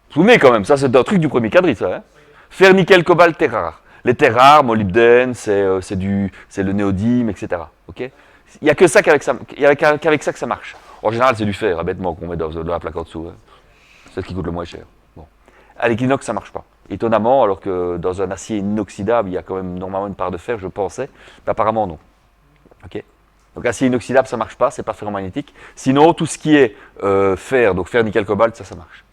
Vous vous souvenez quand même, ça c'est un truc du premier quadri, ça. Hein, fer, nickel, cobalt, terre rare. Les terres rares, molybdène, c'est le néodyme, etc. Okay, il n'y a que ça qu'avec ça que ça marche. En général, c'est du fer, bêtement, qu'on met dans la plaque en dessous. Hein. C'est ce qui coûte le moins cher. Bon. À l'inox, ça ne marche pas. Étonnamment, alors que dans un acier inoxydable, il y a quand même normalement une part de fer, je pensais. Mais apparemment, non. Okay, donc acier inoxydable, ça ne marche pas, c'est pas ferromagnétique. Sinon, tout ce qui est fer, donc fer, nickel, cobalt, ça marche.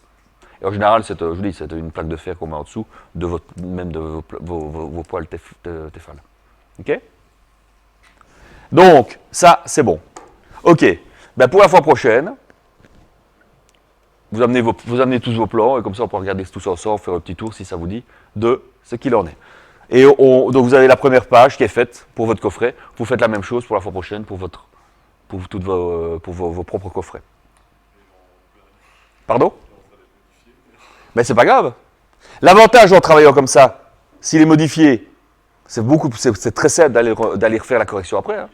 Et en général, je vous dis, c'est une plaque de fer qu'on met en dessous de même de vos poêles Tefal. OK? Donc, ça, c'est bon. OK. Ben, pour la fois prochaine, vous amenez tous vos plans, et comme ça, on peut regarder tous ensemble, faire un petit tour, si ça vous dit, de ce qu'il en est. Et donc, vous avez la première page qui est faite pour votre coffret. Vous faites la même chose pour la fois prochaine, pour vos propres coffrets. Pardon? Mais c'est pas grave. L'avantage en travaillant comme ça, s'il est modifié, c'est très simple d'aller refaire la correction après. Hein.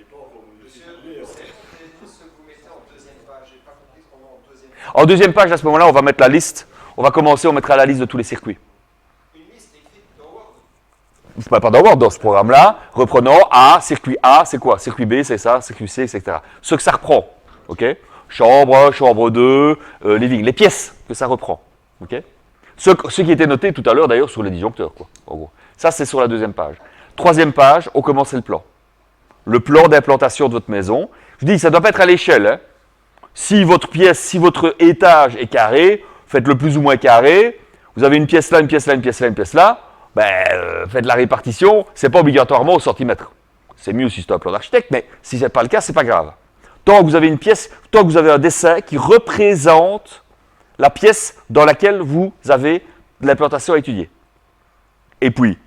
Monsieur, c'est tout ce que vous mettez en deuxième page. J'ai pas compris ce qu'on met en deuxième page. En deuxième page, à ce moment-là, on va mettre la liste. On mettra la liste de tous les circuits. Une liste écrite dans Word. Pas dans Word, dans ce programme-là, reprenons circuit A, c'est quoi? Circuit B, c'est ça, circuit C, etc. Ce que ça reprend, ok? Chambre 2, living, les pièces que ça reprend, ok? Ce qui était noté tout à l'heure, d'ailleurs, sur les disjoncteurs, quoi, en gros. Ça, c'est sur la deuxième page. Troisième page, on commence le plan. Le plan d'implantation de votre maison. Je dis, ça ne doit pas être à l'échelle, hein. Si votre étage est carré, faites-le plus ou moins carré. Vous avez une pièce là, une pièce là, une pièce là, une pièce là. Faites la répartition, c'est pas obligatoirement au centimètre. C'est mieux si c'est un plan d'architecte, mais si ce n'est pas le cas, c'est pas grave. Tant que vous avez une pièce, tant que vous avez un dessin qui représente la pièce dans laquelle vous avez l'implantation à étudier. Et puis,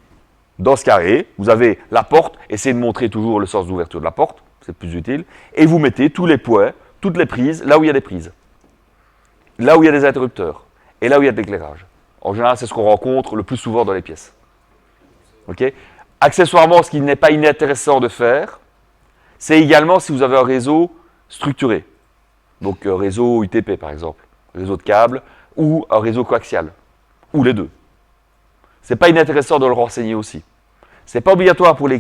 dans ce carré, vous avez la porte, essayez de montrer toujours le sens d'ouverture de la porte, c'est plus utile, et vous mettez tous les points, toutes les prises, là où il y a des prises. Là où il y a des interrupteurs, et là où il y a de l'éclairage. En général, c'est ce qu'on rencontre le plus souvent dans les pièces. Okay. Accessoirement, ce qui n'est pas inintéressant de faire, c'est également si vous avez un réseau structuré. Donc, un réseau UTP, par exemple, réseau de câbles, ou un réseau coaxial, ou les deux. Ce n'est pas inintéressant de le renseigner aussi. Ce n'est pas obligatoire pour la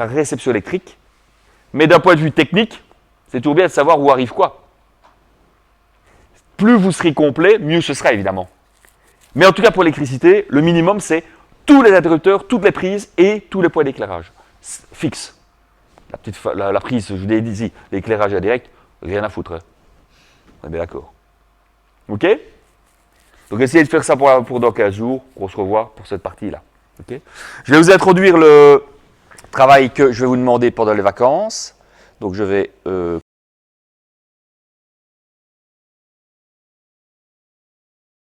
réception électrique, mais d'un point de vue technique, c'est toujours bien de savoir où arrive quoi. Plus vous serez complet, mieux ce sera évidemment. Mais en tout cas pour l'électricité, le minimum c'est tous les interrupteurs, toutes les prises et tous les points d'éclairage. Fixe. La prise, je vous l'ai dit ici, l'éclairage indirect, rien à foutre. Hein. On est bien d'accord. Ok? Donc essayez de faire ça pour dans 15 jours, qu'on se revoit pour cette partie-là. Okay? Je vais vous introduire le travail que je vais vous demander pendant les vacances. Donc je vais